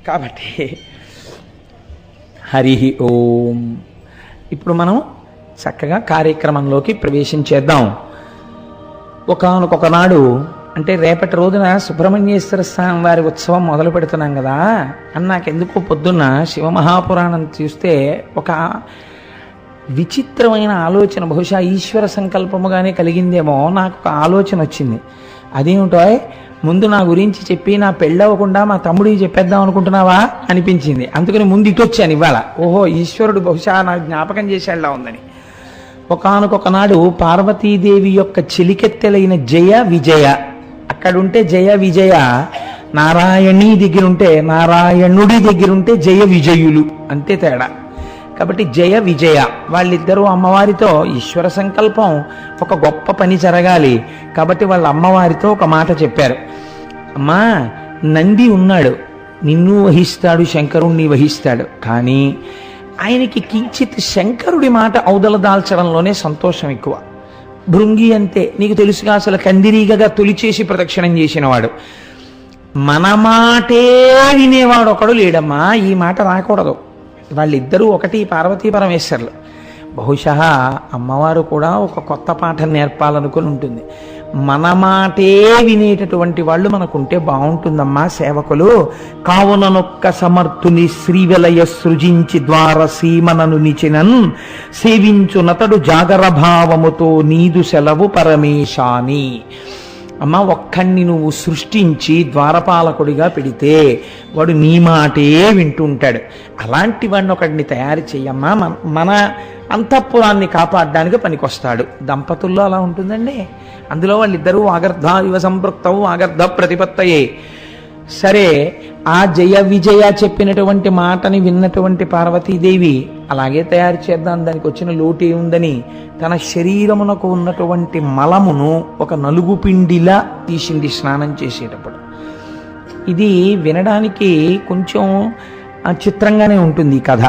కాబట్టి హరి ఓం. ఇప్పుడు మనం చక్కగా కార్యక్రమంలోకి ప్రవేశించేద్దాం. ఒకానొకనాడు, అంటే రేపటి రోజున సుబ్రహ్మణ్యేశ్వర స్వామి వారి ఉత్సవం మొదలు పెడుతున్నాం కదా అని నాకెందుకో పొద్దున్న శివమహాపురాణం చూస్తే ఒక విచిత్రమైన ఆలోచన, బహుశా ఈశ్వర సంకల్పముగానే కలిగిందేమో, నాకు ఒక ఆలోచన వచ్చింది. అదేమిటో, ముందు నా గురించి చెప్పి నా పెళ్ళవకుండా మా తమ్ముడికి చెప్పేద్దాం అనుకుంటున్నావా అనిపించింది. అందుకని ముందు ఇటు వచ్చాను ఇవాళ. ఓహో, ఈశ్వరుడు బహుశా నాకు జ్ఞాపకం చేసేలా ఉందని. ఒకానొకనాడు పార్వతీదేవి యొక్క చెలికెత్తెలైన జయ విజయ, అక్కడుంటే జయ విజయ, నారాయణి దగ్గరుంటే నారాయణుడి దగ్గరుంటే జయ విజయులు, అంతే తేడా. కాబట్టి జయ విజయ వాళ్ళిద్దరూ అమ్మవారితో ఈశ్వర సంకల్పం ఒక గొప్ప పని జరగాలి కాబట్టి వాళ్ళ అమ్మవారితో ఒక మాట చెప్పారు. అమ్మా, నంది ఉన్నాడు, నిన్ను వహిస్తాడు, శంకరుణ్ణి వహిస్తాడు, కానీ ఆయనకి కించిత్ శంకరుడి మాట ఔదల దాల్చడంలోనే సంతోషం ఎక్కువ. భృంగి అంతే, నీకు తెలుసుగా, అసలు కందిరీగగా తొలిచేసి ప్రదక్షిణం చేసినవాడు. మన మాటే వినేవాడు ఒకడు లేడమ్మా, ఈ మాట రాకూడదు. వాళ్ళిద్దరూ ఒకటి, పార్వతీ పరమేశ్వరులు. బహుశా అమ్మవారు కూడా ఒక కొత్త పాఠం నేర్పాలనుకుని ఉంటుంది. మన మాటే వినేటటువంటి వాళ్ళు మనకుంటే బాగుంటుందమ్మా సేవకులు. కావుననొక్క సమర్థుని శ్రీవలయ సృజించి ద్వార సీమనను నిచినన్ సేవించునతడు జాగర భావముతో నీదు సెలవు పరమేశాని. అమ్మ, ఒక్కడిని నువ్వు సృష్టించి ద్వారపాలకుడిగా పెడితే వాడు నీ మాటే వింటుంటాడు. అలాంటి వాడిని ఒకడిని తయారు చెయ్యమ్మా, మన అంతఃపురాన్ని కాపాడడానికి పనికొస్తాడు. దంపతుల్లో అలా ఉంటుందండి. అందులో వాళ్ళిద్దరూ వాగర్ధ ఇవ సంపృక్తవు వాగర్ధ ప్రతిపత్తయే. సరే, ఆ జయ విజయ చెప్పినటువంటి మాటని విన్నటువంటి పార్వతీదేవి అలాగే తయారు చేద్దాం, దానికి వచ్చిన లోటు ఉందని తన శరీరమునకు ఉన్నటువంటి మలమును ఒక నలుగు పిండిలా తీసింది స్నానం చేసేటప్పుడు. ఇది వినడానికి కొంచెం చిత్రంగానే ఉంటుంది ఈ కథ.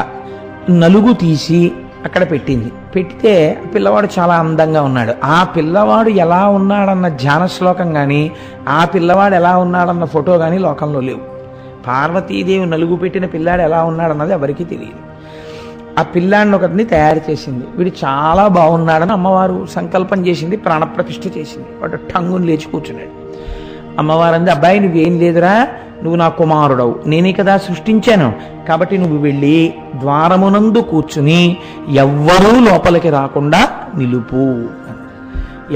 నలుగు తీసి అక్కడ పెట్టింది. పెడితే పిల్లవాడు చాలా అందంగా ఉన్నాడు. ఆ పిల్లవాడు ఎలా ఉన్నాడన్న ధ్యాన శ్లోకం కానీ, ఆ పిల్లవాడు ఎలా ఉన్నాడన్న ఫోటో కానీ లోకంలో లేవు. పార్వతీదేవి నలుగు పెట్టిన పిల్లాడు ఎలా ఉన్నాడన్నది ఎవరికీ తెలియదు. ఆ పిల్లాడిని ఒకరిని తయారు చేసింది. వీడు చాలా బాగున్నాడని అమ్మవారు సంకల్పం చేసింది, ప్రాణప్రతిష్ఠ చేసింది. వాడు టంగుని లేచి కూర్చున్నాడు. అమ్మవారు అంది, అబ్బాయి నువ్వేం లేదురా, నువ్వు నా కుమారుడవు, నేనే కదా సృష్టించాను, కాబట్టి నువ్వు వెళ్ళి ద్వారమునందు కూర్చుని ఎవ్వరూ లోపలికి రాకుండా నిలుపు.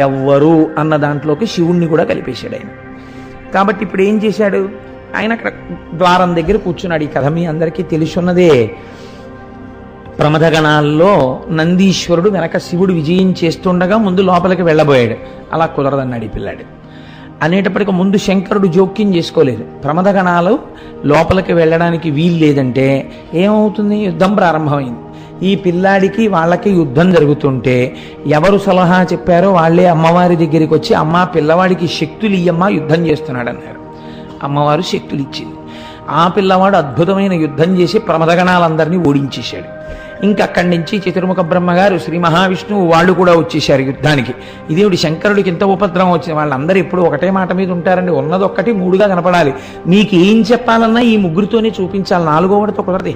ఎవ్వరు అన్న దాంట్లోకి శివుణ్ణి కూడా కలిపేశాడు ఆయన. కాబట్టి ఇప్పుడు ఏం చేశాడు ఆయన, అక్కడ ద్వారం దగ్గర కూర్చున్నాడు. ఈ కథ మీ అందరికీ తెలుసున్నదే. ప్రమథగణాల్లో నందీశ్వరుడు వెనక శివుడు విజయం చేస్తుండగా ముందు లోపలికి వెళ్ళబోయాడు. అలా కుదరదన్నాడు ఈ పిల్లాడు. అనేటప్పటికీ ముందు శంకరుడు జోక్యం చేసుకోలేదు. ప్రమథగణాలు లోపలికి వెళ్ళడానికి వీలు లేదంటే ఏమవుతుంది, యుద్ధం ప్రారంభమైంది. ఈ పిల్లాడికి వాళ్ళకి యుద్ధం జరుగుతుంటే ఎవరు సలహా చెప్పారో వాళ్ళే అమ్మవారి దగ్గరికి వచ్చి, అమ్మ పిల్లవాడికి శక్తులు ఇయ్యమ్మా, యుద్ధం చేస్తున్నాడు అన్నారు. అమ్మవారు శక్తులు ఇచ్చింది. ఆ పిల్లవాడు అద్భుతమైన యుద్ధం చేసి ప్రమథగణాలందరినీ ఓడించేశాడు. ఇంకక్కడి నుంచి చతుర్ముఖ బ్రహ్మగారు, శ్రీ మహావిష్ణువు వాళ్ళు కూడా వచ్చేసారు యుద్ధానికి. ఇదేవిడి శంకరుడికి ఇంత ఉపద్రవం వచ్చింది. వాళ్ళందరూ ఎప్పుడు ఒకటే మాట మీద ఉంటారండి, ఉన్నదొక్కటి మూడుగా కనపడాలి. మీకు ఏం చెప్పాలన్నా ఈ ముగ్గురితోనే చూపించాలి, నాలుగోవాడితో కుదరదు.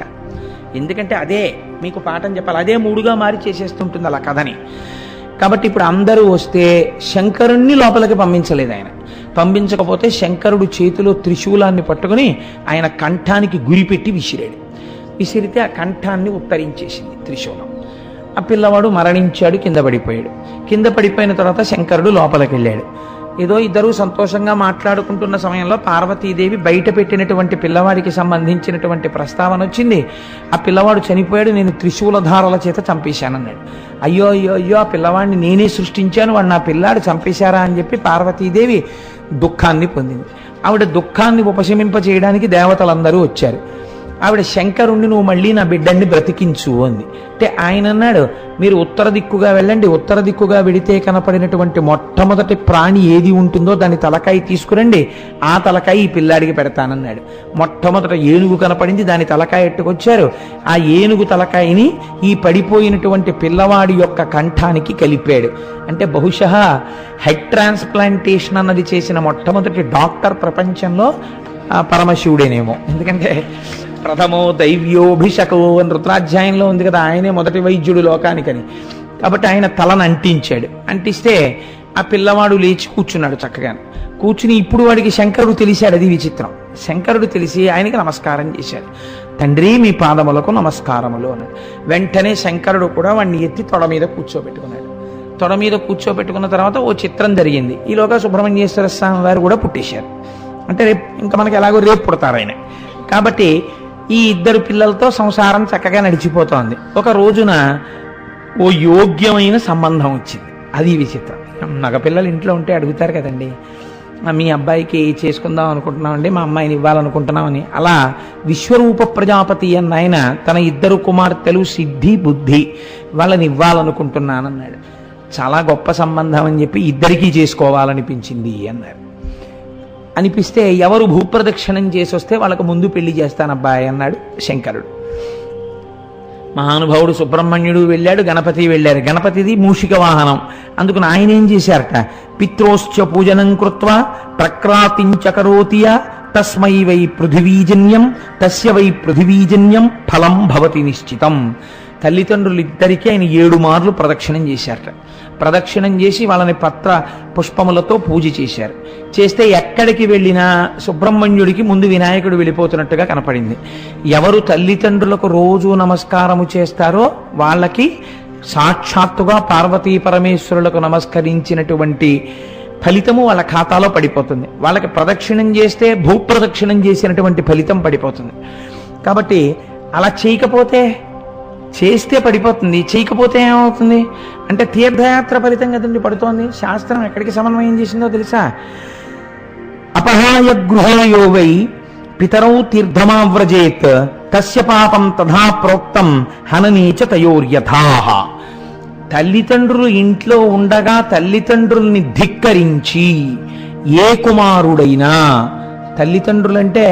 ఎందుకంటే అదే మీకు పాఠం చెప్పాలి, అదే మూడుగా మారి చేసేస్తుంటుంది అలా కథని. కాబట్టి ఇప్పుడు అందరూ వస్తే శంకరుణ్ణి లోపలికి పంపించలేదు ఆయన. పంపించకపోతే శంకరుడు చేతిలో త్రిశూలాన్ని పట్టుకుని ఆయన కంఠానికి గురిపెట్టి విసిరాడు. విసిరితే ఆ కంఠాన్ని ఉత్తరించేసింది త్రిశూలం. ఆ పిల్లవాడు మరణించాడు, కింద పడిపోయాడు. కింద పడిపోయిన తర్వాత శంకరుడు లోపలికి వెళ్ళాడు. ఏదో ఇద్దరు సంతోషంగా మాట్లాడుకుంటున్న సమయంలో పార్వతీదేవి బయట పెట్టినటువంటి పిల్లవాడికి సంబంధించినటువంటి ప్రస్తావన వచ్చింది. ఆ పిల్లవాడు చనిపోయాడు, నేను త్రిశూలధారల చేత చంపేశానన్నాడు. అయ్యో అయ్యో అయ్యో, ఆ పిల్లవాడిని నేనే సృష్టించాను, వాడు నా పిల్లాడు చంపేశారా అని చెప్పి పార్వతీదేవి దుఃఖాన్ని పొందింది. ఆవిడ దుఃఖాన్ని ఉపశమింపచేయడానికి దేవతలందరూ వచ్చారు. ఆవిడ శంకరుణ్ణి నువ్వు మళ్ళీ నా బిడ్డని బ్రతికించు అంది. అంటే ఆయన అన్నాడు, మీరు ఉత్తర దిక్కుగా వెళ్ళండి, ఉత్తర దిక్కుగా వెడితే కనపడినటువంటి మొట్టమొదటి ప్రాణి ఏది ఉంటుందో దాని తలకాయ తీసుకురండి, ఆ తలకాయ ఈ పిల్లాడికి పెడతానన్నాడు. మొట్టమొదట ఏనుగు కనపడింది, దాని తలకాయ ఎట్టుకొచ్చారు. ఆ ఏనుగు తలకాయని ఈ పడిపోయినటువంటి పిల్లవాడి యొక్క కంఠానికి కలిపాడు. అంటే బహుశా హెడ్ ట్రాన్స్ప్లాంటేషన్ అన్నది చేసిన మొట్టమొదటి డాక్టర్ ప్రపంచంలో ఆ పరమశివుడేనేమో. ఎందుకంటే ప్రథమో దైవ్యోభిషకో అని రుద్రాధ్యాయంలో ఉంది కదా, ఆయనే మొదటి వైద్యుడు లోకానికని. కాబట్టి ఆయన తలను అంటించాడు. అంటిస్తే ఆ పిల్లవాడు లేచి కూర్చున్నాడు చక్కగా. కూర్చుని ఇప్పుడు వాడికి శంకరుడు తెలిసాడు. అది విచిత్రం. శంకరుడు తెలిసి ఆయనకి నమస్కారం చేశాడు. తండ్రి మీ పాదములకు నమస్కారములు అన్నాడు. వెంటనే శంకరుడు కూడా వాడిని ఎత్తి తొడ మీద కూర్చోబెట్టుకున్నాడు. తొడ మీద కూర్చోబెట్టుకున్న తర్వాత ఓ చిత్రం జరిగింది. ఈలోగా సుబ్రహ్మణ్యేశ్వర స్వామి వారు కూడా పుట్టేశారు. అంటే రేపు ఇంకా మనకి ఎలాగో రేపు పుడతారు ఆయన. కాబట్టి ఈ ఇద్దరు పిల్లలతో సంసారం చక్కగా నడిచిపోతోంది. ఒక రోజున ఓ యోగ్యమైన సంబంధం వచ్చింది. అది విచిత్రం. మగపిల్లలు ఇంట్లో ఉంటే అడుగుతారు కదండి, మీ అబ్బాయికి చేసుకుందాం అనుకుంటున్నామండి, మా అమ్మాయిని ఇవ్వాలనుకుంటున్నామని. అలా విశ్వరూప ప్రజాపతి అన్న ఆయన తన ఇద్దరు కుమార్తెలు సిద్ధి బుద్ధి వాళ్ళని ఇవ్వాలనుకుంటున్నానన్నాడు. చాలా గొప్ప సంబంధం అని చెప్పి ఇద్దరికీ చేసుకోవాలనిపించింది అన్నారు. అనిపిస్తే ఎవరు భూప్రదక్షిణం చేసి వస్తే వాళ్ళకు ముందు పెళ్లి చేస్తానబ్బాయి అన్నాడు శంకరుడు. మహానుభావుడు సుబ్రహ్మణ్యుడు వెళ్ళాడు, గణపతి వెళ్ళారు. గణపతిది మూషిక వాహనం. అందుకని ఆయన ఏం చేశారట, పిత్రోశ్చ పూజనం కృత్వా ప్రక్రాతించకరోతియా తస్మై వై పృథివీజన్యం తస్య వై పృథివీజన్యం ఫలం భవతి నిశ్చితం. తల్లిదండ్రులిద్దరికీ ఆయన 7 మార్లు ప్రదక్షిణం చేశారట. ప్రదక్షిణం చేసి వాళ్ళని పత్ర పుష్పములతో పూజ చేశారు. చేస్తే ఎక్కడికి వెళ్ళినా సుబ్రహ్మణ్యుడికి ముందు వినాయకుడు వెళ్ళిపోతున్నట్టుగా కనపడింది. ఎవరు తల్లిదండ్రులకు రోజు నమస్కారము చేస్తారో వాళ్ళకి సాక్షాత్తుగా పార్వతీ పరమేశ్వరులకు నమస్కరించినటువంటి ఫలితము వాళ్ళ ఖాతాలో పడిపోతుంది. వాళ్ళకి ప్రదక్షిణం చేస్తే భూప్రదక్షిణం చేసినటువంటి ఫలితం పడిపోతుంది. కాబట్టి అలా చేయకపోతే, చేస్తే పడిపోతుంది, చేయకపోతే ఏమవుతుంది అంటే తీర్థయాత్ర ఫలితం కదండి పడుతోంది. శాస్త్రం ఎక్కడికి సమన్వయం చేసిందో తెలుసా? అపహాయ గృహయో వై పితరౌ తీర్థమావ్రజేత్ తస్య పాపం తథా ప్రోక్తం హననీచ తయోర్యథాః. తల్లిదండ్రులు ఇంట్లో ఉండగా తల్లిదండ్రుల్ని ధిక్కరించి ఏ కుమారుడైనా, తల్లిదండ్రులంటే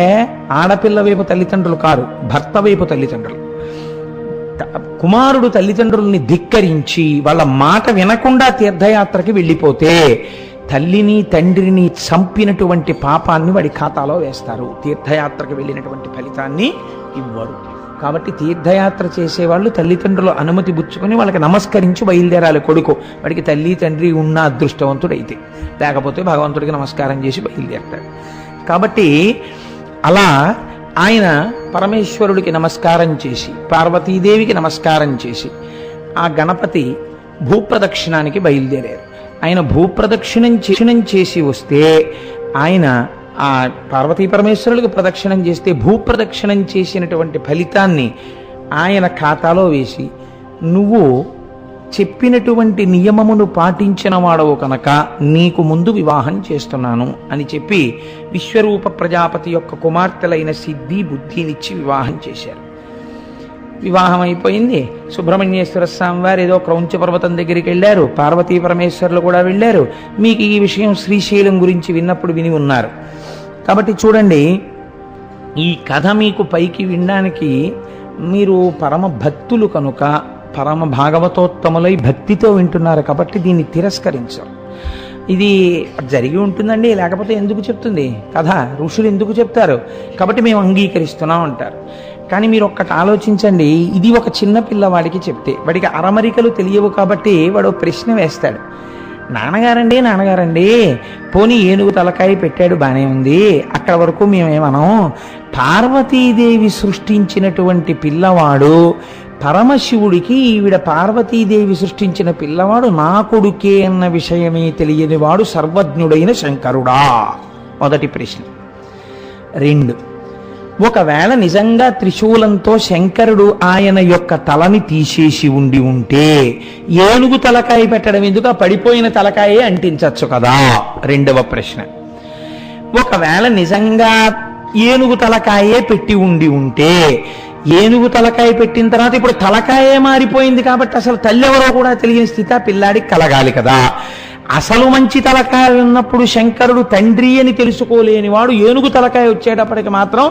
ఆడపిల్ల వైపు తల్లిదండ్రులు కారు, భర్త వైపు తల్లిదండ్రులు, కుమారుడు తల్లిదండ్రుల్ని ధిక్కరించి వాళ్ళ మాట వినకుండా తీర్థయాత్రకి వెళ్ళిపోతే తల్లిని తండ్రిని చంపినటువంటి పాపాన్ని వాడి ఖాతాలో వేస్తారు. తీర్థయాత్రకు వెళ్ళినటువంటి ఫలితాన్ని ఇవ్వరు. కాబట్టి తీర్థయాత్ర చేసేవాళ్ళు తల్లిదండ్రుల అనుమతి పుచ్చుకొని వాళ్ళకి నమస్కరించి బయలుదేరాలి. కొడుకు వాడికి తల్లి తండ్రి ఉన్న అదృష్టవంతుడైతే, లేకపోతే భగవంతుడికి నమస్కారం చేసి బయలుదేరతాడు. కాబట్టి అలా ఆయన పరమేశ్వరుడికి నమస్కారం చేసి పార్వతీదేవికి నమస్కారం చేసి ఆ గణపతి భూప్రదక్షిణానికి బయలుదేరారు. ఆయన భూప్రదక్షిణం చేసి వస్తే ఆయన ఆ పార్వతీ పరమేశ్వరుడికి ప్రదక్షిణం చేస్తే భూప్రదక్షిణం చేసినటువంటి ఫలితాన్ని ఆయన ఖాతాలో వేసి, నువ్వు చెప్పినటువంటి నియమమును పాటించిన వాడవు కనుక నీకు ముందు వివాహం చేస్తున్నాను అని చెప్పి విశ్వరూప ప్రజాపతి యొక్క కుమార్తెలైన సిద్ధి బుద్ధినిచ్చి వివాహం చేశారు. వివాహం అయిపోయింది. సుబ్రహ్మణ్యేశ్వర స్వామి వారు ఏదో క్రౌంచ పర్వతం దగ్గరికి వెళ్ళారు, పార్వతీ పరమేశ్వరులు కూడా వెళ్ళారు. మీకు ఈ విషయం శ్రీశైలం గురించి విన్నప్పుడు విని ఉన్నారు. కాబట్టి చూడండి, ఈ కథ మీకు పైకి వినడానికి మీరు పరమ భక్తులు కనుక, పరమ భాగవతోత్తములై భక్తితో వింటున్నారు కాబట్టి దీన్ని తిరస్కరించరు. ఇది జరిగి ఉంటుందండి, లేకపోతే ఎందుకు చెప్తుంది కథ, ఋషులు ఎందుకు చెప్తారు, కాబట్టి మేము అంగీకరిస్తున్నాం అంటారు. కానీ మీరు ఒక్కటి ఆలోచించండి, ఇది ఒక చిన్న పిల్లవాడికి చెప్తే వాడికి అరమరికలు తెలియవు కాబట్టి వాడు ప్రశ్న వేస్తాడు, నాన్నగారండి పోనీ ఏనుగు తలకాయ పెట్టాడు బానే ఉంది, అక్కడ వరకు మేమేమనం, పార్వతీదేవి సృష్టించినటువంటి పిల్లవాడు పరమశివుడికి ఈవిడ పార్వతీదేవి సృష్టించిన పిల్లవాడు నా కొడుకే అన్న విషయమే తెలియని వాడు సర్వజ్ఞుడైన శంకరుడా? మొదటి ప్రశ్న. 2, ఒకవేళ నిజంగా త్రిశూలంతో శంకరుడు ఆయన యొక్క తలని తీసేసి ఉంటే ఏనుగు తలకాయ పెట్టడం ఎందుకు, ఆ పడిపోయిన తలకాయే అంటించచ్చు కదా? 2వ ప్రశ్న. ఒకవేళ నిజంగా ఏనుగు తలకాయే పెట్టి ఉంటే ఏనుగు తలకాయ పెట్టిన తర్వాత ఇప్పుడు తలకాయే మారిపోయింది కాబట్టి అసలు తల్లి ఎవరో కూడా తెలియని స్థితి ఆ పిల్లాడికి కలగాలి కదా. అసలు మంచి తలకాయ ఉన్నప్పుడు శంకరుడు తండ్రి అని తెలుసుకోలేని వాడు ఏనుగు తలకాయ వచ్చేటప్పటికి మాత్రం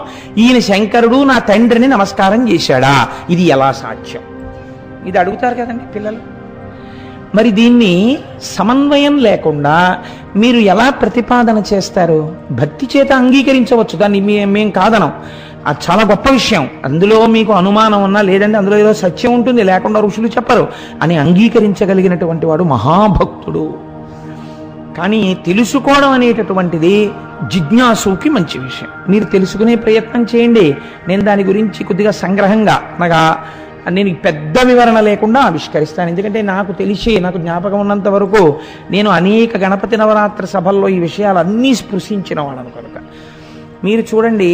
ఈయన శంకరుడు నా తండ్రిని నమస్కారం చేశాడా? ఇది ఎలా సాధ్యం? ఇది అడుగుతారు కదండి పిల్లలు. మరి దీన్ని సమన్వయం లేకుండా మీరు ఎలా ప్రతిపాదన చేస్తారు? భక్తి చేత అంగీకరించవచ్చు, దాన్ని మేం కాదనం, అది చాలా గొప్ప విషయం, అందులో మీకు అనుమానం ఉన్నా లేదంటే అందులో ఏదో సత్యం ఉంటుంది, లేకుండా ఋషులు చెప్పరు అని అంగీకరించగలిగినటువంటి వాడు మహాభక్తుడు. కానీ తెలుసుకోవడం అనేటటువంటిది జిజ్ఞాసుకి మంచి విషయం. మీరు తెలుసుకునే ప్రయత్నం చేయండి. నేను దాని గురించి కొద్దిగా సంగ్రహంగా అనగా నేను పెద్ద వివరణ లేకుండా ఆవిష్కరిస్తాను. ఎందుకంటే నాకు తెలిసి, నాకు జ్ఞాపకం ఉన్నంత వరకు నేను అనేక గణపతి నవరాత్రి సభల్లో ఈ విషయాలన్నీ స్పృశించిన వాడను కనుక. మీరు చూడండి,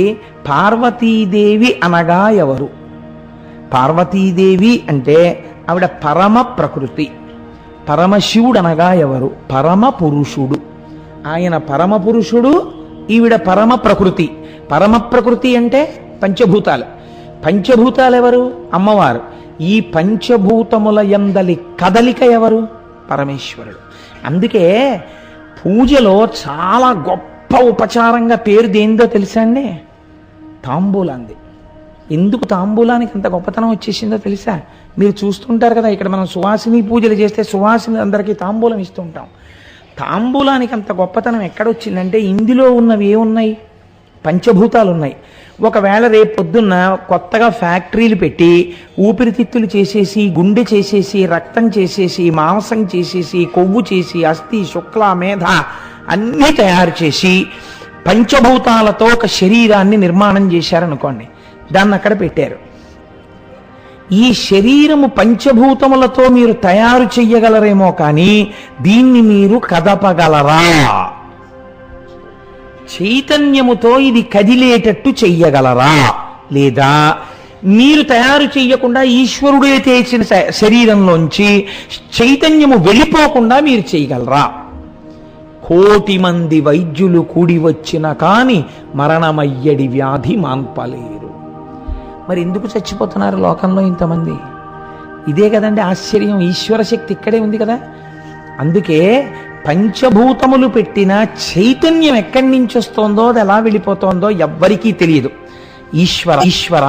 పార్వతీదేవి అనగా ఎవరు? పార్వతీదేవి అంటే ఆవిడ పరమ ప్రకృతి. పరమశివుడు అనగా ఎవరు? పరమ పురుషుడు. ఆయన పరమ పురుషుడు, ఈవిడ పరమ ప్రకృతి. పరమ ప్రకృతి అంటే పంచభూతాలు. పంచభూతాలు ఎవరు? అమ్మవారు. ఈ పంచభూతముల యందలి కదలిక ఎవరు? పరమేశ్వరుడు. అందుకే పూజలో చాలా గొప్ప ఉపచారంగా పేరు దేందో తెలుసా అండి? తాంబూలాంది. ఎందుకు తాంబూలానికి అంత గొప్పతనం వచ్చేసిందో తెలుసా? మీరు చూస్తుంటారు కదా, ఇక్కడ మనం సువాసిని పూజలు చేస్తే సువాసిని అందరికీ తాంబూలం ఇస్తూ ఉంటాం. తాంబూలానికి అంత గొప్పతనం ఎక్కడొచ్చిందంటే ఇందులో ఉన్నవి ఏమున్నాయి? పంచభూతాలు ఉన్నాయి. ఒకవేళ రేపు పొద్దున్న కొత్తగా ఫ్యాక్టరీలు పెట్టి ఊపిరితిత్తులు చేసేసి, గుండె చేసేసి, రక్తం చేసేసి, మాంసం చేసేసి, కొవ్వు చేసి, అస్థి, శుక్ల, మేధ అన్నీ తయారు చేసి పంచభూతాలతో ఒక శరీరాన్ని నిర్మాణం చేశారనుకోండి, దాన్ని అక్కడ పెట్టారు. ఈ శరీరము పంచభూతములతో మీరు తయారు చెయ్యగలరేమో కానీ దీన్ని మీరు కదపగలరా? చైతన్యముతో ఇది కదిలేటట్టు చెయ్యగలరా? లేదా మీరు తయారు చెయ్యకుండా ఈశ్వరుడే చేసిన శరీరంలోంచి చైతన్యము వెళ్ళిపోకుండా మీరు చేయగలరా? 1,000,000 మంది వైద్యులు కూడి వచ్చిన కాని మరణమయ్యడి వ్యాధి మాన్పలేరు. మరి ఎందుకు చచ్చిపోతున్నారు లోకంలో ఇంతమంది? ఇదే కదండి ఆశ్చర్యం. ఈశ్వర శక్తి ఇక్కడే ఉంది కదా. అందుకే పంచభూతములు పెట్టిన చైతన్యం ఎక్కడి నుంచి వస్తోందో, అది ఎలా వెళ్ళిపోతోందో ఎవ్వరికీ తెలియదు. ఈశ్వర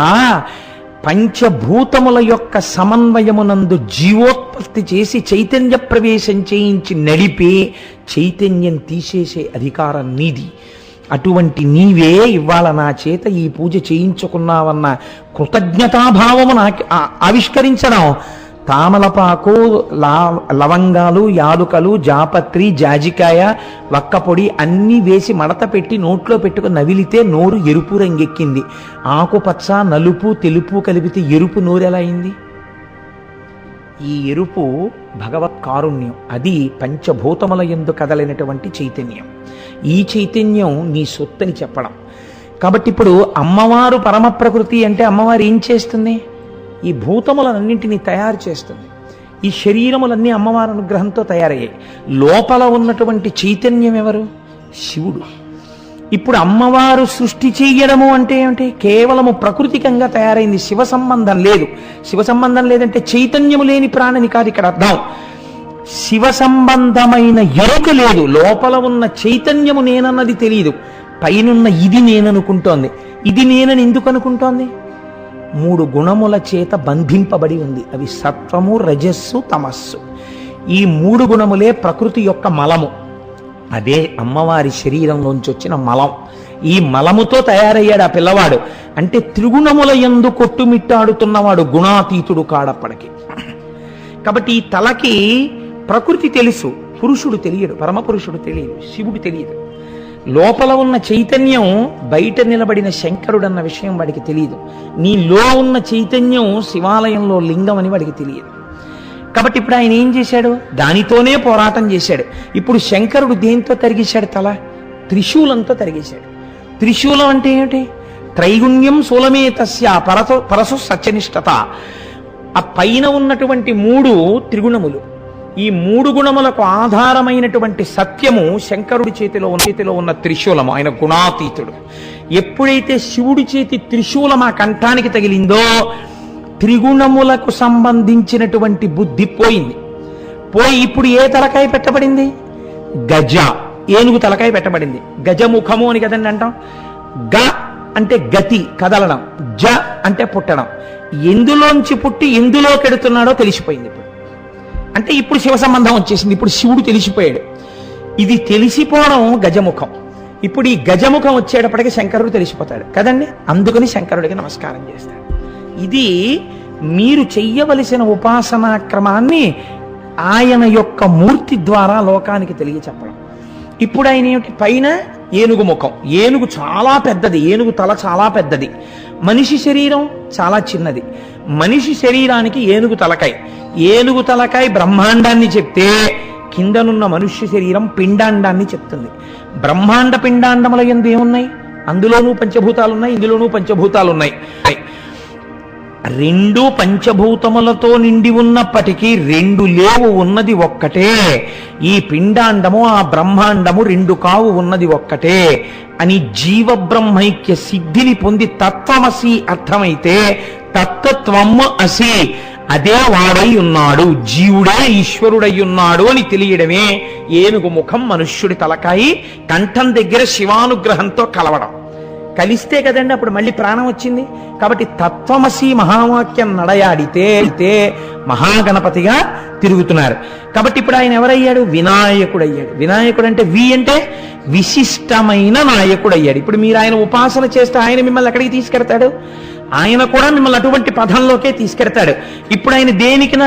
పంచభూతముల యొక్క సమన్వయమునందు జీవోత్పత్తి చేసి చైతన్య ప్రవేశం చేయించి నడిపి చైతన్యం తీసేసే అధికారం నీది. అటువంటి నీవే ఇవాళ నా చేత ఈ పూజ చేయించుకున్నావన్న కృతజ్ఞతాభావము నాకు ఆవిష్కరించడం. తామలపాకు, లవంగాలు, యాలుకలు, జాపత్రి, జాజికాయ, వక్కపొడి అన్నీ వేసి మడత పెట్టి నోట్లో పెట్టుకుని నవిలితే నోరు ఎరుపు రంగెక్కింది. ఆకుపచ్చ, నలుపు, తెలుపు కలిపితే ఎరుపు నోరు ఎలా అయింది? ఈ ఎరుపు భగవత్ కారుణ్యం. అది పంచభూతముల యందు కదలినటువంటి చైతన్యం. ఈ చైతన్యం నీ సొత్తని చెప్పడం. కాబట్టి ఇప్పుడు అమ్మవారు పరమ ప్రకృతి అంటే అమ్మవారు ఏం చేస్తుంది? ఈ భూతములన్నింటినీ తయారు చేస్తుంది. ఈ శరీరములన్నీ అమ్మవారి అనుగ్రహంతో తయారయ్యాయి. లోపల ఉన్నటువంటి చైతన్యం ఎవరు? శివుడు. ఇప్పుడు అమ్మవారు సృష్టి చెయ్యడము అంటే ఏమిటి? కేవలము ప్రకృతికంగా తయారైంది, శివ సంబంధం లేదు. శివ సంబంధం లేదంటే చైతన్యము లేని ప్రాణిని కాదు ఇక్కడ అర్థం. శివ సంబంధమైన ఎరుక లేదు. లోపల ఉన్న చైతన్యము నేనన్నది తెలియదు. పైనున్న ఇది నేననుకుంటోంది. ఇది నేనని ఎందుకు అనుకుంటోంది? 3 గుణముల చేత బంధింపబడి ఉంది. అవి సత్వము, రజస్సు, తమస్సు. ఈ 3 గుణములే ప్రకృతి యొక్క మలము. అదే అమ్మవారి శరీరంలోంచి వచ్చిన మలం. ఈ మలముతో తయారయ్యాడు ఆ పిల్లవాడు. అంటే త్రిగుణముల యందు కొట్టుమిట్టాడుతున్నవాడు, గుణాతీతుడు కాడప్పటికి. కాబట్టి ఈ తలకి ప్రకృతి తెలుసు, పురుషుడు తెలియడు, పరమపురుషుడు తెలియదు, శివుడు తెలియదు. లోపల ఉన్న చైతన్యం బయట నిలబడిన శంకరుడన్న విషయం వాడికి తెలియదు. నీలో ఉన్న చైతన్యం శివాలయంలో లింగం అని వాడికి తెలియదు. కాబట్టి ఇప్పుడు ఆయన ఏం చేశాడు? దానితోనే పోరాటం చేశాడు. ఇప్పుడు శంకరుడు దేంతో తరిగేశాడు? తల త్రిశూలంతో తరిగేశాడు. త్రిశూలం అంటే ఏమిటి? త్రైగుణ్యం శూలమే తస్య పరసు సత్యనిష్టత. ఆ పైన ఉన్నటువంటి 3 త్రిగుణములు. ఈ 3 గుణములకు ఆధారమైనటువంటి సత్యము శంకరుడి చేతిలో ఉన్న త్రిశూలము. ఆయన గుణాతీతుడు. ఎప్పుడైతే శివుడి చేతి త్రిశూలం ఆ కంఠానికి తగిలిందో త్రిగుణములకు సంబంధించినటువంటి బుద్ధి పోయింది. పోయి ఇప్పుడు ఏ తలకాయ పెట్టబడింది? గజ, ఏనుగు తలకాయ పెట్టబడింది. గజముఖము అని కదండి అంటాం. గ అంటే గతి, కదలడం. జ అంటే పుట్టడం. ఎందులోంచి పుట్టి ఎందులో కెడుతున్నాడో తెలిసిపోయింది. ఇప్పుడు అంటే ఇప్పుడు శివ సంబంధం వచ్చేసింది, ఇప్పుడు శివుడు తెలిసిపోయాడు. ఇది తెలిసిపోవడం గజముఖం. ఇప్పుడు ఈ గజముఖం వచ్చేటప్పటికి శంకరుడు తెలిసిపోతాడు కదండి, అందుకని శంకరుడికి నమస్కారం చేస్తాడు. ఇది మీరు చెయ్యవలసిన ఉపాసనా క్రమాన్ని ఆయన యొక్క మూర్తి ద్వారా లోకానికి తెలియచెప్పడం. ఇప్పుడు ఆయన ఏమిటి, పైన ఏనుగు ముఖం, ఏనుగు చాలా పెద్దది, ఏనుగు తల చాలా పెద్దది, మనిషి శరీరం చాలా చిన్నది. మనిషి శరీరానికి ఏనుగు తలకాయ, ఏనుగు తలకాయ బ్రహ్మాండాన్ని చెప్తే కిందనున్న మనుష్య శరీరం పిండాండాన్ని చెప్తుంది. బ్రహ్మాండ పిండాండముల యందు ఏమున్నాయి, అందులోనూ పంచభూతాలు ఉన్నాయి, ఇందులోనూ పంచభూతాలు ఉన్నాయి. రెండు పంచభూతములతో నిండి ఉన్నప్పటికీ రెండు లేవు, ఉన్నది ఒక్కటే. ఈ పిండాండము ఆ బ్రహ్మాండము రెండు కావు, ఉన్నది ఒక్కటే అని జీవ బ్రహ్మైక్య సిద్ధిని పొంది తత్వమసి అర్థమైతే తత్వత్వము అసి, అదే వాడై ఉన్నాడు, జీవుడే ఈశ్వరుడై ఉన్నాడు అని తెలియడమే ఏనుగు ముఖం, మనుష్యుడి తలకాయి, కంఠం దగ్గర శివానుగ్రహంతో కలవడం. కలిస్తే కదండి అప్పుడు మళ్ళీ ప్రాణం వచ్చింది. కాబట్టి తత్వమసి మహావాక్యం నడయాడితే మహాగణపతిగా తిరుగుతున్నారు. కాబట్టి ఇప్పుడు ఆయన ఎవరయ్యాడు, వినాయకుడు అయ్యాడు. వినాయకుడు అంటే వి అంటే విశిష్టమైన నాయకుడు అయ్యాడు. ఇప్పుడు మీరు ఆయన ఉపాసన చేస్తే ఆయన మిమ్మల్ని ఎక్కడికి తీసుకెడతాడు, ఆయన కూడా మిమ్మల్ని అటువంటి పదంలోకే తీసుకెడతాడు. ఇప్పుడు ఆయన దేనికి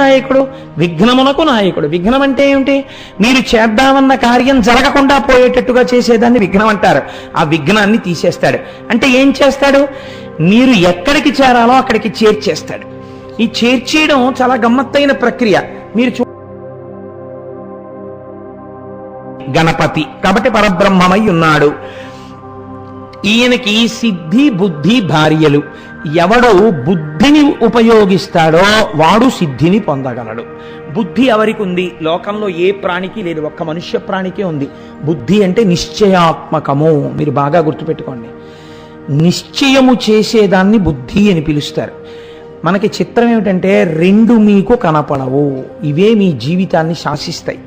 నాయకుడు, విఘ్నమునకు నాయకుడు. విఘ్నం అంటే ఏమిటి, మీరు చేద్దామన్న కార్యం జరగకుండా పోయేటట్టుగా చేసేదాన్ని విఘ్నం అంటారు. ఆ విఘ్నాన్ని తీసేస్తాడు. అంటే ఏం చేస్తాడు, మీరు ఎక్కడికి చేరాలో అక్కడికి చేర్చేస్తాడు. ఈ చేర్చేయడం చాలా గమ్మత్తైన ప్రక్రియ. మీరు గణపతి కాబట్టి పరబ్రహ్మమై ఉన్నాడు. ఈయనకి సిద్ధి బుద్ధి భార్యలు. ఎవడు బుద్ధిని ఉపయోగిస్తాడో వాడు సిద్ధిని పొందగలడు. బుద్ధి ఎవరికి ఉంది, లోకంలో ఏ ప్రాణికి లేదు, ఒక్క మనుష్య ప్రాణికే ఉంది. బుద్ధి అంటే నిశ్చయాత్మకము. మీరు బాగా గుర్తుపెట్టుకోండి, నిశ్చయము చేసేదాన్ని బుద్ధి అని పిలుస్తారు. మనకి చిత్రం ఏమిటంటే రెండు మీకు కనపడవు, ఇవే మీ జీవితాన్ని శాసిస్తాయి.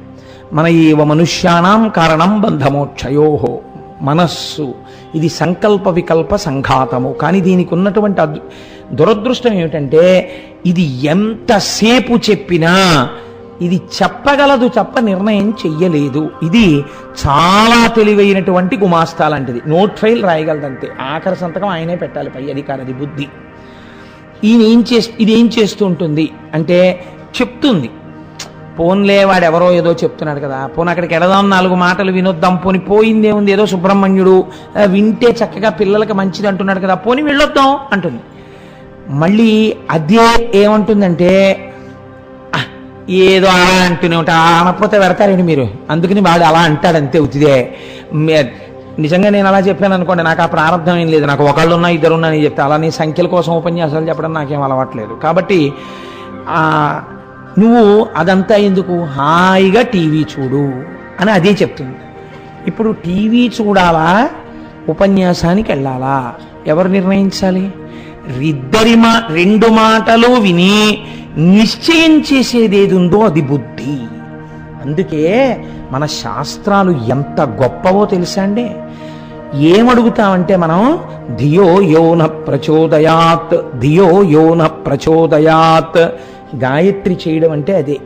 మన ఏవ మనుష్యానాం కారణం బంధమోక్షయోహో. మనస్సు ఇది సంకల్ప వికల్ప సంఘాతము. కానీ దీనికి ఉన్నటువంటి దురదృష్టం ఏమిటంటే ఇది ఎంతసేపు చెప్పినా ఇది చెప్పగలదు తప్ప నిర్ణయం చెయ్యలేదు. ఇది చాలా తెలివైనటువంటి గుమాస్తా లాంటిది. నోట్ ఫైల్ రాయగలదంతే, ఆఖరి సంతకం ఆయనే పెట్టాలి పై అధికారి. అది బుద్ధి. ఇది ఏం చేస్తూ ఉంటుంది అంటే చెప్తుంది, పోన్లే వాడెవరో ఏదో చెప్తున్నాడు కదా, పోనీ అక్కడికి ఎడదాం, నాలుగు మాటలు వినొద్దాం, పోని పోయిందేముంది, ఏదో సుబ్రహ్మణ్యుడు వింటే చక్కగా పిల్లలకి మంచిది అంటున్నాడు కదా, పోని వెళ్ళొద్దాం అంటుంది. మళ్ళీ అదే ఏమంటుందంటే ఏదో అలా అంటూనే ఉంటా, అనకపోతే పెడతారండి మీరు, అందుకని వాడు అలా అంటాడు అంతే ఉతిదే. నిజంగా నేను అలా చెప్పాను అనుకోండి, నాకు ఆ ప్రారంభం ఏం లేదు, నాకు ఒకళ్ళున్నా ఇద్దరున్నా అని చెప్తే, అలా నీ సంఖ్యల కోసం ఉపన్యాసాలు చెప్పడం నాకేం అలవాట్లేదు. కాబట్టి నువ్వు అదంతా ఎందుకు, హాయిగా టీవీ చూడు అని అదే చెప్తుంది. ఇప్పుడు టీవీ చూడాలా, ఉపన్యాసానికి వెళ్ళాలా, ఎవరు నిర్ణయించాలి? రెండు మాటలు విని నిశ్చయం చేసేది ఏది ఉందో అది బుద్ధి. అందుకే మన శాస్త్రాలు ఎంత గొప్పవో తెలుసా అండి. ఏమడుగుతామంటే మనం ధియో యోన ప్రచోదయాత్, ధియో యోన ప్రచోదయాత్. గాయత్రి చేయడం అంటే అదే.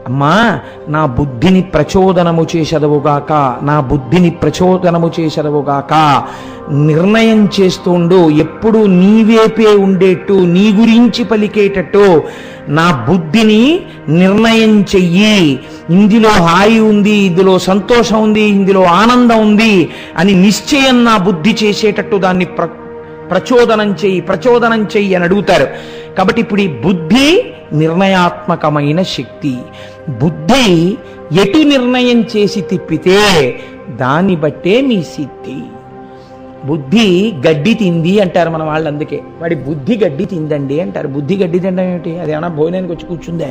అమ్మా నా బుద్ధిని ప్రచోదనము చేసదవుగాక, నా బుద్ధిని ప్రచోదనము చేసదవుగాక. నిర్ణయం చేస్తుండు, ఎప్పుడు నీవేపే ఉండేట్టు, నీ గురించి పలికేటట్టు నా బుద్ధిని నిర్ణయం చెయ్యి. ఇందులో హాయి ఉంది, ఇందులో సంతోషం ఉంది, ఇందులో ఆనందం ఉంది అని నిశ్చయం నా బుద్ధి చేసేటట్టు దాన్ని ప్రచోదనం చెయ్యి అని అడుగుతారు. కాబట్టి ఇప్పుడు ఈ బుద్ధి నిర్ణయాత్మకమైన శక్తి. బుద్ధి ఎటు నిర్ణయం చేసి తిప్పితే దాన్ని బట్టే మీ సిద్ధి. బుద్ధి గడ్డి తింది అంటారు మన వాళ్ళు, అందుకే వాడి బుద్ధి గడ్డి తిందండి అంటారు. బుద్ధి గడ్డి తినడం ఏమిటి, అది ఏమన్నా భోజనానికి వచ్చి కూర్చుందే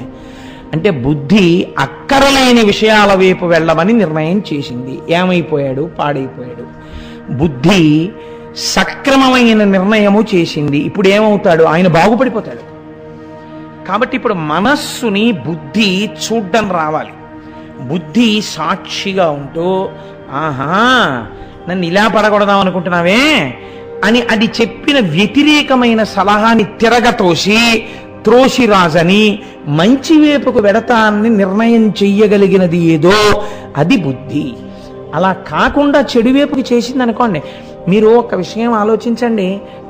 అంటే బుద్ధి అక్కరలేని విషయాల వైపు వెళ్ళమని నిర్ణయం చేసింది. ఏమైపోయాడు, పాడైపోయాడు. బుద్ధి సక్రమమైన నిర్ణయము చేసింది, ఇప్పుడు ఏమవుతాడు, ఆయన బాగుపడిపోతాడు. కాబట్టి ఇప్పుడు మనస్సుని బుద్ధి చూడ్డం రావాలి. బుద్ధి సాక్షిగా ఉంటూ ఆహా నన్ను ఇలా పడగొడదాం అనుకుంటున్నావే అని అది చెప్పిన వ్యతిరేకమైన సలహాని తిరగతోసి త్రోసిరాజని మంచి వైపుకు వెడతాన్ని నిర్ణయం చెయ్యగలిగినది ఏదో అది బుద్ధి. అలా కాకుండా చెడు వైపుకి చేసింది అనుకోండి. మీరు ఒక విషయం ఆలోచించండి,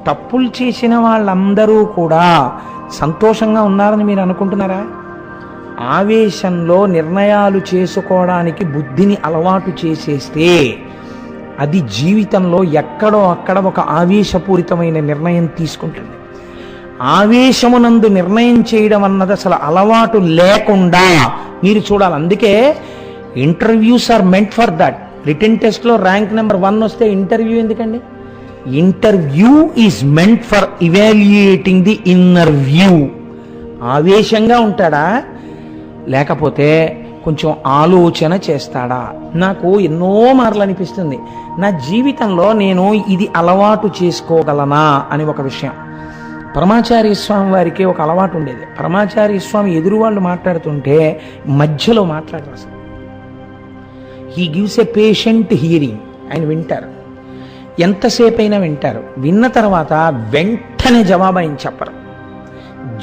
తప్పులు చేసిన వాళ్ళందరూ కూడా సంతోషంగా ఉన్నారని మీరు అనుకుంటున్నారా? ఆవేశంలో నిర్ణయాలు చేసుకోవడానికి బుద్ధిని అలవాటు చేసేస్తే అది జీవితంలో ఎక్కడో అక్కడ ఒక ఆవేశపూరితమైన నిర్ణయం తీసుకుంటుంది. ఆవేశమునందు నిర్ణయం చేయడం అన్నది అసలు అలవాటు లేకుండా మీరు చూడాలి. అందుకే interviews are meant for that. Written టెస్ట్లో ర్యాంక్ నెంబర్ 1 వస్తే ఇంటర్వ్యూ ఎందుకండి? Interview is meant for evaluating the inner view. ఆవేశంగా ఉంటాడా, లేకపోతే కొంచెం ఆలోచన చేస్తాడా? నాకు ఎన్నో మార్లు అనిపిస్తుంది, నా జీవితంలో నేను ఇది అలవాటు చేసుకోగలనా అని ఒక విషయం. పరమాచార్య స్వామి వారికి ఒక అలవాటు ఉండేది. పరమాచార్య స్వామి ఎదురు వాళ్ళు మాట్లాడుతుంటే మధ్యలో మాట్లాడరు అసలు. He gives a patient hearing. ఆయన వింటారు, ఎంతసేపు అయినా వింటారు. విన్న తర్వాత వెంటనే జవాబు ఆయన చెప్పరు.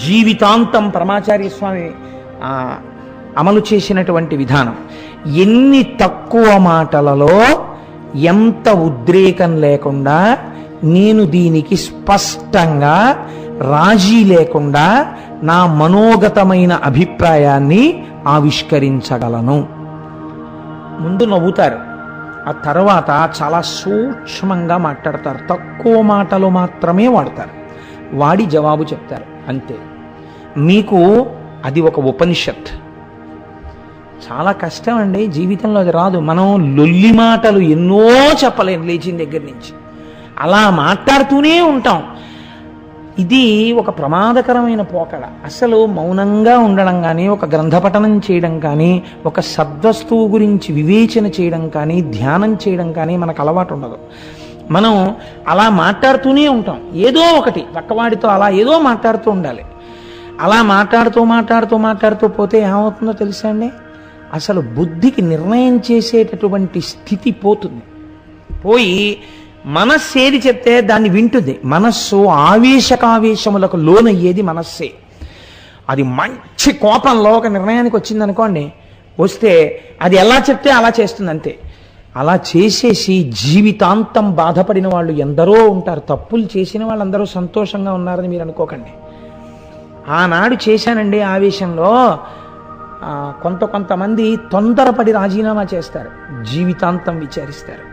జీవితాంతం పరమాచార్య స్వామి అమలు చేసినటువంటి విధానం. ఎన్ని తక్కువ మాటలలో ఎంత ఉద్రేకం లేకుండా నేను దీనికి స్పష్టంగా రాజీ లేకుండా నా మనోగతమైన అభిప్రాయాన్ని ఆవిష్కరించగలను. ముందు నవ్వుతారు, ఆ తర్వాత చాలా సూక్ష్మంగా మాట్లాడతారు. తక్కువ మాటలు మాత్రమే వాడతారు, వాడి జవాబు చెప్తారు, అంతే. మీకు అది ఒక ఉపనిషత్. చాలా కష్టం అండి, జీవితంలో అది రాదు. మనం లొల్లి మాటలు ఎన్నో చెప్పలేం లేచిన దగ్గర నుంచి, అలా మాట్లాడుతూనే ఉంటాం. ఇది ఒక ప్రమాదకరమైన పోకడ. అసలు మౌనంగా ఉండడం కానీ, ఒక గ్రంథపఠనం చేయడం కానీ, ఒక సద్వస్తువు గురించి వివేచన చేయడం కానీ, ధ్యానం చేయడం కానీ మనకు అలవాటు ఉండదు. మనం అలా మాట్లాడుతూనే ఉంటాం, ఏదో ఒకటి పక్కవాడితో అలా ఏదో మాట్లాడుతూ ఉండాలి. అలా మాట్లాడుతూ పోతే ఏమవుతుందో తెలుసా అండి? అసలు బుద్ధికి నిర్ణయం చేసేటటువంటి స్థితి పోతుంది. పోయి మనస్సు ఏది చెప్తే దాన్ని వింటుంది. మనస్సు ఆవేశకావేశములకు లోనయ్యేది మనస్సే. అది మంచి కోపంలో ఒక నిర్ణయానికి వచ్చింది అనుకోండి, వస్తే అది ఎలా చెప్తే అలా చేస్తుంది, అంతే. అలా చేసేసి జీవితాంతం బాధపడిన వాళ్ళు ఎందరో ఉంటారు. తప్పులు చేసిన వాళ్ళందరూ సంతోషంగా ఉన్నారని మీరు అనుకోకండి. ఆనాడు చేశానండి ఆవేశంలో, కొంతమంది తొందరపడి రాజీనామా చేస్తారు, జీవితాంతం విచారిస్తారు.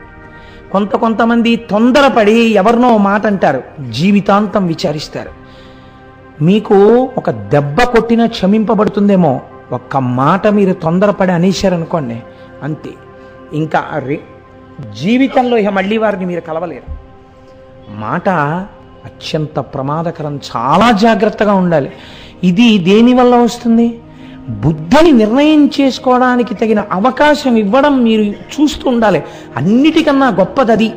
కొంతమంది తొందరపడి ఎవరినో మాట అంటారు, జీవితాంతం విచారిస్తారు. మీకు ఒక దెబ్బ కొట్టినా క్షమింపబడుతుందేమో, ఒక్క మాట మీరు తొందరపడి అనేశారనుకోండి, అంతే. ఇంకా జీవితంలో ఇక మళ్ళీ వారిని మీరు కలవలేరు. మాట అత్యంత ప్రమాదకరం, చాలా జాగ్రత్తగా ఉండాలి. ఇది దేనివల్ల వస్తుంది? బుద్ధిని నిర్ణయం చేసుకోవడానికి తగిన అవకాశం ఇవ్వడం మీరు చూస్తూ ఉండాలి. అన్నిటికన్నా గొప్పది అది,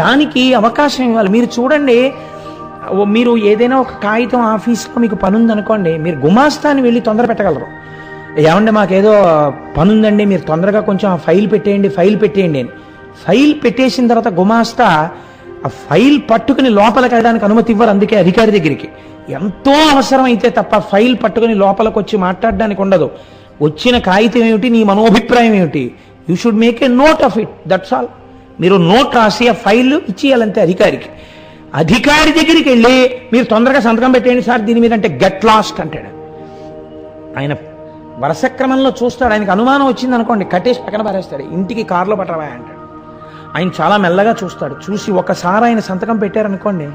దానికి అవకాశం ఇవ్వాలి. మీరు చూడండి, మీరు ఏదైనా ఒక కాగితం ఆఫీస్లో మీకు పని ఉందనుకోండి, మీరు గుమాస్తాని వెళ్ళి తొందర పెట్టగలరు. ఏమంటే మాకేదో పని ఉందండి, మీరు తొందరగా కొంచెం ఆ ఫైల్ పెట్టేయండి అని. ఫైల్ పెట్టేసిన తర్వాత గుమాస్తా ఆ ఫైల్ పట్టుకుని లోపలికి వెళ్ళడానికి అనుమతి ఇవ్వరు. అందుకే అధికారి దగ్గరికి ఎంతో అవసరం అయితే తప్ప ఫైల్ పట్టుకుని లోపలికి వచ్చి మాట్లాడడానికి ఉండదు. వచ్చిన కాగితం ఏమిటి, నీ మనోభిప్రాయం ఏమిటి, you should make a note of it, that's all. మీరు నోట్ రాసి ఆ ఫైల్ ఇచ్చేయాలంతే అధికారికి. అధికారి దగ్గరికి వెళ్ళి మీరు తొందరగా సంతకం పెట్టేయండి సార్ దీని మీద అంటే గెట్ లాస్ట్ అంటాడు. ఆయన వరుస క్రమంలో చూస్తాడు. ఆయనకు అనుమానం వచ్చింది అనుకోండి, కట్టేసి పక్కన పారేస్తాడు, ఇంటికి కారులో పట్టరా అంటాడు. ఆయన చాలా మెల్లగా చూస్తాడు. చూసి ఒకసారి ఆయన సంతకం పెట్టారనుకోండి,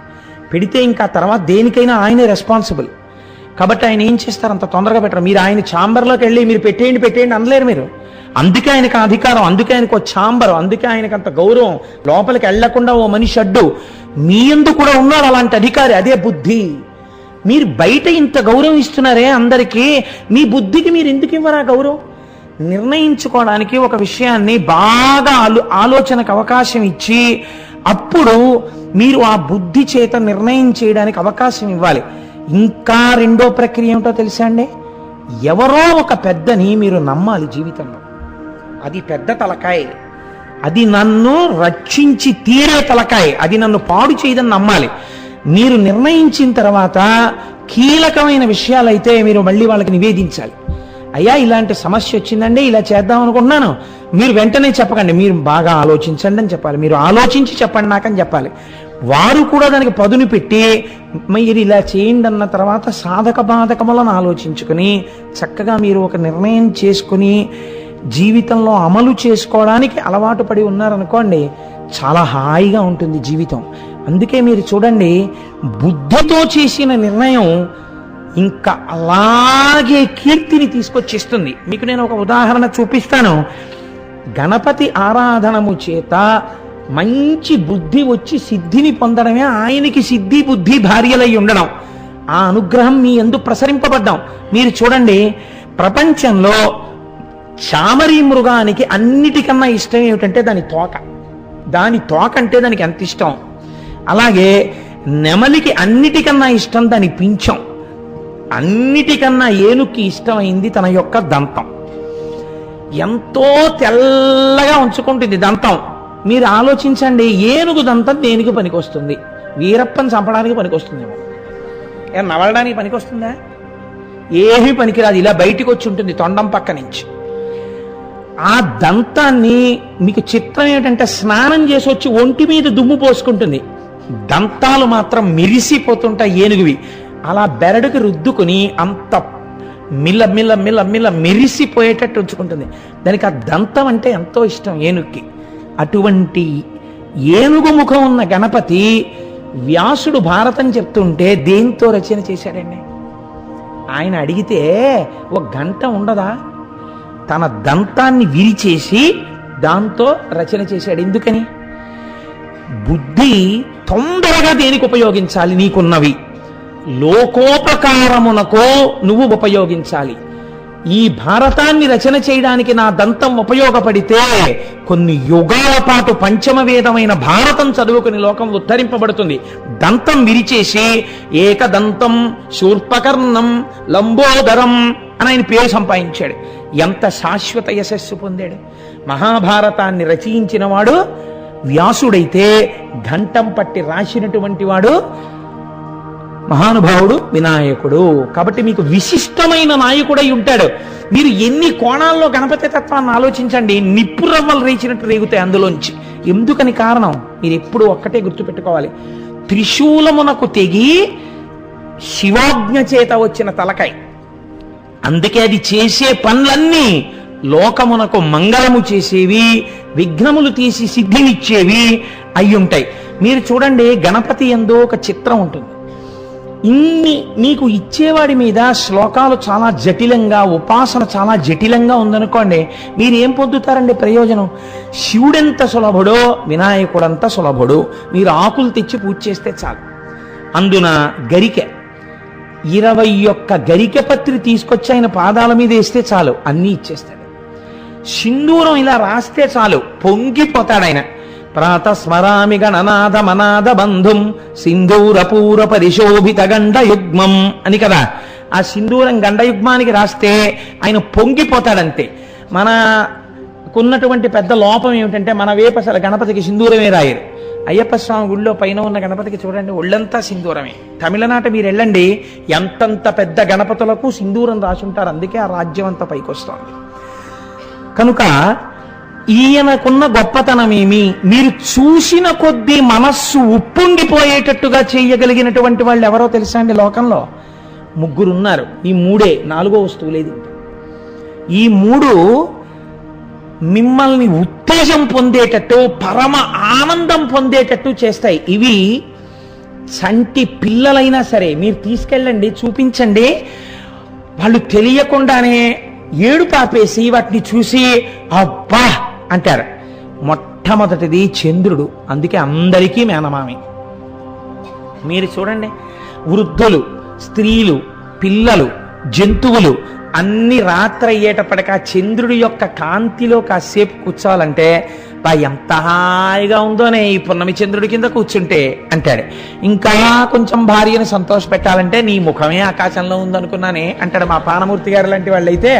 పెడితే ఇంకా తర్వాత దేనికైనా ఆయనే రెస్పాన్సిబుల్. కాబట్టి ఆయన ఏం చేస్తారు, అంత తొందరగా పెట్టరు. మీరు ఆయన ఛాంబర్లోకి వెళ్ళి మీరు పెట్టేయండి అనలేరు మీరు. అందుకే ఆయనకు అధికారం, అందుకే ఆయనకు ఛాంబర్, అందుకే ఆయనకు అంత గౌరవం. లోపలికి వెళ్లకుండా ఓ మనిషి అడ్డు. మీ యందు కూడా ఉన్నాడు అలాంటి అధికారి, అదే బుద్ధి. మీరు బయట ఇంత గౌరవం ఇస్తున్నారే అందరికీ, మీ బుద్ధికి మీరు ఎందుకు ఇవ్వరా గౌరవం? నిర్ణయించుకోవడానికి ఒక విషయాన్ని బాగా ఆలోచనకు అవకాశం ఇచ్చి అప్పుడు మీరు ఆ బుద్ధి చేత నిర్ణయం చేయడానికి అవకాశం ఇవ్వాలి. ఇంకా రెండో ప్రక్రియ ఏమిటో తెలుసా అండి? ఎవరో ఒక పెద్దని మీరు నమ్మాలి జీవితంలో. అది పెద్ద తలకాయ, అది నన్ను రక్షించి తీరే తలకాయ, అది నన్ను పాడు చేయదని నమ్మాలి. మీరు నిర్ణయించిన తర్వాత కీలకమైన విషయాలైతే మీరు మళ్ళీ వాళ్ళకి నివేదించాలి. అయ్యా ఇలాంటి సమస్య వచ్చిందండి, ఇలా చేద్దాం అనుకుంటున్నాను, మీరు వెంటనే చెప్పకండి, మీరు బాగా ఆలోచించండి అని చెప్పాలి. మీరు ఆలోచించి చెప్పండి నాకని చెప్పాలి. వారు కూడా దానికి పదును పెట్టి మీరు ఇలా చేయండి అన్న తర్వాత సాధక బాధకములను ఆలోచించుకుని చక్కగా మీరు ఒక నిర్ణయం చేసుకుని జీవితంలో అమలు చేసుకోవడానికి అలవాటు పడి ఉన్నారనుకోండి, చాలా హాయిగా ఉంటుంది జీవితం. అందుకే మీరు చూడండి, బుద్ధితో చేసిన నిర్ణయం ఇంకా అలాగే కీర్తిని తీసుకొచ్చిస్తుంది. మీకు నేను ఒక ఉదాహరణ చూపిస్తాను. గణపతి ఆరాధనము చేత మంచి బుద్ధి వచ్చి సిద్ధిని పొందడమే ఆయనకి సిద్ధి బుద్ధి భార్యలై ఉండడం, ఆ అనుగ్రహం మీ యందు ప్రసరింపబడ్డాం. మీరు చూడండి, ప్రపంచంలో చామరీ మృగానికి అన్నిటికన్నా ఇష్టం ఏమిటంటే దాని తోక. దాని తోక అంటే దానికి ఎంత ఇష్టం. అలాగే నెమలికి అన్నిటికన్నా ఇష్టం దాని పింఛం. అన్నిటికన్నా ఏనుగుకి ఇష్టమైంది తన యొక్క దంతం. ఎంతో తెల్లగా ఉంచుకుంటుంది దంతం. మీరు ఆలోచించండి, ఏనుగు దంతం దేనికి పనికొస్తుంది? వీరప్పని చంపడానికి పనికొస్తుందేమో, నవలడానికి పనికొస్తుందా? ఏమీ పనికిరాదు. ఇలా బయటికి వచ్చి ఉంటుంది తొండం పక్క నుంచి. ఆ దంతాన్ని మీకు చిత్రం ఏమిటంటే, స్నానం చేసి వచ్చి ఒంటి మీద దుమ్ము పోసుకుంటుంది, దంతాలు మాత్రం మెరిసిపోతుంటాయి ఏనుగువి. అలా బెరడుకి రుద్దుకుని అంత మిల్ల మిల్ల మిల్ల మిల్ల మెరిసిపోయేటట్టు ఉంచుకుంటుంది. దానికి ఆ దంతం అంటే ఎంతో ఇష్టం ఏనుగుకి. అటువంటి ఏనుగు ముఖం ఉన్న గణపతి వ్యాసుడు భారతం చెప్తుంటే దేంతో రచన చేశాడండి? ఆయన అడిగితే ఒక గంట ఉండదా? తన దంతాన్ని విరిచేసి దాంతో రచన చేశాడు. ఎందుకని? బుద్ధి తొందరగా దేనికి ఉపయోగించాలి? నీకున్నవి లోకోపకారమునకో నువ్వు ఉపయోగించాలి. ఈ భారతాన్ని రచన చేయడానికి నా దంతం ఉపయోగపడితే కొన్ని యుగాల పాటు పంచమ వేదమైన భారతం చదువుకుని లోకం ఉద్ధరింపబడుతుంది. దంతం విరిచేసి ఏకదంతం శూర్పకర్ణం లంబోదరం అని ఆయన పేరు సంపాదించాడు. ఎంత శాశ్వత యశస్సు పొందాడు. మహాభారతాన్ని రచయించిన వాడు వ్యాసుడైతే ఘంటం పట్టి రాసినటువంటి వాడు మహానుభావుడు వినాయకుడు. కాబట్టి మీకు విశిష్టమైన నాయకుడై ఉంటాడు. మీరు ఎన్ని కోణాల్లో గణపతి తత్వాన్ని ఆలోచించండి, నిప్పు రవ్వలు రేచినట్టు రేగుతాయి అందులోంచి. ఎందుకని కారణం మీరు ఎప్పుడు ఒక్కటే గుర్తుపెట్టుకోవాలి. త్రిశూలమునకు తెగి శివాజ్ఞ చేత వచ్చిన తలకాయ. అందుకే అది చేసే పనులన్నీ లోకమునకు మంగళము చేసేవి, విఘ్నములు తీసి సిద్ధినిచ్చేవి అయ్యుంటాయి. మీరు చూడండి, గణపతి యందు ఒక చిత్రం ఉంటుంది. ఇన్ని మీకు ఇచ్చేవాడి మీద శ్లోకాలు చాలా జటిలంగా, ఉపాసన చాలా జటిలంగా ఉందనుకోండి, మీరు ఏం పొందుతారండి ప్రయోజనం? శివుడెంత సులభుడో వినాయకుడంత సులభుడు. మీరు ఆకులు తెచ్చి పూజ చేస్తే చాలు. అందున గరికె 21 గరికె పత్రి తీసుకొచ్చి ఆయన పాదాల మీద వేస్తే చాలు, అన్నీ ఇచ్చేస్తాడు. సింధూరం ఇలా రాస్తే చాలు, పొంగిపోతాడు ఆయన. ప్రాతస్మరామి గణనాథ మనాథ బంధుం సింధూరపూర పరిశోభిత గండయుగ్మం అని కదా. ఆ సింధూరం గండయుగ్మానికి రాస్తే ఆయన పొంగిపోతాడంతే. మనకున్నటువంటి పెద్ద లోపం ఏమిటంటే, మన వేపు అసలు గణపతికి సింధూరమే రాయరు. అయ్యప్ప స్వామి గుళ్ళో పైన ఉన్న గణపతికి చూడండి, ఒళ్ళంతా సింధూరమే. తమిళనాట మీరు వెళ్ళండి, ఎంతంత పెద్ద గణపతులకు సింధూరం రాసుంటారు. అందుకే ఆ రాజ్యం అంతా పైకి వస్తుంది. కనుక ఈయనకున్న గొప్పతనమేమి? మీరు చూసిన కొద్దీ మనస్సు ఉప్పొంగిపోయేటట్టుగా చేయగలిగినటువంటి వాళ్ళు ఎవరో తెలుసా అండి? లోకంలో 3 ఉన్నారు. ఈ 3 4వ వస్తువు లేదు. ఈ 3 మిమ్మల్ని ఉత్తేజం పొందేటట్టు, పరమ ఆనందం పొందేటట్టు చేస్తాయి. ఇవి చంటి పిల్లలైనా సరే మీరు తీసుకెళ్ళండి, చూపించండి, వాళ్ళు తెలియకుండానే ఏడు పాపేసి వాటిని చూసి అబ్బా అంటారు. మొట్టమొదటిది చంద్రుడు. అందుకే అందరికీ మేనమామి. మీరు చూడండి, వృద్ధులు, స్త్రీలు, పిల్లలు, జంతువులు అన్ని రాత్రి అయ్యేటప్పటికి ఆ చంద్రుడి యొక్క కాంతిలో కాసేపు కూర్చోవాలంటే బా ఎంత హాయిగా ఉందోనే ఈ పున్నమి చంద్రుడి కింద కూర్చుంటే అంటాడు. ఇంకా కొంచెం భార్యను సంతోష పెట్టాలంటే నీ ముఖమే ఆకాశంలో ఉందనుకున్నానే అంటాడు. మా పానమూర్తి గారు లాంటి వాళ్ళైతే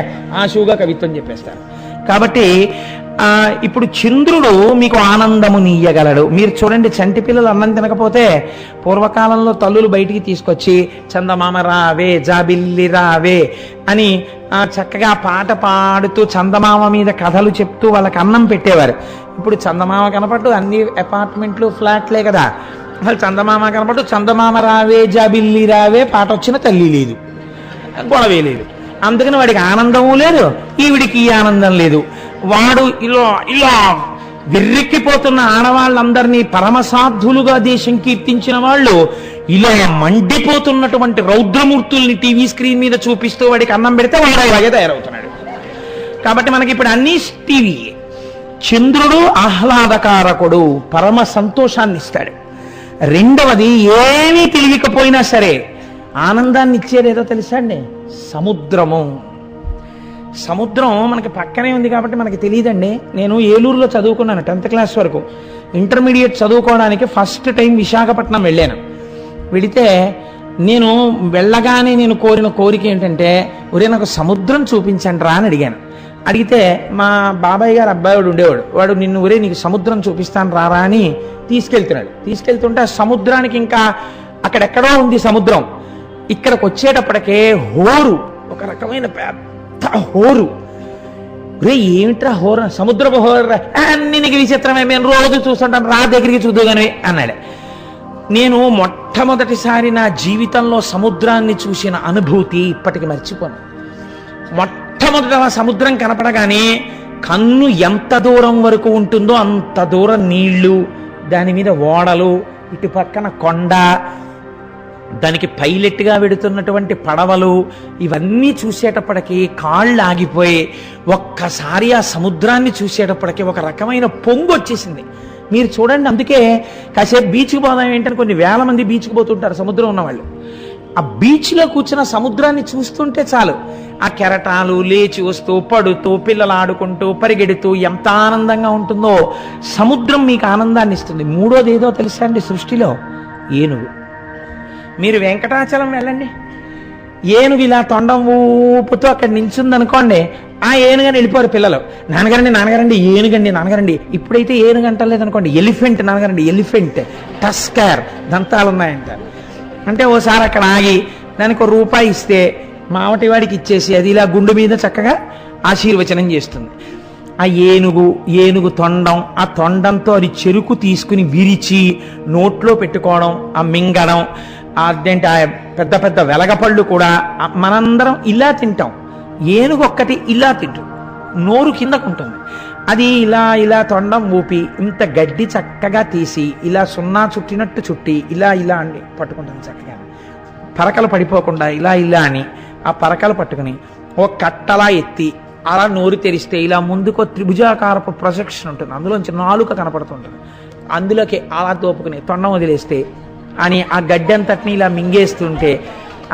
ఆశువుగా కవిత్వం చెప్పేస్తారు. కాబట్టి ఇప్పుడు చంద్రుడు మీకు ఆనందము నీయగలడు. మీరు చూడండి, చంటి పిల్లలు అన్నం తినకపోతే పూర్వకాలంలో తల్లులు బయటికి తీసుకొచ్చి చందమామ రావే జాబిల్లి రావే అని చక్కగా పాట పాడుతూ చందమామ మీద కథలు చెప్తూ వాళ్ళకి అన్నం పెట్టేవారు. ఇప్పుడు చందమామ కనపడ్డు, అన్ని అపార్ట్మెంట్లు ఫ్లాట్లే కదా, అసలు చందమామ కనపడ్డు, చందమామ రావే జాబిల్లి రావే పాట వచ్చిన తల్లి లేదు, గొడవే లేదు. అందుకని వాడికి ఆనందము లేదు, ఈవిడికి ఈ ఆనందం లేదు. వాడు ఇలా ఇలా వెర్రెక్కిపోతున్న ఆడవాళ్ళందరినీ పరమసాధులుగా దేశం కీర్తించిన వాళ్ళు ఇలా మండిపోతున్నటువంటి రౌద్రమూర్తుల్ని టీవీ స్క్రీన్ మీద చూపిస్తూ వాడికి అన్నం పెడితే వాడు అలాగే తయారవుతున్నాడు. కాబట్టి మనకి ఇప్పుడు అన్ని టీవీ. చంద్రుడు ఆహ్లాదకారకుడు, పరమ సంతోషాన్ని ఇస్తాడు. రెండవది, ఏమీ తెలియకపోయినా సరే ఆనందాన్ని ఇచ్చేదేదో తెలుసా అండి? సముద్రము. సముద్రం మనకి పక్కనే ఉంది కాబట్టి మనకి తెలియదండి. నేను ఏలూరులో చదువుకున్నాను 10th క్లాస్ వరకు. ఇంటర్మీడియట్ చదువుకోవడానికి ఫస్ట్ టైం విశాఖపట్నం వెళ్ళాను. వెళితే నేను వెళ్ళగానే నేను కోరిన కోరిక ఏంటంటే, ఒరే నాకు సముద్రం చూపించండి రా అని అడిగాను. అడిగితే మా బాబాయ్ గారు అబ్బాయి వాడు ఉండేవాడు, వాడు నిన్ను ఒరే నీకు సముద్రం చూపిస్తాను రారా అని తీసుకెళ్తున్నాడు. తీసుకెళ్తుంటే ఆ సముద్రానికి ఇంకా అక్కడెక్కడో ఉంది సముద్రం. ఇక్కడికి వచ్చేటప్పటికే హోరు, ఒక రకమైన పెద్ద హోరు. రే ఏమిట్రా హోరు? సముద్రపు హోరు అన్ని నీకు విచిత్రమే, మేము రోజు చూస్తుంటాం, రా దగ్గరికి చూద్దుగానే అన్నాడు. నేను మొట్టమొదటిసారి నా జీవితంలో సముద్రాన్ని చూసిన అనుభూతి ఇప్పటికి మర్చిపోను. మొట్టమొదట సముద్రం కనపడగానే కన్ను ఎంత దూరం వరకు ఉంటుందో అంత దూరం నీళ్లు, దాని మీద ఓడలు, ఇటు పక్కన కొండ, దానికి పైలెట్గా వెడుతున్నటువంటి పడవలు, ఇవన్నీ చూసేటప్పటికీ కాళ్ళు ఆగిపోయి ఒక్కసారి ఆ సముద్రాన్ని చూసేటప్పటికీ ఒక రకమైన పొంగు వచ్చేసింది. మీరు చూడండి, అందుకే కాసేపు బీచ్కి పోదాం ఏంటని కొన్ని వేల మంది బీచ్కి పోతుంటారు సముద్రం ఉన్నవాళ్ళు. ఆ బీచ్లో కూర్చున్న సముద్రాన్ని చూస్తుంటే చాలు, ఆ కెరటాలు లేచి వస్తూ పడుతూ పిల్లలు ఆడుకుంటూ పరిగెడుతూ ఎంత ఆనందంగా ఉంటుందో. సముద్రం మీకు ఆనందాన్ని ఇస్తుంది. మూడోది ఏదో తెలుసా అండి సృష్టిలో? ఏనుగు. మీరు వెంకటాచలం వెళ్ళండి, ఏనుగు ఇలా తొండం ఊపుతూ అక్కడ నించుందనుకోండి, ఆ ఏనుగని వెళ్ళిపోరు పిల్లలు. నాన్నగారండి నాన్నగారండి ఏనుగండి నాన్నగారండి. ఇప్పుడైతే ఏనుగు అంటలేదనుకోండి, ఎలిఫెంట్ నాన్నగారండి ఎలిఫెంట్, టస్కర్, దంతాలు ఉన్నాయంటారు. అంటే ఓసారి అక్కడ ఆగి దానికి ₹1 ఇస్తే మావటి వాడికి ఇచ్చేసి అది ఇలా గుండు మీద చక్కగా ఆశీర్వచనం చేస్తుంది. ఆ ఏనుగు తొండం, ఆ తొండంతో అది చెరుకు తీసుకుని విరిచి నోట్లో పెట్టుకోవడం, ఆ మింగడం, అదేంటి ఆ పెద్ద పెద్ద వెలగపళ్ళు కూడా మనందరం ఇలా తింటాం. ఏనుగు ఒక్కటి ఇలా తింటుంది, నోరు కిందకు ఉంటుంది. అది ఇలా ఇలా తొండం ఊపి ఇంత గడ్డి చక్కగా తీసి ఇలా సున్నా చుట్టినట్టు చుట్టి ఇలా ఇలా అండి పట్టుకుంటుంది చక్కగా, పరకలు పడిపోకుండా ఇలా ఇలా అని ఆ పరకలు పట్టుకుని ఓ కట్టలా ఎత్తి అలా నోరు తెరిస్తే ఇలా ముందుకో త్రిభుజాకారపు ప్రొజెక్షన్ ఉంటుంది, అందులోంచి నాలుక కనపడుతుంటుంది, అందులోకి అలా తోపుకుని తొండం వదిలేస్తే అని ఆ గడ్డి అంతటిని ఇలా మింగేస్తుంటే,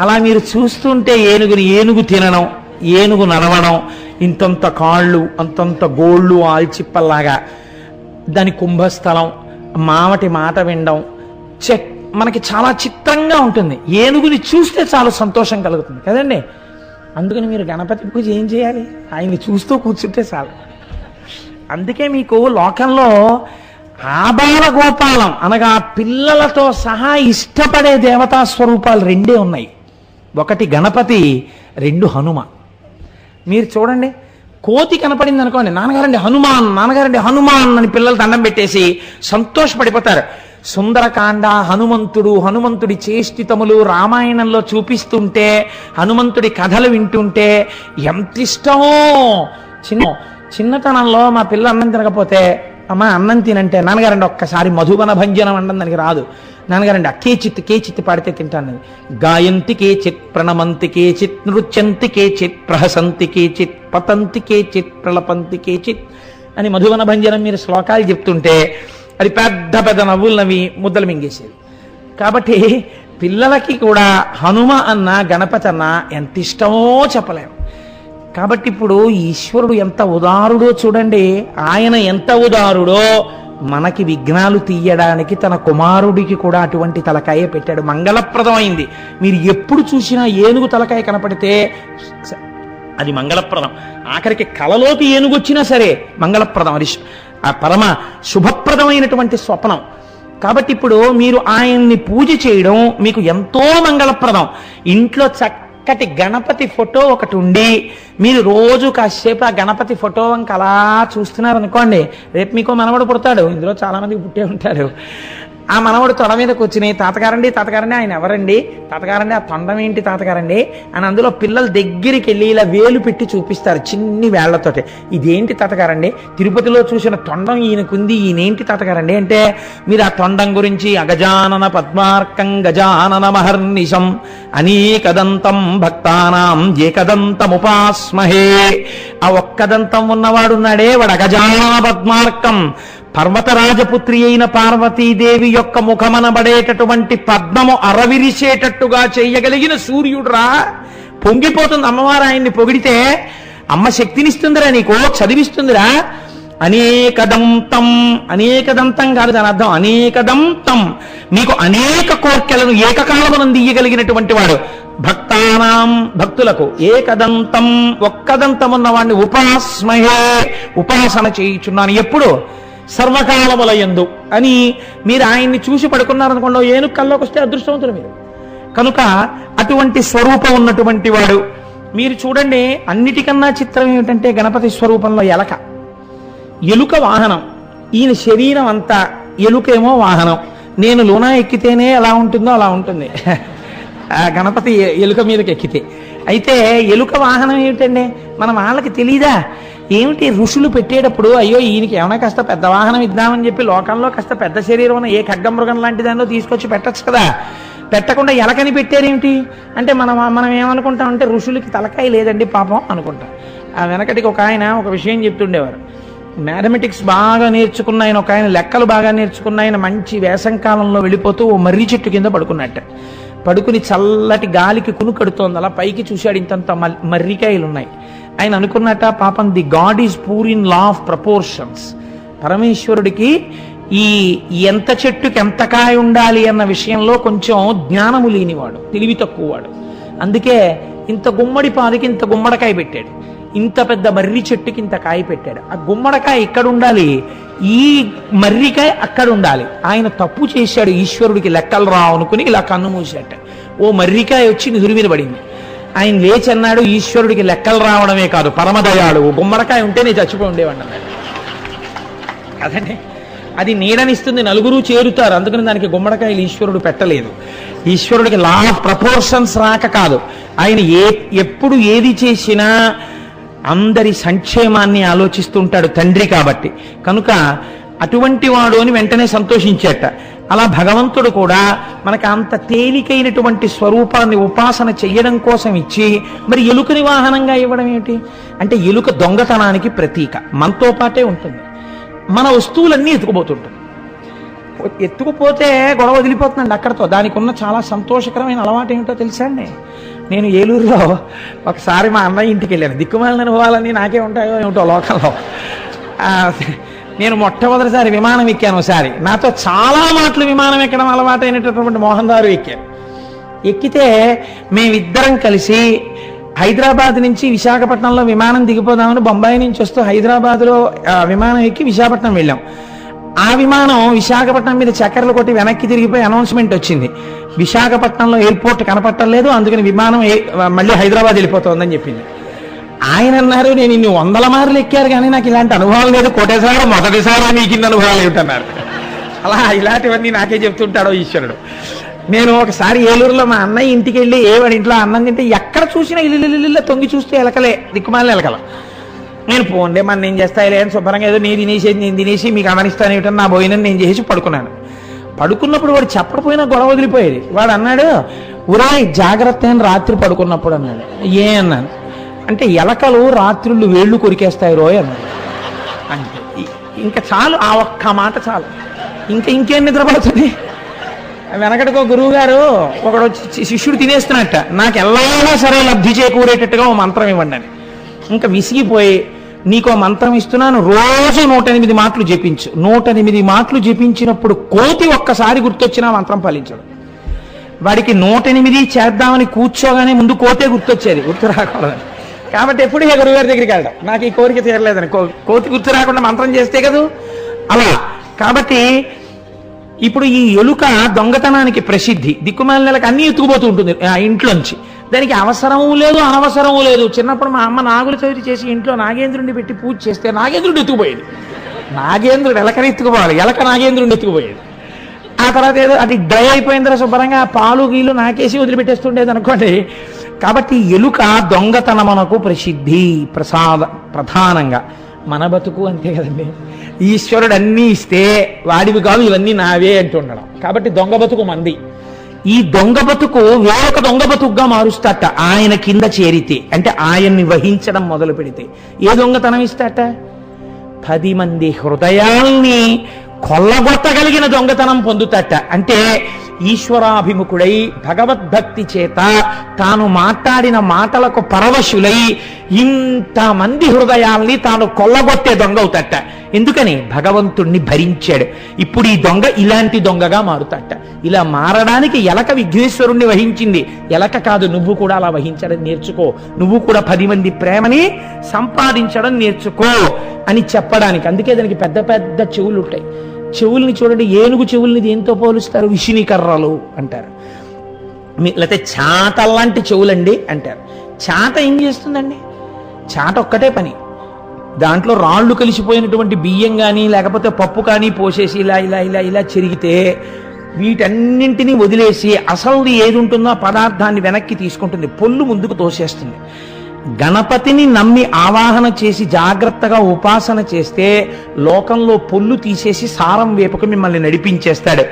అలా మీరు చూస్తుంటే ఏనుగు తినడం, ఏనుగు నడవడం, ఇంతంత కాళ్ళు అంతంత గోళ్ళు ఆల్చిప్పల్లాగా, దాని కుంభస్థలం, మావటి మాట వినడం, మనకి చాలా చిత్రంగా ఉంటుంది. ఏనుగుని చూస్తే చాలా సంతోషం కలుగుతుంది కదండి. అందుకని మీరు గణపతి పూజ ఏం చేయాలి? ఆయన్ని చూస్తూ కూర్చుంటే చాలు. అందుకే మీకు లోకంలో ఆబాల గోపాలం అనగా పిల్లలతో సహా ఇష్టపడే దేవతా స్వరూపాలు రెండే ఉన్నాయి. ఒకటి గణపతి, రెండు హనుమ. మీరు చూడండి, కోతి కనపడింది అనుకోండి, నాన్నగారండి హనుమాన్, నాన్నగారండి హనుమాన్ అని పిల్లలు దండం పెట్టేసి సంతోషపడిపోతారు. సుందరకాండ, హనుమంతుడి చేష్టితములు రామాయణంలో చూపిస్తుంటే, హనుమంతుడి కథలు వింటుంటే ఎంత ఇష్టమో. చిన్నతనంలో మా పిల్ల అన్నం తినకపోతే, అమ్మ అన్నం తినంటే, నాన్నగారండి ఒక్కసారి మధుబన భంజనం అనడం దానికి రాదు, నాన్నగారండి ఆ కేచిత్ పాడితే తింటాను. గాయంతి కేచిత్, ప్రణమంతి కేచిత్, నృత్యంతి కేచిత్, ప్రహసంతి కేచిత్, పతంతి కేచిత్, ప్రలపంతి కేచిత్ అని మధుబన భంజనం మీరు శ్లోకాలు చెప్తుంటే అది పెద్ద పెద్ద నవ్వులు నవ్వి ముద్దలు మింగేసేది. కాబట్టి పిల్లలకి కూడా హనుమ అన్న గణపతి అన్న ఎంత ఇష్టమో చెప్పలేము. కాబట్టి ఇప్పుడు ఈశ్వరుడు ఎంత ఉదారుడో చూడండి. ఆయన ఎంత ఉదారుడో మనకి విఘ్నాలు తీయడానికి తన కుమారుడికి కూడా అటువంటి తలకాయ పెట్టాడు. మంగళప్రదమైంది. మీరు ఎప్పుడు చూసినా ఏనుగు తలకాయ కనపడితే అది మంగళప్రదం. ఆఖరికి కలలోకి ఏనుగొచ్చినా సరే మంగళప్రదం. అది పరమ శుభప్రదమైనటువంటి స్వప్నం. కాబట్టి ఇప్పుడు మీరు ఆయన్ని పూజ చేయడం మీకు ఎంతో మంగళప్రదం. ఇంట్లో చక్కటి గణపతి ఫోటో ఒకటి ఉండి మీరు రోజు కాసేపు ఆ గణపతి ఫోటో వంక అలా చూస్తున్నారనుకోండి, రేపు మీకు మనవడు పుడతాడు. ఇందులో చాలా మందికి పుట్టే ఉంటారు. ఆ మనవడు తొడ మీద కూర్చుని తాతగారండి ఆయన ఎవరండి, తాతగారండి ఆ తొండం ఏంటి తాతగారండి అని అందులో పిల్లలు దగ్గరికి వెళ్ళి ఇలా వేలు పెట్టి చూపిస్తారు చిన్ని వేళ్లతోటి. ఇదేంటి తాతగారండి, తిరుపతిలో చూసిన తొండం ఈయనకుంది, ఈయనేంటి తాతగారండి అంటే మీరు ఆ తొండం గురించి అగజానన పద్మార్కం గజానన మహర్నిశం అనేకదంతం భక్తానాం ఏకదంతముపాస్మహే. ఆ ఒక్కదంతం ఉన్నవాడున్నాడే వాడు అగజానన పద్మార్కం, పర్వతరాజపుత్రి అయిన పార్వతీదేవి యొక్క ముఖమనబడేటటువంటి పద్మము అరవిరిసేటట్టుగా చేయగలిగిన సూర్యుడురా. పొంగిపోతుంది అమ్మవారు ఆయన్ని పొగిడితే. అమ్మ శక్తినిస్తుందిరా, నీకు చదివిస్తుందిరా. అనేకదంతం, అనేకదంతం కాదు దాని అర్థం, అనేకదంతం మీకు అనేక కోర్కెలను ఏకకాలమునందు ఇయ్యగలిగినటువంటి వాడు. భక్తానాం భక్తులకు, ఏకదంతం ఒక్కదంతం ఉన్నవాడిని ఉపాస్మహే ఉపాసన చేయుచున్నాను. ఎప్పుడు? సర్వకాలములయందు అని మీరు ఆయన్ని చూసి పడుకున్నారనుకోండి, ఏనుగు కల్లోకి వస్తే అదృష్టవంతులు మీరు. కనుక అటువంటి స్వరూపం ఉన్నటువంటి వాడు. మీరు చూడండి, అన్నిటికన్నా చిత్రం ఏమిటంటే గణపతి స్వరూపంలో ఎలుక వాహనం. ఈయన శరీరం అంతా ఎలుకేమో వాహనం. నేను లూనా ఎక్కితేనే ఎలా ఉంటుందో అలా ఉంటుంది గణపతి ఎలుక మీదకి ఎక్కితే. అయితే ఎలుక వాహనం ఏమిటండి, మన వాళ్ళకి తెలీదా ఏమిటి? ఋషులు పెట్టేటప్పుడు అయ్యో ఈయనకి ఏమైనా కాస్త పెద్ద వాహనం ఇద్దామని చెప్పి లోకంలో కాస్త పెద్ద శరీరం ఉన్న ఏ ఖడ్గమృగం లాంటి దానిలో తీసుకొచ్చి పెట్టచ్చు కదా. పెట్టకుండా ఎలకని పెట్టారేమిటి అంటే మనం ఏమనుకుంటామంటే ఋషులకి తలకాయ లేదండి పాపం అనుకుంటాం. ఆ వెనకటికి ఒక ఆయన ఒక విషయం చెప్తుండేవారు. మ్యాథమెటిక్స్ బాగా నేర్చుకున్న ఆయన, ఒక ఆయన లెక్కలు బాగా నేర్చుకున్న ఆయన మంచి వేసంకాలంలో వెళ్ళిపోతూ ఓ మర్రి చెట్టు కింద పడుకున్నట్ట. పడుకుని చల్లటి గాలికి కునుకడుతోంది. అలా పైకి చూశాడు, ఇంతంత మర్రికాయలు ఉన్నాయి. ఆయన అనుకున్నట్ట, పాపం the God is poor in law of proportions. పరమేశ్వరుడికి ఈ ఎంత చెట్టుకి ఎంత కాయ ఉండాలి అన్న విషయంలో కొంచెం జ్ఞానము లేనివాడు, తెలివి తక్కువవాడు. అందుకే ఇంత గుమ్మడి పాదికి ఇంత గుమ్మడికాయ పెట్టాడు, ఇంత పెద్ద మర్రి చెట్టుకి ఇంత కాయ పెట్టాడు. ఆ గుమ్మడికాయ ఇక్కడ ఉండాలి, ఈ మర్రికాయ అక్కడ ఉండాలి. ఆయన తప్పు చేశాడు, ఈశ్వరుడికి లెక్కలు రావు అనుకుని ఇలా కన్ను మూసాట. ఓ మర్రికాయ వచ్చి నిధుడి మీద పడింది. ఆయన లేచి అన్నాడు, ఈశ్వరుడికి లెక్కలు రావడమే కాదు పరమదయాడు, గుమ్మడికాయ ఉంటే నేను చచ్చిపోయి ఉండేవాడిని అన్నాడు. అదండి, అది నీడనిస్తుంది, నలుగురు చేరుతారు. అందుకని దానికి గుమ్మడికాయలు ఈశ్వరుడు పెట్టలేదు. ఈశ్వరుడికి లా ఆఫ్ ప్రపోర్షన్స్ రాక కాదు, ఆయన ఎప్పుడు ఏది చేసినా అందరి సంక్షేమాన్ని ఆలోచిస్తుంటాడు తండ్రి కాబట్టి. కనుక అటువంటి వాడు అని వెంటనే సంతోషించేట. అలా భగవంతుడు కూడా మనకు అంత తేలికైనటువంటి స్వరూపాన్ని ఉపాసన చెయ్యడం కోసం ఇచ్చి మరి ఎలుకని వాహనంగా ఇవ్వడం ఏమిటి అంటే, ఎలుక దొంగతనానికి ప్రతీక, మనతో పాటే ఉంటుంది. మన వస్తువులన్నీ ఎత్తుకుపోతుంటుంది. ఎత్తుకుపోతే గొడవ వదిలిపోతుందండి అక్కడతో. దానికి ఉన్న చాలా సంతోషకరమైన అలవాటు ఏమిటో తెలుసా అండి. నేను ఏలూరులో ఒకసారి మా అన్నయ్య ఇంటికి వెళ్ళాను. దిక్కుమాలిన అనుభవాలన్నీ నాకే ఉంటాయో ఏమిటో లోకంలో. నేను మొట్టమొదటిసారి విమానం ఎక్కాను. ఒకసారి నాతో చాలా మాటలు విమానం ఎక్కడం అలవాటు అయినటువంటి మోహన్ దారు ఎక్కాను. ఎక్కితే మేమిద్దరం కలిసి హైదరాబాద్ నుంచి విశాఖపట్నంలో విమానం దిగిపోదామని బొంబాయి నుంచి వస్తూ హైదరాబాద్లో విమానం ఎక్కి విశాఖపట్నం వెళ్ళాం. ఆ విమానం విశాఖపట్నం మీద చక్కర్లు కొట్టి వెనక్కి తిరిగిపోయి అనౌన్స్మెంట్ వచ్చింది, విశాఖపట్నంలో ఎయిర్పోర్ట్ కనపట్టలేదు, అందుకని విమానం మళ్ళీ హైదరాబాద్ వెళ్ళిపోతుందని చెప్పింది. ఆయన అన్నారు, నేను ఇన్ని 100 మార్లు ఎక్కారు కానీ నాకు ఇలాంటి అనుభవం లేదు, కోటేశ్వర మొదటిసారి మీకు ఇన్ని అనుభవాలు ఏమిటన్నారు. అలా ఇలాంటివన్నీ నాకే చెప్తుంటాడో ఈశ్వరుడు. నేను ఒకసారి ఏలూరులో మా అన్నయ్య ఇంటికి వెళ్ళి వాడి ఇంట్లో అన్నం తింటే ఎక్కడ చూసినా ఇల్లు తొంగి చూస్తే ఎలకలే, దిక్కుమాలిన ఎలకల. నేను పోండే మన నేను చేస్తాయిలే అని శుభ్రంగా ఏదో నేను తినేసి మీకు అందనిస్తాను ఏమిటని నా భోజనం నేను చేసి పడుకున్నాను. పడుకున్నప్పుడు వాడు చెప్పకపోయినా గొడవ వదిలిపోయేది. వాడు అన్నాడు, ఉరాయ్ జాగ్రత్త అని రాత్రి పడుకున్నప్పుడు అన్నాడు. ఏ అన్నాను అంటే, ఎలకలు రాత్రుళ్ళు వేళ్ళు కొరికేస్తాయి రోయ్ అన్నాడు. అంటే ఇంకా చాలు, ఆ ఒక్క మాట చాలు, ఇంకేం నిద్రపడుతుంది. వెనకటికో గురువు గారు ఒకడు వచ్చి శిష్యుడు తినేస్తున్నట్ట, నాకు ఎలాగైనా సరే లబ్ధి చేకూరేటట్టుగా ఓ మంత్రం ఇవ్వండి అని. ఇంకా విసిగిపోయి, నీకో మంత్రం ఇస్తున్నాను, రోజు 108 మాటలు జపించు. 108 మాటలు జపించినప్పుడు కోతి ఒక్కసారి గుర్తొచ్చినా మంత్రం ఫలించడు. వాడికి 108 చేద్దామని కూర్చోగానే ముందు కోతే గుర్తొచ్చేది, గుర్తు రాకూడదని. కాబట్టి ఎప్పుడు ఇక గురుగారి దగ్గరికి వెళ్ళడం, నాకు ఈ కోరిక తీరలేదని. కోతి గుర్తు రాకుండా మంత్రం చేస్తే కదూ అలా. కాబట్టి ఇప్పుడు ఈ ఎలుక దొంగతనానికి ప్రసిద్ధి. దిక్కుమాల నెలకు అన్నీ ఎత్తుకుపోతూ ఉంటుంది ఆ ఇంట్లోంచి. దానికి అవసరము లేదు, అనవసరము లేదు. చిన్నప్పుడు మా అమ్మ నాగుల చవితి చేసి ఇంట్లో నాగేంద్రుడిని పెట్టి పూజ చేస్తే నాగేంద్రుడు ఎత్తుకుపోయేది. నాగేంద్రుడు ఎలకని ఎత్తుకుపోవాలి, ఎలక నాగేంద్రుడిని ఎత్తుకుపోయేది. ఆ తర్వాత ఏదో అది డ్రై అయిపోయిన తర్వాత శుభ్రంగా పాలు గీలు నాకేసి వదిలిపెట్టేస్తుండేది అనుకోండి. కాబట్టి ఎలుక దొంగతనమునకు ప్రసిద్ధి ప్రధానంగా. మన బతుకు అంతే కదండి. ఈశ్వరుడు అన్నీ ఇస్తే వాడివి కాదు ఇవన్నీ నావే అంటుండడం. కాబట్టి దొంగ బతుకు మంది. ఈ దొంగ బతుకు వేరొక దొంగ బతుకుగా మారుస్తాట ఆయన కింద చేరితే, అంటే ఆయన్ని వహించడం మొదలు పెడితే. ఏ దొంగతనం ఇస్తాట? 10 మంది హృదయాల్ని కొల్లగొట్టగలిగిన దొంగతనం పొందుతట. అంటే ఈశ్వరాభిముఖుడై భగవద్భక్తి చేత తాను మాట్లాడిన మాటలకు పరవశులై ఇంతమంది హృదయాల్ని తాను కొల్లగొట్టే దొంగ అవుతట. ఎందుకని? భగవంతుణ్ణి భరించాడు. ఇప్పుడు ఈ దొంగ ఇలాంటి దొంగగా మారుతట. ఇలా మారడానికి ఎలక విఘ్నేశ్వరుణ్ణి వహించింది. ఎలక కాదు, నువ్వు కూడా అలా వహించడం నేర్చుకో, నువ్వు కూడా 10 మంది ప్రేమని సంపాదించడం నేర్చుకో అని చెప్పడానికి. అందుకే దానికి పెద్ద పెద్ద చెవులు ఉంటాయి. చెవుల్ని చూడండి, ఏనుగు చెవుల్ని దేంతో పోలుస్తారు? విషిని కర్రలు అంటారు. లేకపోతే చాటల్లాంటి చెవులండి అంటారు. చాట ఏం చేస్తుందండి? చాట ఒక్కటే పని, దాంట్లో రాళ్ళు కలిసిపోయినటువంటి బియ్యం కానీ లేకపోతే పప్పు కానీ పోసేసి ఇలా ఇలా ఇలా ఇలా చెరిగితే వీటన్నింటినీ వదిలేసి అసలు ఏది ఉంటుందో ఆ పదార్థాన్ని వెనక్కి తీసుకుంటుంది, పొల్లు ముందుకు తోసేస్తుంది. గణపతిని నమ్మి ఆవాహన చేసి జాగ్రత్తగా ఉపాసన చేస్తే లోకంలో పొల్లు తీసేసి సారం వేపుకు మిమ్మల్ని నడిపించేస్తాడు.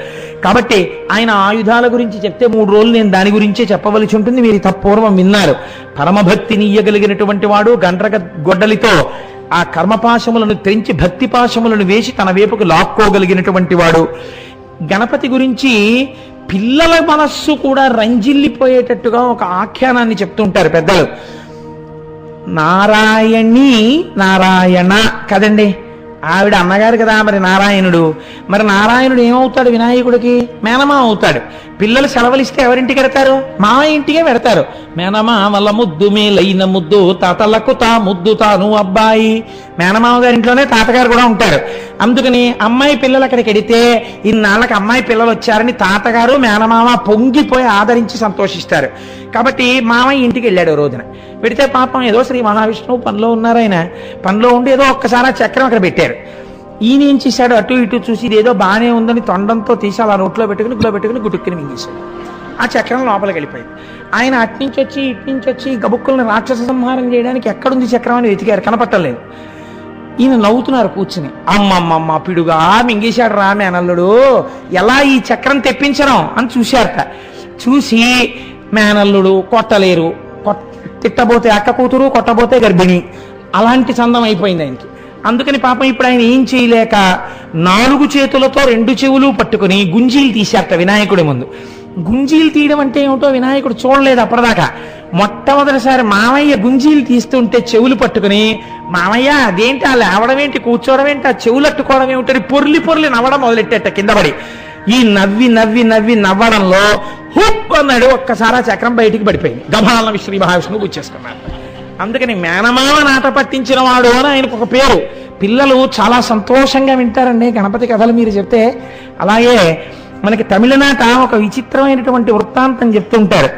కాబట్టి ఆయన ఆయుధాల గురించి చెప్తే 3 రోజులు నేను దాని గురించే చెప్పవలసి ఉంటుంది. మీరు తప్పూర్వం విన్నారు. పరమభక్తిని ఇయ్యగలిగినటువంటి వాడు గండ్రగ గొడ్డలితో ఆ కర్మపాశములను తెంచి భక్తి పాశములను వేసి తన వేపుకు లాక్కోగలిగినటువంటి వాడు. గణపతి గురించి పిల్లల మనస్సు కూడా రంజిల్లిపోయేటట్టుగా ఒక ఆఖ్యానాన్ని చెప్తుంటారు పెద్దలు. నారాయణి నారాయణ కదండి, ఆవిడ అన్నగారు కదా మరి నారాయణుడు. మరి నారాయణుడు ఏమవుతాడు? వినాయకుడికి మేనమామ అవుతాడు. పిల్లలు సెలవులిస్తే ఎవరింటికి వెడతారు? మామయ్య ఇంటికే వెడతారు. మేనమామ వల్ల ముద్దు మేలైన ముద్దు తాతలకు తా ముద్దు తాను అబ్బాయి. మేనమామ గారి ఇంట్లోనే తాతగారు కూడా ఉంటారు. అందుకని అమ్మాయి పిల్లలు అక్కడికి వెడితే ఇన్నాళ్ళకి అమ్మాయి పిల్లలు వచ్చారని తాతగారు మేనమామ పొంగిపోయి ఆదరించి సంతోషిస్తారు. కాబట్టి మామయ్య ఇంటికి వెళ్ళాడు రోజున. పెడితే పాపం ఏదో శ్రీ మహావిష్ణువు పనిలో ఉన్నారు. ఆయన పనిలో ఉండి ఏదో ఒక్కసారి ఆ చక్రం అక్కడ పెట్టారు. ఈయన ఏం చేశాడు? అటు ఇటు చూసి ఇదేదో బాగానే ఉందని తొండంతో తీసి అలా నోట్లో పెట్టుకుని గుటుక్కుని మింగేశాడు. ఆ చక్రం లోపలికి వెళ్ళిపోయింది. ఆయన అట్నుంచి వచ్చి ఇట్నుంచి వచ్చి గబుక్కులను రాక్షస సంహారం చేయడానికి ఎక్కడుంది చక్రం అని వెతికారు, కనపట్టలేదు. ఈయన నవ్వుతున్నారు కూర్చుని. అమ్మమ్మమ్మ పిడుగా మింగేశాడు రా మేనల్లుడు, ఎలా ఈ చక్రం తెప్పించడం అని చూశారట. చూసి మేనల్లుడు కొట్టలేరు, తిట్టబోతే అక్క కూతురు, కొట్టబోతే గర్భిణి, అలాంటి చందం అయిపోయింది ఆయనకి. అందుకని పాపం ఇప్పుడు ఆయన ఏం చేయలేక 4 చేతులతో 2 చెవులు పట్టుకుని గుంజీలు తీశారట వినాయకుడి ముందు. గుంజీలు తీయడం అంటే ఏమిటో వినాయకుడు చూడలేదు అప్పటిదాకా. మొట్టమొదటిసారి మామయ్య గుంజీలు తీస్తుంటే చెవులు పట్టుకుని, మామయ్య అదేంటి ఆ లేవడం ఏంటి, కూర్చోవడం ఏంటి, ఆ చెవులు అట్టుకోవడం ఏమిటని పొర్లి పొర్లి నవ్వడం మొదలెట్టేట కింద పడి. ఈ నవ్వడంలో హుప్ అన్నాడు. ఒక్కసారి ఆ చక్రం బయటికి పడిపోయింది. గభాలను శ్రీ మహావిష్ణువు గుచ్చేసుకున్నారు. అందుకని మేనమామ నాట పట్టించిన వాడు అని ఆయనకు ఒక పేరు. పిల్లలు చాలా సంతోషంగా వింటారండి గణపతి కథలు మీరు చెప్తే. అలాగే మనకి తమిళనాట ఒక విచిత్రమైనటువంటి వృత్తాంతం చెప్తుంటారు.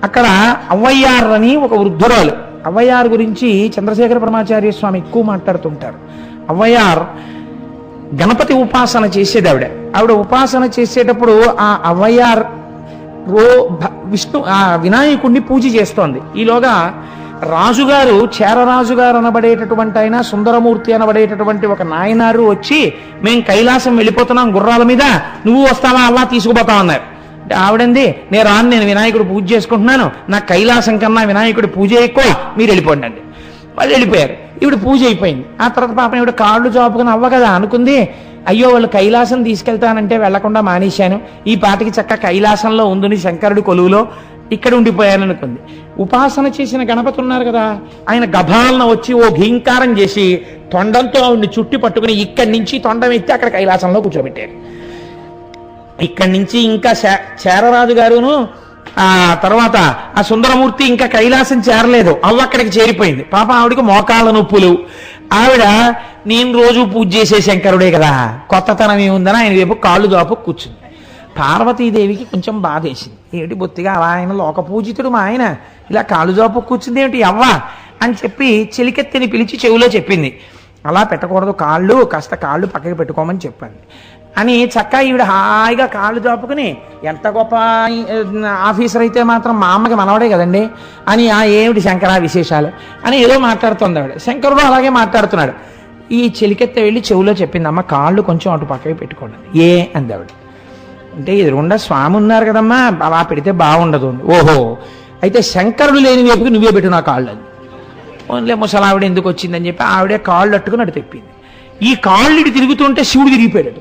అక్కడ అవ్వయ్యార్ అని ఒక వృద్ధురాలు. అవ్వయ్యార్ గురించి చంద్రశేఖర పరమాచార్య స్వామి ఎక్కువ మాట్లాడుతుంటారు. అవ్వయ్యార్ గణపతి ఉపాసన చేసేది. ఆవిడ ఉపాసన చేసేటప్పుడు ఆ అవ్వయ్యార్ వినాయకుడిని పూజ చేస్తోంది. ఈలోగా రాజుగారు, చేరరాజుగారు అనబడేటటువంటి ఆయన, సుందరమూర్తి అనబడేటటువంటి ఒక నాయనారు వచ్చి, మేము కైలాసం వెళ్ళిపోతున్నాం గుర్రాల మీద, నువ్వు వస్తావా అలా తీసుకుపోతావు అన్నారు. అంటే ఆవిడంది, నేను రాను, నేను వినాయకుడు పూజ చేసుకుంటున్నాను, నాకు కైలాసం కన్నా వినాయకుడి పూజ ఎక్కువ, మీరు వెళ్ళిపోండి అండి. వాళ్ళు వెళ్ళిపోయారు. ఈవిడ పూజ అయిపోయింది. ఆ తర్వాత పాపం ఈవిడ కాళ్ళు చాపుకుని అవ్వ కదా అనుకుంది, అయ్యో వాళ్ళు కైలాసం తీసుకెళ్తానంటే వెళ్లకుండా మానేశాను, ఈ పాటికి చక్క కైలాసంలో ఉందని శంకరుడి కొలువులో ఇక్కడ ఉండిపోయాను అనుకుంది. ఉపాసన చేసిన గణపతి ఉన్నారు కదా, ఆయన గభాలన వచ్చి ఓ ఘీంకారం చేసి తొండంతో ఆవిడ్ని చుట్టి పట్టుకుని ఇక్కడి నుంచి తొండం ఎత్తి అక్కడ కైలాసంలో కూర్చోబెట్టారు. ఇక్కడి నుంచి ఇంకా చేరరాజు గారును ఆ తర్వాత ఆ సుందరమూర్తి ఇంకా కైలాసం చేరలేదు, అవ్వ అక్కడికి చేరిపోయింది. పాప ఆవిడికి మోకాళ్ళ నొప్పులు. ఆవిడ నేను రోజు పూజ చేసే శంకరుడే కదా, కొత్తతనం ఏముందని ఆయన వైపు కాళ్ళు దాపు కూర్చుంది. పార్వతీదేవికి కొంచెం బాధేసింది. ఏమిటి బొత్తిగా అలా ఆయన లోక పూజితుడు మా ఆయన ఇలా కాళ్ళు దాపు కూర్చుంది ఏమిటి అవ్వ అని చెప్పి చెలికెత్తిని పిలిచి చెవిలో చెప్పింది. అలా పెట్టకూడదు, కాళ్ళు కాస్త కాళ్ళు పక్కకి పెట్టుకోమని చెప్పండి అని. చక్కగా ఈవిడ హాయిగా కాళ్ళు చాపుకుని, ఎంత గొప్ప ఆఫీసర్ అయితే మాత్రం మా అమ్మకి మనవడే కదండి అని, ఆ ఏమిటి శంకర విశేషాలు అని ఏదో మాట్లాడుతుంది ఆవిడ. శంకరుడు అలాగే మాట్లాడుతున్నాడు. ఈ చెలికెత్త వెళ్ళి చెవులో చెప్పింది, అమ్మ కాళ్ళు కొంచెం అటు పక్కకి పెట్టుకోండి. ఏ అంది ఆవిడ. అంటే ఎదురుగుండా స్వామి ఉన్నారు కదమ్మా, అలా పెడితే బాగుండదు. ఓహో, అయితే శంకరుడు లేని వైపుకి నువ్వే పెట్టు నా కాళ్ళు అని. ఓన్లే ముసలావిడ ఎందుకు వచ్చిందని చెప్పి ఆవిడే కాళ్ళు అట్టుకుని అటు తెప్పింది. ఈ కాళ్ళు ఇటు తిరుగుతుంటే శివుడు తిరిగిపోయాడు.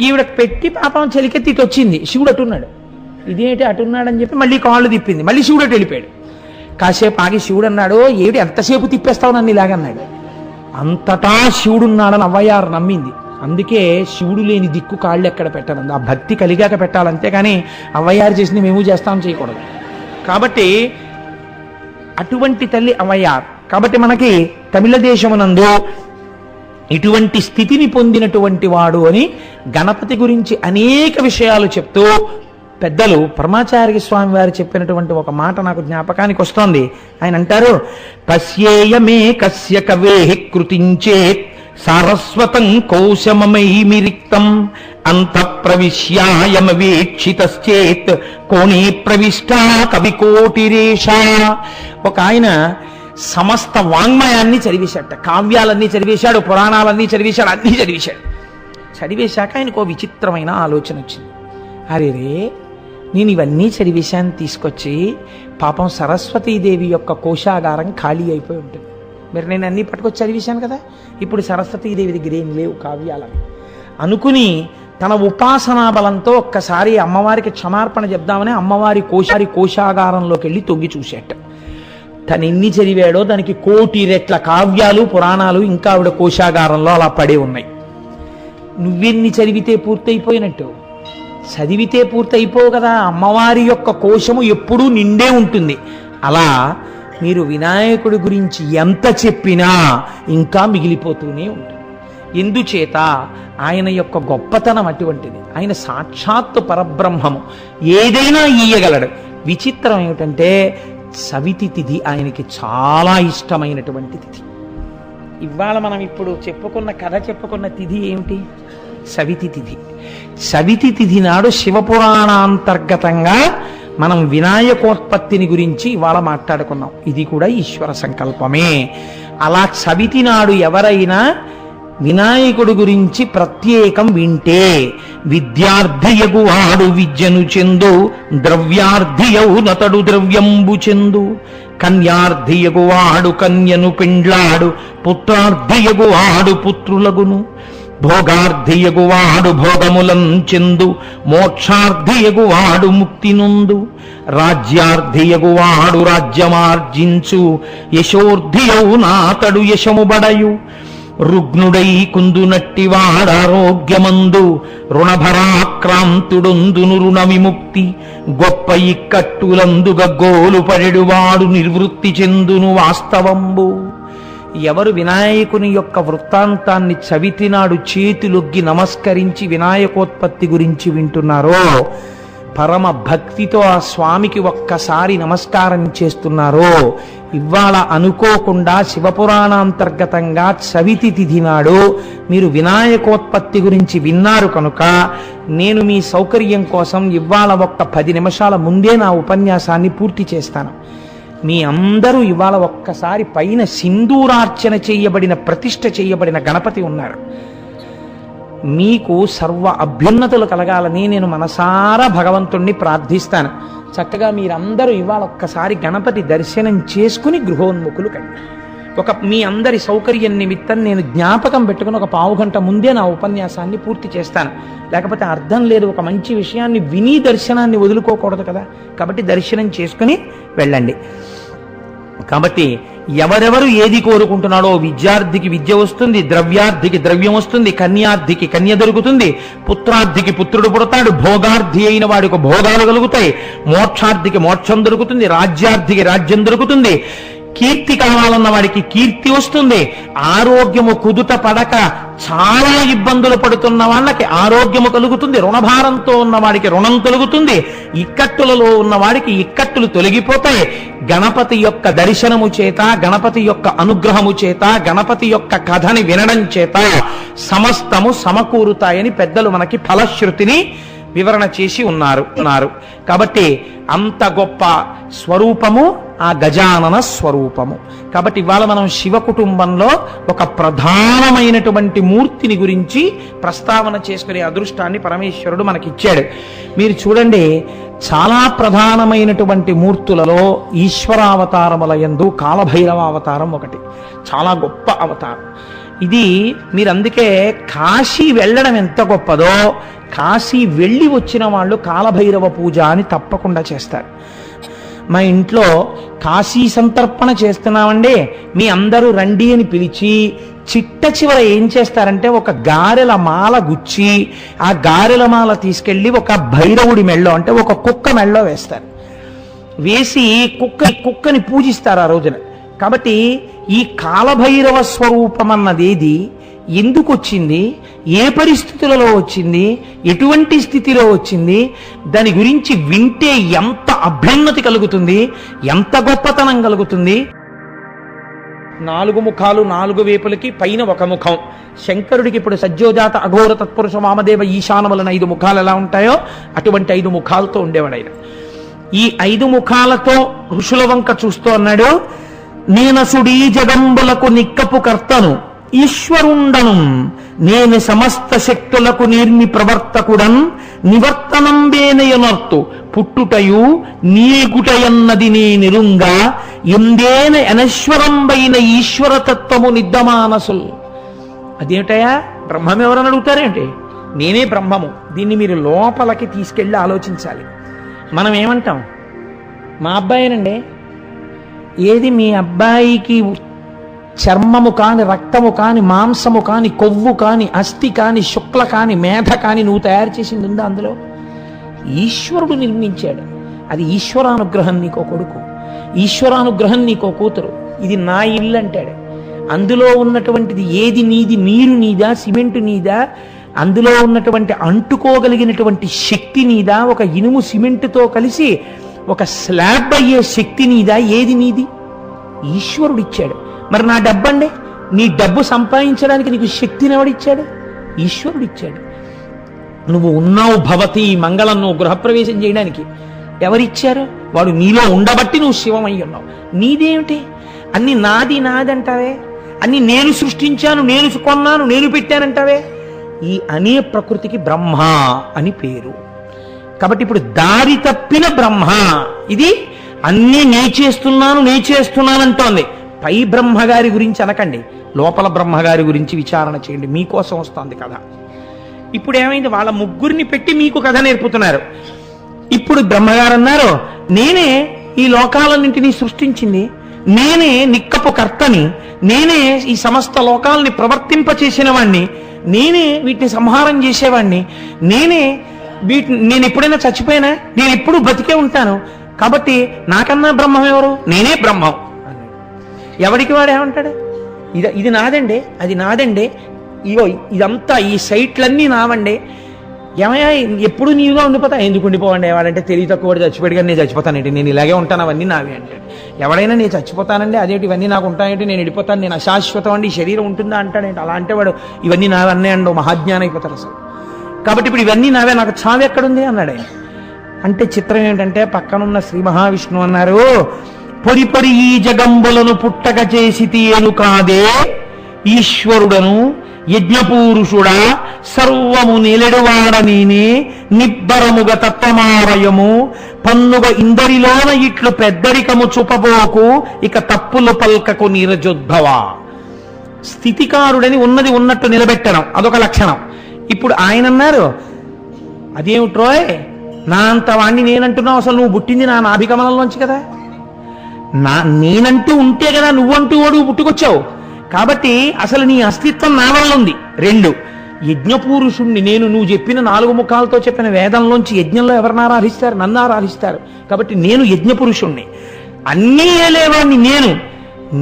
ఈవిడ పెట్టి పాపం చెలికెత్తి ఇటు వచ్చింది, శివుడు అటున్నాడు. ఇదేంటి అటున్నాడని చెప్పి మళ్ళీ కాళ్ళు తిప్పింది, మళ్ళీ శివుడు అటు వెళ్ళిపోయాడు. కాసేపు ఆగి శివుడు అన్నాడు, ఏమిటి ఎంతసేపు తిప్పేస్తావు నన్ను ఇలాగన్నాడు. అంతటా శివుడున్నాడని అవ్వయారు నమ్మింది. అందుకే శివుడు లేని దిక్కు కాళ్ళు ఎక్కడ పెట్టాలంది. ఆ భక్తి కలిగాక పెట్టాలి, అంతేగాని అవ్వయారు చేసింది మేము చేస్తామని చేయకూడదు. కాబట్టి అటువంటి తల్లి అవ్వయార్. కాబట్టి మనకి తమిళ దేశమునందు ఇటువంటి స్థితిని పొందినటువంటి వాడు అని గణపతి గురించి అనేక విషయాలు చెప్తూ పెద్దలు పరమాచార్య స్వామి వారు చెప్పినటువంటి ఒక మాట నాకు జ్ఞాపకానికి వస్తోంది. ఆయన అంటారు, పశ్యేయమే కస్య కవేః కృతించేత్ సారస్వతం కౌశమమైమిరిక్తం అంత ప్రవిశ్యాయమవేక్షితశ్చేత్ కోణే ప్రవిష్టా కవికోటిరేష. ఒక ఆయన సమస్త వాంగ్మయాన్ని చదివేశాట, కావ్యాలన్నీ చదివేశాడు, పురాణాలన్నీ చదివేశాడు, అన్నీ చదివేశాడు. చదివేశాక ఆయనకు ఓ విచిత్రమైన ఆలోచన వచ్చింది. అరే నేను ఇవన్నీ చదివేశాను తీసుకొచ్చి, పాపం సరస్వతీదేవి యొక్క కోశాగారం ఖాళీ అయిపోయి ఉంటుంది. మరి నేను అన్నీ పట్టుకొచ్చి చదివేశాను కదా, ఇప్పుడు సరస్వతీదేవి దగ్గర ఏం లేవు కావ్యాలని అనుకుని తన ఉపాసనా బలంతో ఒక్కసారి అమ్మవారికి క్షమార్పణ చెప్దామని అమ్మవారి కోశాగారంలోకి వెళ్ళి తొంగి చూసేట. తను ఎన్ని చదివాడో దానికి 1,000,000 రెట్ల కావ్యాలు పురాణాలు ఇంకా ఆవిడ కోశాగారంలో అలా పడే ఉన్నాయి. నువ్వెన్ని చదివితే పూర్తయిపోయినట్టు? చదివితే పూర్తయిపోవు కదా, అమ్మవారి యొక్క కోశము ఎప్పుడూ నిండే ఉంటుంది. అలా మీరు వినాయకుడి గురించి ఎంత చెప్పినా ఇంకా మిగిలిపోతూనే ఉంటుంది. ఎందుచేత ఆయన యొక్క గొప్పతనం అటువంటిది. ఆయన సాక్షాత్తు పరబ్రహ్మము, ఏదైనా ఇయ్యగలడు. విచిత్రం ఏమిటంటే సవితి తిథి ఆయనకి చాలా ఇష్టమైనటువంటి తిథి. ఇవాళ మనం ఇప్పుడు చెప్పుకున్న తిథి ఏమిటి? సవితి తిథి. సవితి తిథి నాడు శివపురాణాంతర్గతంగా మనం వినాయకోత్పత్తిని గురించి ఇవాళ మాట్లాడుకున్నాం. ఇది కూడా ఈశ్వర సంకల్పమే. అలా సవితి నాడు ఎవరైనా వినాయకుడు గురించి ప్రత్యేకం వింటే, విద్యార్థియగు వాడు విద్యను చెందు, ద్రవ్యార్థియవు నతడు ద్రవ్యంబు చెందు, కన్యార్థియగు వాడు కన్యను పెండ్లాడు, పుత్రార్థియగు వాడు పుత్రులగును, భోగార్థియగు వాడు భోగములం చెందు, మోక్షార్థియగు వాడు ముక్తి నొందు, రాజ్యార్థియగు వాడు రాజ్యమార్జించు, యశోర్ధియవు నాతడు యశముబడయు, రుగ్నుడై కుందునట్టి వాడారోగ్యమందు, రుణభరాక్రాంతుడొందును రుణ విముక్తి, గొప్ప ఇక్కట్టులందు గగ్గోలు పడెడువాడు నిర్వృత్తి చెందును వాస్తవంబు. ఎవరు వినాయకుని యొక్క వృత్తాంతాన్ని చవితినాడు చేతులొగ్గి నమస్కరించి వినాయకోత్పత్తి గురించి వింటున్నారో, పరమ భక్తితో ఆ స్వామికి ఒక్కసారి నమస్కారం చేస్తున్నారో, ఇవాళ అనుకోకుండా శివపురాణాంతర్గతంగా చవితి తిథి నాడు మీరు వినాయకోత్పత్తి గురించి విన్నారు కనుక నేను మీ సౌకర్యం కోసం ఇవాళ ఒక్క 10 నిమిషాల ముందే నా ఉపన్యాసాన్ని పూర్తి చేస్తాను. మీ అందరూ ఇవాళ ఒక్కసారి పైన సింధూరార్చన చేయబడిన ప్రతిష్ఠ చేయబడిన గణపతి ఉన్నారు. మీకు సర్వ అభ్యున్నతులు కలగాలని నేను మనసారా భగవంతుణ్ణి ప్రార్థిస్తాను. చక్కగా మీరందరూ ఇవాళ ఒక్కసారి గణపతి దర్శనం చేసుకుని గృహోన్ముఖులు కండి. మీ అందరి సౌకర్యం నిమిత్తం నేను జ్ఞాపకం పెట్టుకుని ఒక 1/2 గంట ముందే నా ఉపన్యాసాన్ని పూర్తి చేస్తాను. లేకపోతే అర్థం లేదు. ఒక మంచి విషయాన్ని విని దర్శనాన్ని వదులుకోకూడదు కదా. కాబట్టి దర్శనం చేసుకుని వెళ్ళండి. కాబట్టి ఎవరెవరు ఏది కోరుకుంటున్నాడో విద్యార్థికి విద్య వస్తుంది, ద్రవ్యార్థికి ద్రవ్యం వస్తుంది, కన్యార్థికి కన్య దొరుకుతుంది, పుత్రార్థికి పుత్రుడు పుడతాడు, భోగార్థి అయిన వాడికి భోగాలు కలుగుతాయి, మోక్షార్థికి మోక్షం దొరుకుతుంది, రాజ్యార్థికి రాజ్యం దొరుకుతుంది, కీర్తి కావాలన్న వాడికి కీర్తి వస్తుంది, ఆరోగ్యము కుదుట పడక చాలా ఇబ్బందులు పడుతున్న వాళ్ళకి ఆరోగ్యము కలుగుతుంది, రుణభారంతో ఉన్న వాడికి రుణం తొలుగుతుంది, ఇక్కట్టులలో ఉన్న వాడికి ఇక్కట్టులు తొలగిపోతాయి. గణపతి యొక్క దర్శనము చేత, గణపతి యొక్క అనుగ్రహము చేత, గణపతి యొక్క కథని వినడం చేత సమస్తము సమకూరుతాయని పెద్దలు మనకి ఫలశ్రుతిని వివరణ చేసి ఉన్నారు. కాబట్టి అంత గొప్ప స్వరూపము ఆ గజానన స్వరూపము. కాబట్టి ఇవాళ మనం శివ కుటుంబంలో ఒక ప్రధానమైనటువంటి మూర్తిని గురించి ప్రస్తావన చేసుకునే అదృష్టాన్ని పరమేశ్వరుడు మనకిచ్చాడు. మీరు చూడండి, చాలా ప్రధానమైనటువంటి మూర్తులలో ఈశ్వరావతారముల యందు కాలభైరవ అవతారం ఒకటి, చాలా గొప్ప అవతారం. ఇది మీరు అందుకే కాశీ వెళ్ళడం ఎంత గొప్పదో, కాశీ వెళ్ళి వచ్చిన వాళ్ళు కాలభైరవ పూజ అని తప్పకుండా చేస్తారు. మా ఇంట్లో కాశీ సంతర్పణ చేస్తున్నామండి, మీ అందరూ రండి అని పిలిచి చిట్ట చివర ఏం చేస్తారంటే ఒక గారెల మాల గుచ్చి ఆ గారెల మాల తీసుకెళ్ళి ఒక భైరవుడి మెళ్ళో, అంటే ఒక కుక్క మెళ్ళో వేస్తారు. వేసి కుక్కని పూజిస్తారు ఆ రోజున. కాబట్టి ఈ కాలభైరవ స్వరూపం అన్నదేది, ఎందుకు వచ్చింది, ఏ పరిస్థితులలో వచ్చింది, ఎటువంటి స్థితిలో వచ్చింది, దాని గురించి వింటే ఎంత అభ్యున్నతి కలుగుతుంది, ఎంత గొప్పతనం కలుగుతుంది. 4 ముఖాలు 4 వేపులకి పైన ఒక ముఖం. శంకరుడికి ఇప్పుడు సజ్జోజాత అఘోర తత్పురుష వామదేవ ఈశానములన 5 ముఖాలు ఎలా ఉంటాయో అటువంటి 5 ముఖాలతో ఉండేవాడు ఆయన. ఈ 5 ముఖాలతో ఋషుల వంక చూస్తూ అన్నాడు, నేనసుడీ జగంబులకు నిక్కపు కర్తను ఈశ్వరుండను, నేను సమస్త శక్తులకు నిర్మి ప్రవర్తకుడన్, నివర్తనంబేనయనర్తు పుట్టుటయు నీగుటయన్నది నేనిరుంగా, ఎందేన అనశ్వరంబైన ఈశ్వరతత్వము నిద్దమానసుల్. అదేమిటయా, బ్రహ్మం ఎవరని అడుగుతారేంటి? నేనే బ్రహ్మము. దీన్ని మీరు లోపలికి తీసుకెళ్ళి ఆలోచించాలి. మనం ఏమంటాం, మా అబ్బాయినండి. ఏది మీ అబ్బాయికి చర్మము కాని, రక్తము కాని, మాంసము కాని, కొవ్వు కాని, అస్థి కాని, శుక్ల కాని, మేధ కాని నువ్వు తయారు చేసింది ఉందా? అందులో ఈశ్వరుడు నిర్మించాడు. అది ఈశ్వరానుగ్రహం. నీకో కొడుకు, ఈశ్వరానుగ్రహం నీకో కూతురు. ఇది నా ఇల్లు అంటాడు. అందులో ఉన్నటువంటిది ఏది నీది? నీరు నీదా? సిమెంటు నీదా? అందులో ఉన్నటువంటి అంటుకోగలిగినటువంటి శక్తి నీదా? ఒక ఇనుము సిమెంటుతో కలిసి ఒక స్లాబ్ అయ్యే శక్తి నీదా? ఏది నీది? ఈశ్వరుడు ఇచ్చాడు. మరి నా డబ్బు అండి, నీ డబ్బు సంపాదించడానికి నీకు శక్తిని ఎవడిచ్చాడు? ఈశ్వరుడు ఇచ్చాడు. నువ్వు ఉన్నావు భవతి మంగళం, నువ్వు గృహప్రవేశం చేయడానికి ఎవరిచ్చారు? వాడు నీలో ఉండబట్టి నువ్వు శివమై ఉన్నావు. నీదేమిటి? అన్ని నాది నాదంటావే, అన్ని నేను సృష్టించాను, నేను కొన్నాను, నేను పెట్టానంటావే. ఈ అనే ప్రకృతికి బ్రహ్మ అని పేరు. కాబట్టి ఇప్పుడు దారి తప్పిన బ్రహ్మ ఇది. అన్నీ నే చేస్తున్నానంటోంది. పై బ్రహ్మగారి గురించి అనకండి, లోపల బ్రహ్మగారి గురించి విచారణ చేయండి. మీకోసం వస్తుంది కథ. ఇప్పుడు ఏమైంది, వాళ్ళ ముగ్గురిని పెట్టి మీకు కథ నేర్పుతున్నారు. ఇప్పుడు బ్రహ్మగారు అన్నారు, నేనే ఈ లోకాలన్నింటినీ సృష్టించింది, నేనే నిక్కపు కర్తని, నేనే ఈ సమస్త లోకాలని ప్రవర్తింపచేసిన వాణ్ణి, నేనే వీటిని సంహారం చేసేవాణ్ణి, నేను ఎప్పుడైనా చచ్చిపోయినా, నేను ఎప్పుడు బతికే ఉంటాను. కాబట్టి నాకన్నా బ్రహ్మం ఎవరు? నేనే బ్రహ్మం. ఎవడికి వాడు ఏమంటాడు? ఇది నాదండి, అది నాదండి, ఇగో ఇదంతా ఈ సైట్లన్నీ నావండి. ఏమయ్యా ఎప్పుడు నీవుగా ఉండిపోతా? ఎందుకు ఉండిపోవండి? వాడంటే తెలివి తక్కువ చచ్చిపోయాడు కానీ నేను చచ్చిపోతానండి, నేను ఇలాగే ఉంటాను, అవన్నీ నావే అంటాడు. ఎవడైనా నేను చచ్చిపోతానండి, అదేంటి ఇవన్నీ నాకు ఉంటాయంటే నేను వెళ్ళిపోతాను, నేను అశాశ్వతం అండి, ఈ శరీరం ఉంటుందా అంటాడేంటి? అలా అంటే వాడు ఇవన్నీ నావన్నీ అండో మహాజ్ఞానం అయిపోతారు అసలు. కాబట్టి ఇప్పుడు ఇవన్నీ నావే, నాకు చావు ఎక్కడుంది అన్నాడు ఆయన. అంటే చిత్రం ఏంటంటే పక్కనున్న శ్రీ మహావిష్ణువు అన్నారు, పొడి పొడి ఈ జగంబులను పుట్టక చేసి తీయను కాదే ఈశ్వరుడను యజ్ఞపూరుషుడా సర్వము నిలెడువాడ నేనే నిబ్బరముగ తత్వమావయము పన్నుగ ఇందరిలోన ఇట్లు పెద్దరికము చూపబోకు ఇక తప్పులు పల్కకు నీరజోద్భవ. స్థితికారుడని ఉన్నది ఉన్నట్టు నిలబెట్టడం అదొక లక్షణం. ఇప్పుడు ఆయన అన్నారు, అదేమిట్రోయ్ నా అంత వాణ్ణి నేనంటున్నావు, అసలు నువ్వు పుట్టింది నా నాభికమలంలోంచి కదా, నేనంటూ ఉంటే కదా నువ్వంటూ వాడు పుట్టుకొచ్చావు. కాబట్టి అసలు నీ అస్తిత్వం నా వల్ల ఉంది. 2, యజ్ఞపురుషుణ్ణి నేను. నువ్వు చెప్పిన 4 ముఖాలతో చెప్పిన వేదంలోంచి యజ్ఞంలో ఎవరిని ఆరాధిస్తారు? నన్ను ఆరాధిస్తారు. కాబట్టి నేను యజ్ఞపురుషుణ్ణి, అన్నీ ఏలేవాణ్ణి నేను.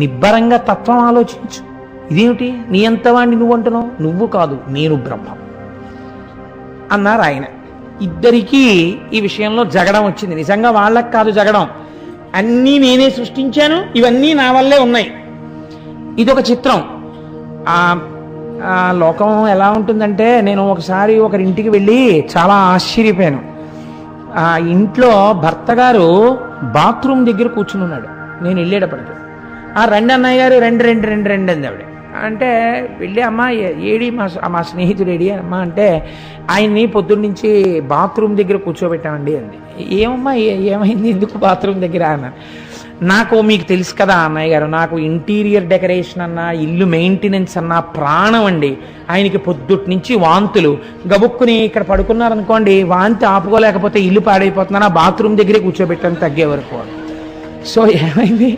నిబ్బరంగా తత్వం ఆలోచించు. ఇదేమిటి నీ అంతవాణ్ణి నువ్వు అంటున్నావు? నువ్వు కాదు, నేను బ్రహ్మం అన్నారు ఆయన. ఇద్దరికీ ఈ విషయంలో జగడం వచ్చింది. నిజంగా వాళ్ళకి కాదు జగడం, అన్నీ నేనే సృష్టించాను, ఇవన్నీ నా వల్లే ఉన్నాయి. ఇదొక చిత్రం. ఆ లోకం ఎలా ఉంటుందంటే, నేను ఒకసారి ఒకరింటికి వెళ్ళి చాలా ఆశ్చర్యపోయాను. ఆ ఇంట్లో భర్త గారు బాత్రూమ్ దగ్గర కూర్చుని ఉన్నాడు. నేను వెళ్ళేటప్పటికి, రండి అన్నయ్య గారు, రెండు రెండు రెండు రెండు అంది ఆవిడ. అంటే వెళ్ళి, అమ్మ ఏడి మా స్నేహితుడు ఏడి అమ్మ అంటే, ఆయన్ని పొద్దున్నుంచి బాత్రూమ్ దగ్గర కూర్చోబెట్టామండి అంది. ఏమమ్మా ఏమైంది, ఎందుకు బాత్రూమ్ దగ్గర అన్న. నాకు మీకు తెలుసు కదా అన్నయ్య గారు, నాకు ఇంటీరియర్ డెకరేషన్ అన్నా ఇల్లు మెయింటెనెన్స్ అన్నా ప్రాణం అండి. ఆయనకి పొద్దుటి నుంచి వాంతులు, గబుక్కుని ఇక్కడ పడుకున్నారనుకోండి, వాంతి ఆపుకోలేకపోతే ఇల్లు పాడైపోతున్నాను, ఆ బాత్రూమ్ దగ్గరే కూర్చోబెట్టాను తగ్గే వరకు. సో ఏమైంది,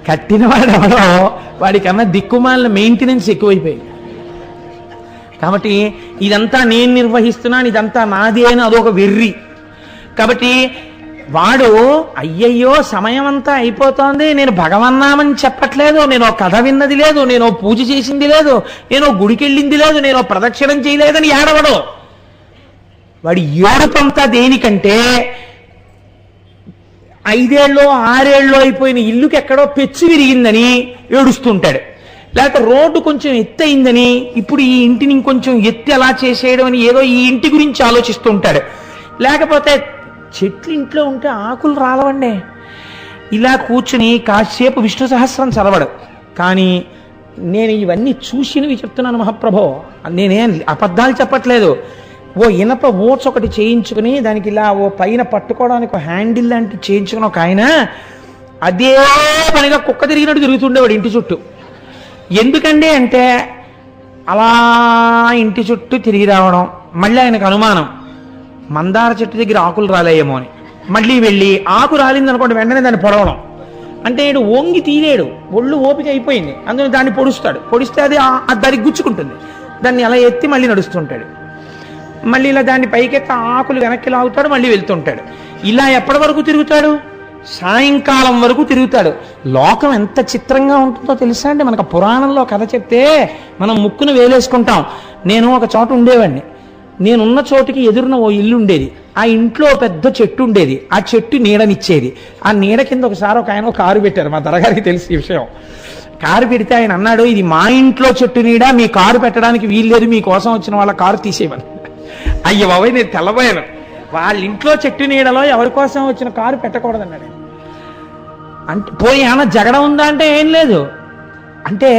కట్టినవాడు ఎవడో వాడికన్నా దిక్కుమాలిన మెయింటెనెన్స్ ఎక్కువైపోయింది. కాబట్టి ఇదంతా నేను నిర్వహిస్తున్నాను, ఇదంతా నాది అని అదొక వెర్రి. కాబట్టి వాడు అయ్యయ్యో సమయం అంతా అయిపోతోంది, నేను భగవన్నామని చెప్పట్లేదు, నేను కథ విన్నది లేదు, నేను పూజ చేసింది లేదు, నేను గుడికి వెళ్ళింది లేదు, నేను ప్రదక్షిణం చేయలేదని ఏడవడు. వాడి ఏడుపంతా దేనికంటే 5 ఏళ్ళో 6 ఏళ్ళో అయిపోయిన ఇల్లుకి ఎక్కడో పెచ్చు విరిగిందని ఏడుస్తుంటాడు. లేకపోతే రోడ్డు కొంచెం ఎత్తయిందని ఇప్పుడు ఈ ఇంటిని ఇంకొంచెం ఎత్తి ఎలా చేసేయడం అని ఏదో ఈ ఇంటి గురించి ఆలోచిస్తుంటాడు. లేకపోతే చెట్లు ఇంట్లో ఉంటే ఆకులు రాలవండి, ఇలా కూర్చుని కాసేపు విష్ణు సహస్రం చదవడు. కానీ నేను ఇవన్నీ చూసినవి చెప్తున్నాను మహాప్రభో, నేనేం అబద్ధాలు చెప్పట్లేదు. ఓ ఇనప ఓట్స్ ఒకటి చేయించుకుని దానికి ఇలా ఓ పైన పట్టుకోవడానికి ఒక హ్యాండిల్ లాంటి చేయించుకుని ఒక ఆయన అదే పనిగా కుక్క తిరిగినట్టు తిరుగుతుండేవాడు ఇంటి చుట్టూ. ఎందుకండి అంటే అలా ఇంటి చుట్టూ తిరిగి రావడం. మళ్ళీ ఆయనకు అనుమానం, మందార చెట్టు దగ్గర ఆకులు రాలేయేమో అని. మళ్ళీ వెళ్ళి ఆకు రాలిందనుకోండి, వెంటనే దాన్ని పొడవడం. అంటే ఇడు ఓంగి తీలేడు, ఒళ్ళు ఓపిక అయిపోయింది, అందులో దాన్ని పొడుస్తాడు. పొడిస్తే అది దానికి గుచ్చుకుంటుంది, దాన్ని అలా ఎత్తి మళ్ళీ నడుస్తుంటాడు. మళ్ళీ ఇలా దాన్ని పైకెత్త ఆకులు వెనక్కి లాగుతాడు, మళ్ళీ వెళ్తుంటాడు. ఇలా ఎప్పటి వరకు తిరుగుతాడు? సాయంకాలం వరకు తిరుగుతాడు. లోకం ఎంత చిత్రంగా ఉంటుందో తెలుసా అండి. మనకు పురాణంలో కథ చెప్తే మనం ముక్కును వేలేసుకుంటాం. నేను ఒక చోట ఉండేవాడిని. నేనున్న చోటుకి ఎదురున ఓ ఇల్లు ఉండేది. ఆ ఇంట్లో పెద్ద చెట్టు ఉండేది. ఆ చెట్టు నీడనిచ్చేది. ఆ నీడ కింద ఒకసారి ఒక ఆయన కారు పెట్టారు. మా దొరగారికి తెలిసి ఈ విషయం. కారు పెడితే ఆయన అన్నాడు, ఇది మా ఇంట్లో చెట్టు నీడ, మీ కారు పెట్టడానికి వీల్లేదు, మీకోసం వచ్చిన వాళ్ళ కారు తీసేయమని. అయ్యో బాబాయ్, నేను తెల్లబోయాను. వాళ్ళ ఇంట్లో చెట్టు నీడలో ఎవరి కోసం వచ్చిన కారు పెట్టకూడదన్నాడు. అంటే పోయి ఏమన్నా జగడం ఉందా అంటే ఏం లేదు. అంటే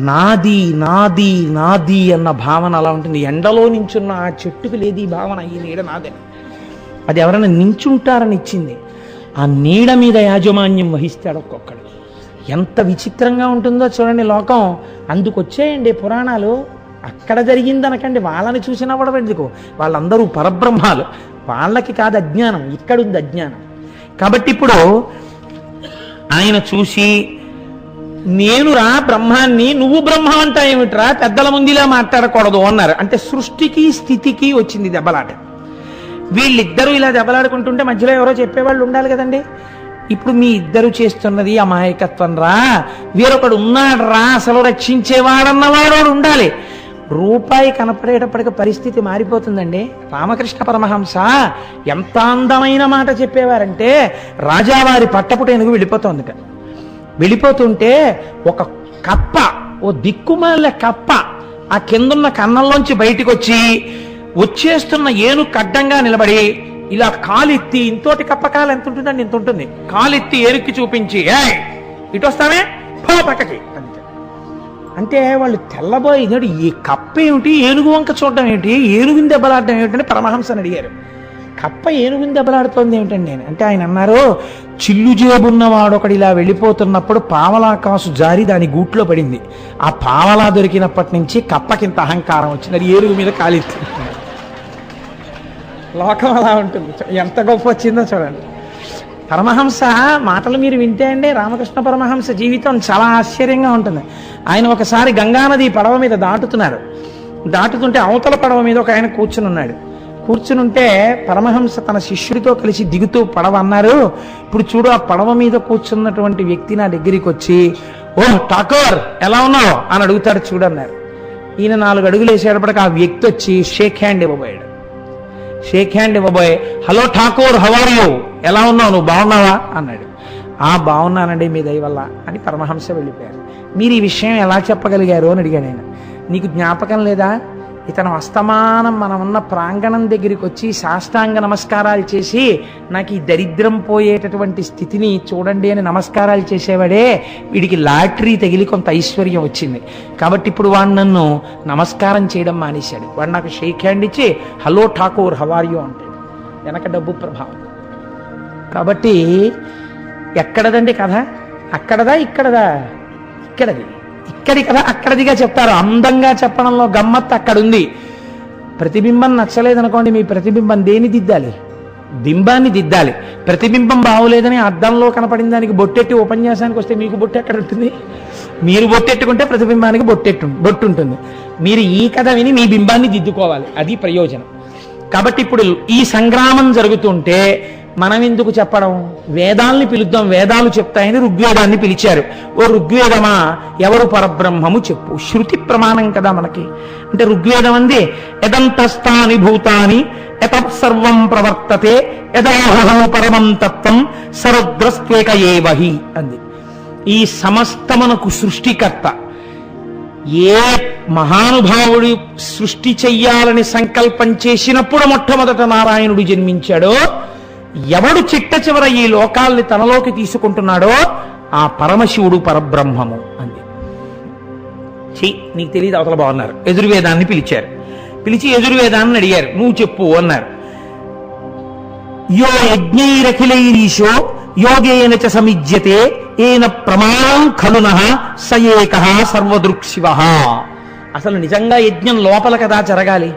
నాది నాది నాది అన్న భావన అలా ఉంటుంది. ఎండలో నించున్న ఆ చెట్టుకు లేదు ఈ భావన, ఈ నీడ నాదే. అది ఎవరైనా నించుంటారని ఇచ్చింది. ఆ నీడ మీద యాజమాన్యం వహిస్తాడు ఒక్కొక్కడు. ఎంత విచిత్రంగా ఉంటుందో చూడండి లోకం. అందుకొచ్చేయండి పురాణాలు. అక్కడ జరిగిందనకండి, వాళ్ళని చూసినా కూడా ఎందుకు, వాళ్ళందరూ పరబ్రహ్మాలు, వాళ్ళకి కాదు అజ్ఞానం, ఇక్కడుంది అజ్ఞానం. కాబట్టి ఇప్పుడు ఆయన చూసి, నేనురా బ్రహ్మాన్ని, నువ్వు బ్రహ్మ అంటా ఏమిట్రా, పెద్దల ముందులా మాట్లాడకూడదు అన్నారు. అంటే సృష్టికి స్థితికి వచ్చింది దెబ్బలాట. వీళ్ళిద్దరూ ఇలా దెబ్బలాడుకుంటుంటే మధ్యలో ఎవరో చెప్పేవాళ్ళు ఉండాలి కదండి. ఇప్పుడు మీ ఇద్దరు చేస్తున్నది అమాయకత్వం రా, వేరొకడు ఉన్నాడు రా, అసలు రక్షించేవాడన్నవాడు ఉండాలి. రూపాయి కనపడేటప్పటికి పరిస్థితి మారిపోతుందండి. రామకృష్ణ పరమహంస ఎంత అందమైన మాట చెప్పేవారంటే, రాజావారి పట్టపుటేనుగు వెళ్ళిపోతుంది. వెళ్ళిపోతుంటే ఒక కప్ప, ఓ దిక్కుమాల కప్ప ఆ కిందున్న కన్నంలోంచి బయటికి వచ్చేస్తున్న ఏనుగు అడ్డంగా నిలబడి ఇలా కాలెత్తి, ఇంతోటి కప్ప కాలు ఎంత ఉంటుందండి, ఇంత ఉంటుంది, కాలెత్తి ఏనుక్కి చూపించి, ఇటు వస్తామే పో పక్కకి అంతే. అంటే వాళ్ళు తెల్లబోయి, ఈ కప్ప ఏమిటి, ఏనుగు వంక చూడడం ఏమిటి, ఏనుగుని దెబ్బలాడడం ఏమిటని పరమహంసని అడిగారు. కప్ప ఏనుగుని దెబ్బలాడుతోంది ఏమిటండి నేను అంటే, ఆయన అన్నారు, చిల్లు జేబున్నవాడు ఒకడు ఇలా వెళ్ళిపోతున్నప్పుడు పావలా కాసు జారి దాని గూట్లో పడింది. ఆ పావలా దొరికినప్పటి నుంచి కప్పకింత అహంకారం వచ్చింది, అది ఏనుగు మీద కాలెత్తి. లోకం అలా ఉంటుంది. ఎంత గొప్ప వచ్చిందో చూడండి. పరమహంస మాటలు మీరు వింటే అండి, రామకృష్ణ పరమహంస జీవితం చాలా ఆశ్చర్యంగా ఉంటుంది. ఆయన ఒకసారి గంగానది పడవ మీద దాటుతుంటే అవతల పడవ మీద ఒక ఆయన కూర్చునుంటే పరమహంస తన శిష్యుడితో కలిసి దిగుతూ పడవ అన్నారు, ఇప్పుడు చూడు ఆ పడవ మీద కూర్చున్నటువంటి వ్యక్తి నా దగ్గరికి వచ్చి, ఓ ఠాకూర్ ఎలా ఉన్నావు అని అడుగుతాడు చూడన్నారు. ఈయన 4 అడుగులు వేసేటప్పటికి ఆ వ్యక్తి వచ్చి షేక్ హ్యాండ్ ఇవ్వబోయే hello Thakur how are you, ఎలా ఉన్నావు, నువ్వు బాగున్నావా అన్నాడు. బాగున్నానండి మీ దయ వల్ల అని పరమహంస వెళ్ళిపోయారు. మీరు ఈ విషయం ఎలా చెప్పగలిగారు అని అడిగాను నేను. నీకు జ్ఞాపకం లేదా, ఇతను అస్తమానం మనం ఉన్న ప్రాంగణం దగ్గరికి వచ్చి సాష్టాంగ నమస్కారాలు చేసి నాకు ఈ దరిద్రం పోయేటటువంటి స్థితిని చూడండి అని నమస్కారాలు చేసేవాడే, వీడికి లాటరీ తగిలి కొంత ఐశ్వర్యం వచ్చింది కాబట్టి ఇప్పుడు వాడు నన్ను నమస్కారం చేయడం మానేశాడు. వాడు నాకు షేక్ హ్యాండ్ ఇచ్చి hello Thakur how are you అంటాడు. వెనక డబ్బు ప్రభావం. కాబట్టి ఎక్కడదండి కథ, అక్కడదా ఇక్కడదా? ఇక్కడి కదా అక్కడదిగా చెప్తారు. అందంగా చెప్పడంలో గమ్మత్తు అక్కడుంది. ప్రతిబింబం నచ్చలేదనుకోండి, మీ ప్రతిబింబం దేని దిద్దాలి? బింబాన్ని దిద్దాలి. ప్రతిబింబం బాగోలేదని అద్దంలో కనపడిన దానికి బొట్టెట్టి ఉపన్యాసానికి వస్తే మీకు బొట్టు ఎక్కడ ఉంటుంది? మీరు బొట్టెట్టుకుంటే ప్రతిబింబానికి బొట్టు ఉంటుంది. మీరు ఈ కథ విని మీ బింబాన్ని దిద్దుకోవాలి, అది ప్రయోజనం. కాబట్టి ఇప్పుడు ఈ సంగ్రామం జరుగుతుంటే మనం ఎందుకు చెప్పడం? వేదాల్ని పిలుద్దాం, వేదాలు చెప్తాయని ఋగ్వేదాన్ని పిలిచారు. ఓ ఋగ్వేదమా, ఎవరు పరబ్రహ్మము చెప్పు. శృతి ప్రమాణం కదా మనకి. అంటే ఋగ్వేదం అంది యదంతస్థాని భూతాని యతసర్వం ప్రవర్తతే యదాహం పరమం తత్వం సరుద్రస్త్వేక ఏవహి అంది. ఈ సమస్తమునకు సృష్టికర్త ఏ మహానుభావుడు సృష్టి చెయ్యాలని సంకల్పం చేసినప్పుడు మొట్టమొదట నారాయణుడు జన్మించాడో, ఎవడు చిట్ట చివర ఈ లోకాల్ని తనలోకి తీసుకుంటున్నాడో ఆ పరమశివుడు పరబ్రహ్మము అంది. నీకు తెలియదు అవతల బాగున్నారు. యజుర్వేదాన్ని పిలిచి యజుర్వేదాన్ని అడిగారు, నువ్వు చెప్పు అన్నారు. యో యజ్ఞైరఖిలైరీశో యోగేన చ సమిజ్యతే ఏన ప్రమాణం ఖలునః స ఏకః సర్వదృక్శివః. అసలు నిజంగా యజ్ఞం లోపల కదా జరగాలి.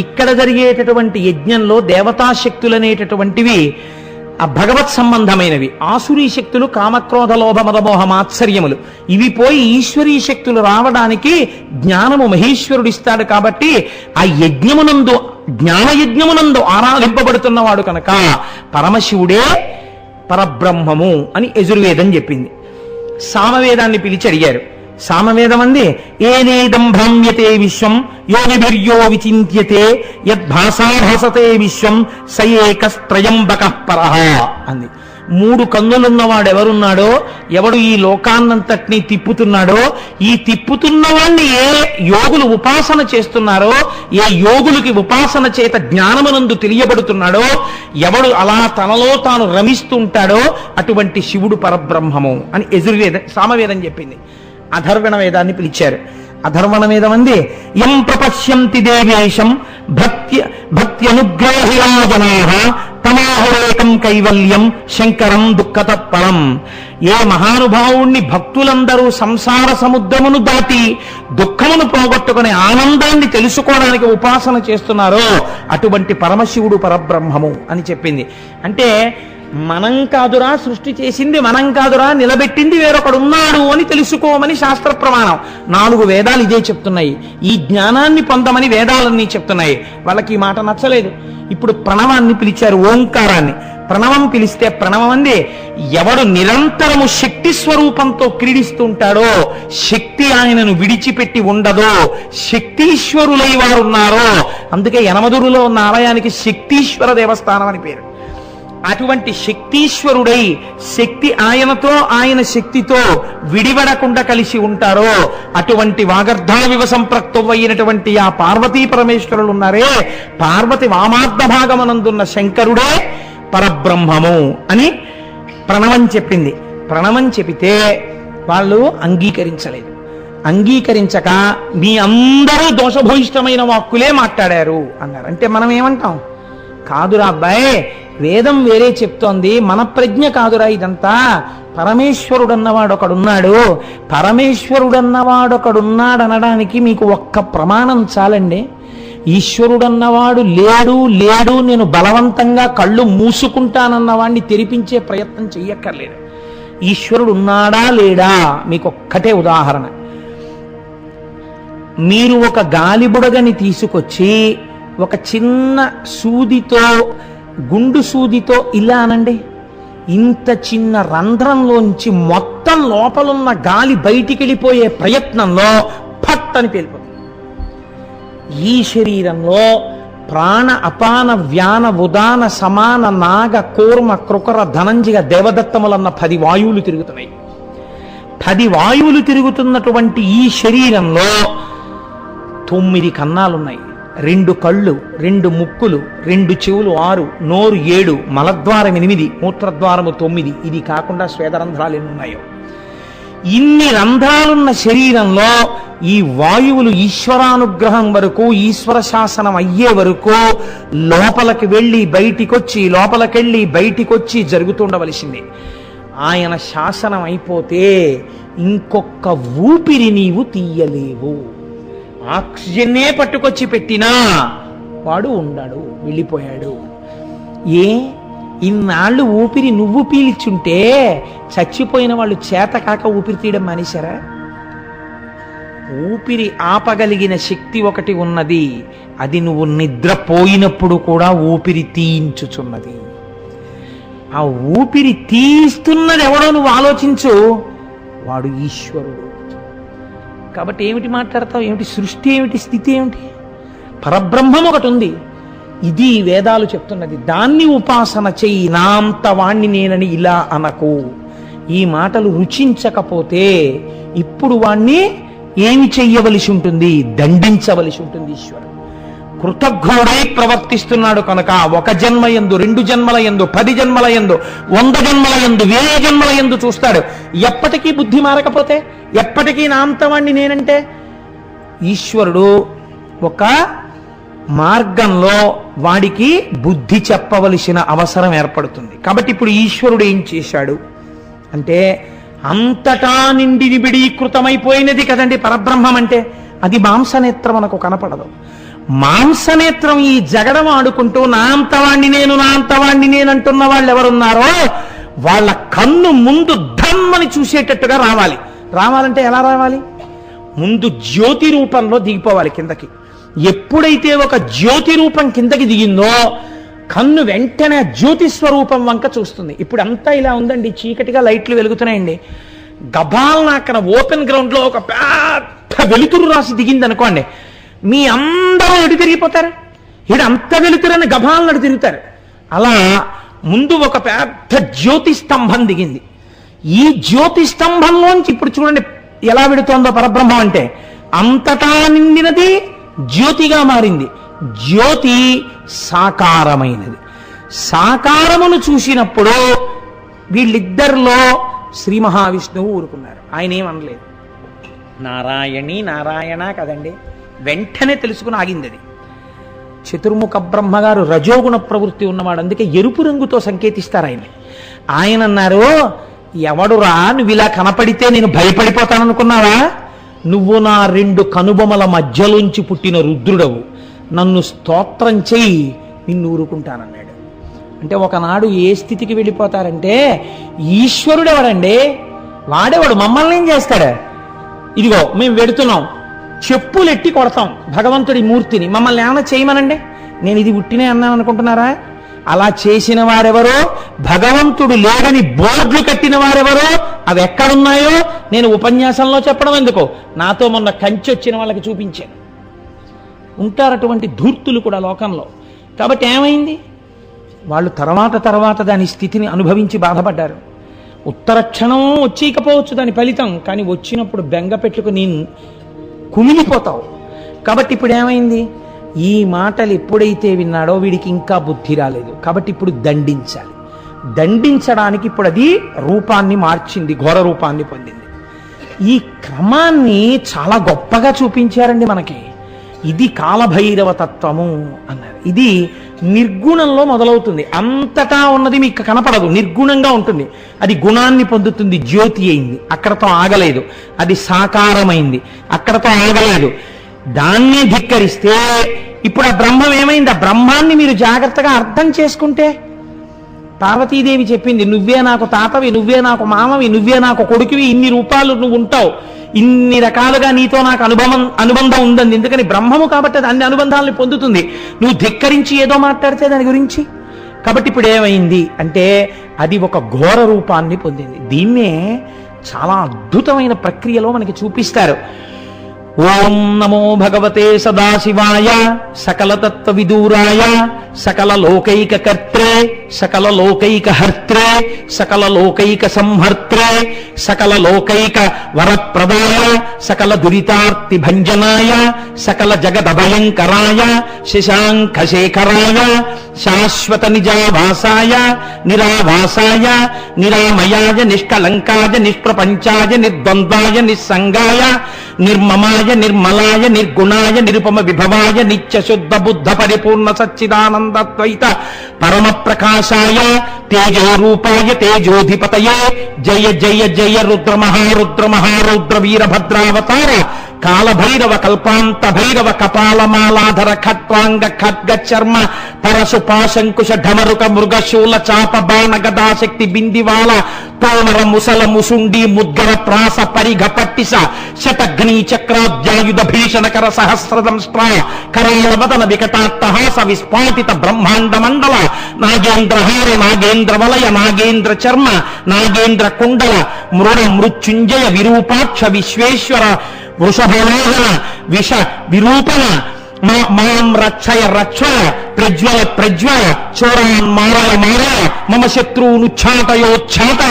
ఇక్కడ జరిగేటటువంటి యజ్ఞంలో దేవతాశక్తులనేటటువంటివి ఆ భగవత్ సంబంధమైనవి. ఆసురీ శక్తులు కామక్రోధ లోభ మదమోహ మాత్సర్యములు, ఇవి పోయి ఈశ్వరీ శక్తులు రావడానికి జ్ఞానము మహేశ్వరుడిస్తాడు. కాబట్టి ఆ యజ్ఞమునందు జ్ఞానయజ్ఞమునందు ఆరాధింపబడుతున్నవాడు కనుక పరమశివుడే పరబ్రహ్మము అని యజుర్వేదం చెప్పింది. సామవేదాన్ని పిలిచి అడిగారు. సామవేదం అంది ఏనేదం భ్రమ్యతే విశ్వం యోగిభిర్యో విచింత్యతే యద్భాసాభసతే విశ్వం స ఏకస్త్రయంబకః పరః అంది. 3 కన్నులున్నవాడు ఎవరున్నాడో, ఎవడు ఈ లోకాన్నంతటినీ తిప్పుతున్నాడో, ఈ తిప్పుతున్నవాణ్ణి ఏ యోగులు ఉపాసన చేస్తున్నారో, ఏ యోగులకి ఉపాసన చేత జ్ఞానమునందు తెలియబడుతున్నాడో, ఎవడు అలా తనలో తాను రమిస్తుంటాడో అటువంటి శివుడు పరబ్రహ్మము అని సామవేదం చెప్పింది. అధర్వణ వేదాన్ని పిలిచారు. అధర్వణ వేదం అంది యం ప్రపశ్యంతి దేవేశం భక్త్యనుగ్రహిరా జనాః తమాహురేకం కైవల్యం శంకరం దుఃఖతత్పరం. ఏ మహానుభావుణ్ణి భక్తులందరూ సంసార సముద్రమును దాటి దుఃఖమును పోగొట్టుకునే ఆనందాన్ని తెలుసుకోవడానికి ఉపాసన చేస్తున్నారో అటువంటి పరమశివుడు పరబ్రహ్మము అని చెప్పింది. అంటే మనం కాదురా సృష్టి చేసింది, మనం కాదురా నిలబెట్టింది, వేరొకడున్నాడు అని తెలుసుకోమని శాస్త్ర ప్రమాణం. 4 వేదాలు ఇదే చెప్తున్నాయి. ఈ జ్ఞానాన్ని పొందమని వేదాలన్నీ చెప్తున్నాయి. వాళ్ళకి ఈ మాట నచ్చలేదు. ఇప్పుడు ప్రణవాన్ని పిలిచారు, ఓంకారాన్ని. ప్రణవం పిలిస్తే ప్రణవం అంది ఎవడు నిరంతరము శక్తి స్వరూపంతో క్రీడిస్తుంటాడో, శక్తి ఆయనను విడిచిపెట్టి ఉండదో, శక్తీశ్వరులై వారున్నారో, అందుకే యనమదురులో ఉన్న ఆలయానికి శక్తీశ్వర దేవస్థానం అని పేరు. అటువంటి శక్తీశ్వరుడై శక్తి ఆయనతో ఆయన శక్తితో విడివడకుండా కలిసి ఉంటారో అటువంటి వాగర్ధావివ సంప్రక్తమైనటువంటి ఆ పార్వతీ పరమేశ్వరులు ఉన్నారే, పార్వతి వామార్థ భాగమనందున్న శంకరుడే పరబ్రహ్మము అని ప్రణవం చెప్పింది. ప్రణవం చెబితే వాళ్ళు అంగీకరించలేదు. అంగీకరించక మీ అందరూ దోషభూయిష్టమైన వాక్కులే మాట్లాడారు అన్నారు. అంటే మనం ఏమంటాం? కాదురా అబ్బాయి, వేదం వేరే చెప్తోంది, మన ప్రజ్ఞ కాదురా ఇదంతా. పరమేశ్వరుడన్నవాడొకడున్నాడు. పరమేశ్వరుడన్నవాడొకడున్నాడనడానికి మీకు ఒక్క ప్రమాణం చాలండి. ఈశ్వరుడన్నవాడు లేడు లేడు నేను బలవంతంగా కళ్ళు మూసుకుంటానన్నవాడిని తెరిపించే ప్రయత్నం చెయ్యక్కర్లేదు. ఈశ్వరుడు ఉన్నాడా లేడా మీకు ఒక్కటే ఉదాహరణ. మీరు ఒక గాలిబుడగని తీసుకొచ్చి ఒక చిన్న సూదితో, గుండు సూదితో ఇలా అనండి, ఇంత చిన్న రంధ్రంలోంచి మొత్తం లోపలున్న గాలి బయటికి వెళ్ళిపోయే ప్రయత్నంలో ఫట్ అని పేలిపోతుంది. ఈ శరీరంలో ప్రాణ అపాన వ్యాన ఉదాన సమాన నాగ కూర్మ కృకర ధనంజయ దేవదత్తములన్న 10 వాయువులు తిరుగుతున్నాయి. 10 వాయువులు తిరుగుతున్నటువంటి ఈ శరీరంలో 9 కన్నాలున్నాయి, 2 కళ్ళు, 2 ముక్కులు, 2 చెవులు 6, నోరు 7, మలద్వారం 8, మూత్రద్వారము 9. ఇది కాకుండా స్వేదరంధ్రాలు ఎన్ని ఉన్నాయో. ఇన్ని రంధ్రాలున్న శరీరంలో ఈ వాయువులు ఈశ్వరానుగ్రహం వరకు, ఈశ్వర శాసనం అయ్యే వరకు లోపలికి వెళ్ళి బయటికొచ్చి, లోపలికెళ్ళి బయటికొచ్చి జరుగుతుండవలసిందే. ఆయన శాసనం అయిపోతే ఇంకొక ఊపిరి నీవు తీయలేవు. ఆక్సిజన్నే పట్టుకొచ్చి పెట్టినా వాడు ఉండడు, వెళ్ళిపోయాడు. ఇన్నాళ్ళు ఊపిరి నువ్వు పీల్చుంటే చచ్చిపోయిన వాళ్ళు చేత కాక ఊపిరి తీయడం మానేశారా? ఊపిరి ఆపగలిగిన శక్తి ఒకటి ఉన్నది, అది నువ్వు నిద్రపోయినప్పుడు కూడా ఊపిరి తీయించుచున్నది. ఆ ఊపిరి తీస్తున్నది ఎవడో నువ్వు ఆలోచించు, వాడు ఈశ్వరుడు. కాబట్టి ఏమిటి మాట్లాడతావు? ఏమిటి సృష్టి, ఏమిటి స్థితి, ఏమిటి? పరబ్రహ్మం ఒకటి ఉంది. ఇది వేదాలు చెప్తున్నది. దాన్ని ఉపాసన చెయ్యి, నాంత వాణ్ణి నేనని ఇలా అనకు. ఈ మాటలు రుచించకపోతే ఇప్పుడు వాణ్ణి ఏమి చెయ్యవలసి ఉంటుంది? దండించవలసి ఉంటుంది. ఈశ్వరుడు కృతజ్ఞుడై ప్రవర్తిస్తున్నాడు కనుక 1 జన్మ యందు, 2 జన్మల యందు, 10 జన్మల యందు, 100 జన్మల యందు, 1000 జన్మల యందు చూస్తాడు. ఎప్పటికీ బుద్ధి మారకపోతే, ఎప్పటికీ నాంతవాణ్ణి నేనంటే, ఈశ్వరుడు ఒక మార్గంలో వాడికి బుద్ధి చెప్పవలసిన అవసరం ఏర్పడుతుంది. కాబట్టి ఇప్పుడు ఈశ్వరుడు ఏం చేశాడు అంటే, అంతటా నిండి నిబిడీకృతమైపోయినది కదండి పరబ్రహ్మం అంటే. అది మాంసనేత్రం మనకు కనపడదు. మాంసనేత్రం ఈ జగడం ఆడుకుంటూ నా అంతవాణ్ణి నేను అంటున్న వాళ్ళు ఎవరున్నారో వాళ్ళ కన్ను ముందు ధమ్మని చూసేటట్టుగా రావాలి. రావాలంటే ఎలా రావాలి? ముందు జ్యోతి రూపంలో దిగిపోవాలి కిందకి. ఎప్పుడైతే ఒక జ్యోతి రూపం కిందకి దిగిందో కన్ను వెంటనే జ్యోతి స్వరూపం వంక చూస్తుంది. ఇప్పుడు అంతా ఇలా ఉందండి, చీకటిగా లైట్లు వెలుగుతున్నాయండి. గబాల్న అక్కడ ఓపెన్ గ్రౌండ్ లో ఒక పెద్ద వెలుతురు రాసి దిగింది అనుకోండి, మీ అందరూ ఎటు తిరిగిపోతారు? ఇడు అంత వెలుతురని గబాలను తిరుగుతారు. అలా ముందు ఒక పెద్ద జ్యోతి స్తంభం దిగింది. ఈ జ్యోతి స్తంభంలోంచి ఇప్పుడు చూడండి ఎలా విడుతోందో పరబ్రహ్మం అంటే. అంతటా నిండినది జ్యోతిగా మారింది. జ్యోతి సాకారమైనది. సాకారమును చూసినప్పుడు వీళ్ళిద్దరిలో శ్రీ మహావిష్ణువు ఊరుకున్నారు. ఆయన ఏమనలేదు. నారాయణి నారాయణ కదండి, వెంటనే తెలుసుకుని ఆగింది. అది చతుర్ముఖ బ్రహ్మగారు రజోగుణ ప్రవృత్తి ఉన్నవాడు, అందుకే ఎరుపు రంగుతో సంకేతిస్తారు ఆయన. ఆయన అన్నారు, ఎవడురా నువ్వు ఇలా కనపడితే నేను భయపడిపోతాననుకున్నావా? నువ్వు నా 2 కనుబొమల మధ్యలోంచి పుట్టిన రుద్రుడవు, నన్ను స్తోత్రం చెయ్యి, నిన్ను ఊరుకుంటానన్నాడు. అంటే ఒకనాడు ఏ స్థితికి వెళ్ళిపోతారంటే, ఈశ్వరుడు ఎవడండి? వాడేవాడు మమ్మల్ని ఏం చేస్తాడు? ఇదిగో మేము వెడుతున్నాం, చెప్పులు ఎట్టి కొడతాం భగవంతుడి మూర్తిని, మమ్మల్ని ఏమైనా చేయమనండి. నేను ఇది ఉట్టినే అన్నాను అనుకుంటున్నారా? అలా చేసిన వారెవరో, భగవంతుడు లేడని బోర్డులు కట్టిన వారెవరో, అవి ఎక్కడున్నాయో నేను ఉపన్యాసంలో చెప్పడం ఎందుకో, నాతో మొన్న కంచి వచ్చిన వాళ్ళకి చూపించాను. ఉంటారు అటువంటి ధూర్తులు కూడా లోకంలో. కాబట్టి ఏమైంది? వాళ్ళు తర్వాత దాని స్థితిని అనుభవించి బాధపడ్డారు. ఉత్తర క్షణం వచ్చేయకపోవచ్చు దాని ఫలితం, కానీ వచ్చినప్పుడు బెంగ పెట్టుకుని కుమిలిపోతావు. కాబట్టి ఇప్పుడు ఏమైంది? ఈ మాటలు ఎప్పుడైతే విన్నాడో వీడికి ఇంకా బుద్ధి రాలేదు. కాబట్టి ఇప్పుడు దండించాలి. దండించడానికి ఇప్పుడు అది రూపాన్ని మార్చింది, ఘోర రూపాన్ని పొందింది. ఈ క్రమాన్ని చాలా గొప్పగా చూపించారండి మనకి. ఇది కాలభైరవ తత్వము అన్నారు. ఇది నిర్గుణంలో మొదలవుతుంది. అంతటా ఉన్నది మీకు కనపడదు, నిర్గుణంగా ఉంటుంది. అది గుణాన్ని పొందుతుంది, జ్యోతి అయింది, అక్కడతో ఆగలేదు. అది సాకారమైంది, అక్కడతో ఆగలేదు. దాన్ని ధిక్కరిస్తే ఇప్పుడు ఆ బ్రహ్మం ఏమైంది? ఆ బ్రహ్మాన్ని మీరు జాగ్రత్తగా అర్థం చేసుకుంటే, పార్వతీదేవి చెప్పింది, నువ్వే నాకు తాతవి, నువ్వే నాకు మామవి, నువ్వే నాకు కొడుకువి, ఇన్ని రూపాలు నువ్వు ఉంటావు, ఇన్ని రకాలుగా నీతో నాకు అనుబంధం ఉందండి. ఎందుకని బ్రహ్మము కాబట్టి అది అన్ని అనుబంధాలను పొందుతుంది. నువ్వు ధిక్కరించి ఏదో మాట్లాడితే దాని గురించి. కాబట్టి ఇప్పుడు ఏమైంది అంటే అది ఒక ఘోర రూపాన్ని పొందింది. దీన్నే చాలా అద్భుతమైన ప్రక్రియలో మనకి చూపిస్తారు. ఓం నమో భగవతే సదాశివాయ సకల తత్వ విదూరాయ సకల లోకైక కర్త్రే సకల లోకైక హర్త్రే సకల లోకైక సంహర్త్రే సకల లోకైక వరప్రదాయ సకల దురితార్తి భంజనాయ సకల జగదభయంకరాయ శశాంక శేఖరాయ శాశ్వత నిజావాసాయ నిరావాసాయ నిరామయాయ నిష్కలంకాయ నిష్ప్రపంచాయ నిర్ద్వంద్వాయ నిస్సంగాయ నిర్మమాయ నిర్మలాయ నిర్గుణాయ నిరుపమ విభవాయ నిత్య శుద్ధ బుద్ధ పరిపూర్ణ సచ్చిదానందద్వైత పరమ ప్రకాశాయ తేజోరూపాయ తేజోధిపతయే జయ జయ జయ రుద్ర మహారుద్ర మహారౌద్ర వీరభద్రావతార కాళభైరవ కల్పాంత భైరవ కపాలమాలాధర ఖట్వాంగ ఖడ్గ చర్మ పరశు పాశంకుశ ఢమరుక మృగశూల చాప బాణ గదాశక్తి బిందివాల తోమర ముసల ముసుండి ముద్గర ప్రాస పరిఘ పట్టిస శతఘ్ని చక్రాబ్జాయుధ భీషణకర సహస్రదంష్ట్ర కరాళవదన వికటాట్టహాస విస్ఫాటిత బ్రహ్మాండ మండల నాగేంద్రహార నాగేంద్ర వలయ నాగేంద్ర చర్మ నాగేంద్ర కుండల మృణ మృత్యుంజయ విరూపాక్ష విశ్వేశ్వర వృషభవాహన విష విరూపణ మాం రక్షయ రక్ష ప్రజ్వల ప్రజ్వల చోరాన్ మారయ మారయ మమ శత్రువునుచ్ఛాటయోచ్ఛాట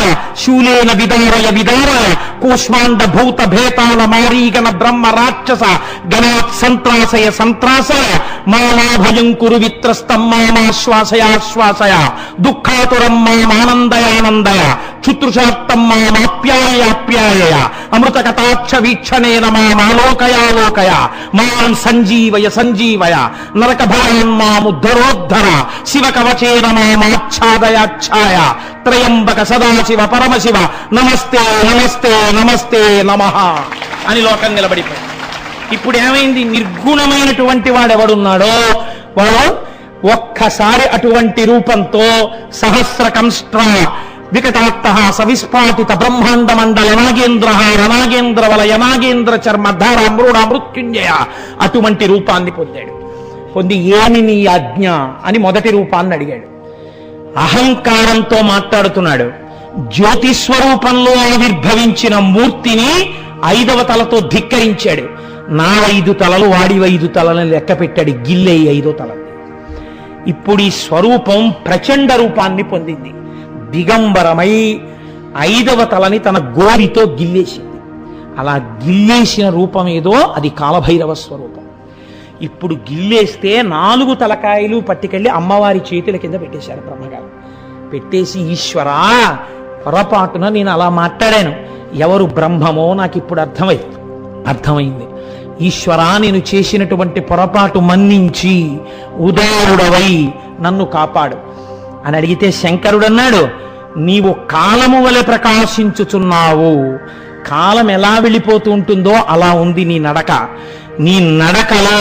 శూలేన విదారయ విదారయ కూష్మాండ భూత భేతాల మారీగణ బ్రహ్మ రాక్షస గణాత్ సంత్రాసయ సంత్రాసయ మాలాభయం కురు విత్రస్తం మామాశ్వాసయాశ్వాసయ దుఃఖాతురం మామానందయానందయ క్షుతృషార్థం మామాప్యాయాప్యాయ అమృత కటాక్ష వీక్షణేన మామాలోకయాలోకయ మాం సంజీవయ సంజీవయ నరక భయాన్ మాముద్ధరోద్ధర శివ కవచేన మామాచ్ఛాదయాచ్ఛాయ త్రయంబక సదాశివ పరమశివ నమస్తే నమస్తే నమస్తే నమః అని లోకం నిలబడిపోయింది. ఇప్పుడు ఏమైంది? నిర్గుణమైనటువంటి వాడెవడున్నాడో వాడు ఒక్కసారి అటువంటి రూపంతో సహస్రకంష్ట్ర వికటాట్టహాస విస్ఫాటిత బ్రహ్మాండ మండల నాగేంద్రహార నాగేంద్ర వలయ నాగేంద్ర చర్మ ధార మృడ మృత్యుంజయ అటువంటి రూపాన్ని పొందాడు. పొంది ఏమి నీ ఆజ్ఞ అని మొదటి రూపాన్ని అడిగాడు. అహంకారంతో మాట్లాడుతున్నాడు. జ్యోతి స్వరూపంలో ఆవిర్భవించిన మూర్తిని 5వ తలతో ధిక్కరించాడు. నా 5 తలలు వాడి 5 తలలను లెక్క పెట్టాడు, గిల్లే 5వ తల. ఇప్పుడు ఈ స్వరూపం ప్రచండ రూపాన్ని పొందింది. దిగంబరమై 5వ తలని తన గోరితో గిల్లేసింది. అలా గిల్లేసిన రూపం ఏదో అది కాలభైరవ స్వరూపం. ఇప్పుడు గిల్లేస్తే 4 తలకాయలు పట్టుకెళ్ళి అమ్మవారి చేతుల కింద పెట్టేశారు బ్రహ్మగారు. పెట్టేసి ఈశ్వరా పొరపాటున నేను అలా మాట్లాడాను, ఎవరు బ్రహ్మమో నాకు ఇప్పుడు అర్థమైంది. ఈశ్వరా నేను చేసినటువంటి పొరపాటు మన్నించి ఉదారుడవై నన్ను కాపాడు అని అడిగితే శంకరుడు అన్నాడు, నీవు కాలము వలె ప్రకాశించుచున్నావు. కాలం ఎలా వెళ్ళిపోతూ ఉంటుందో అలా ఉంది నీ నడక. నీ నడకలో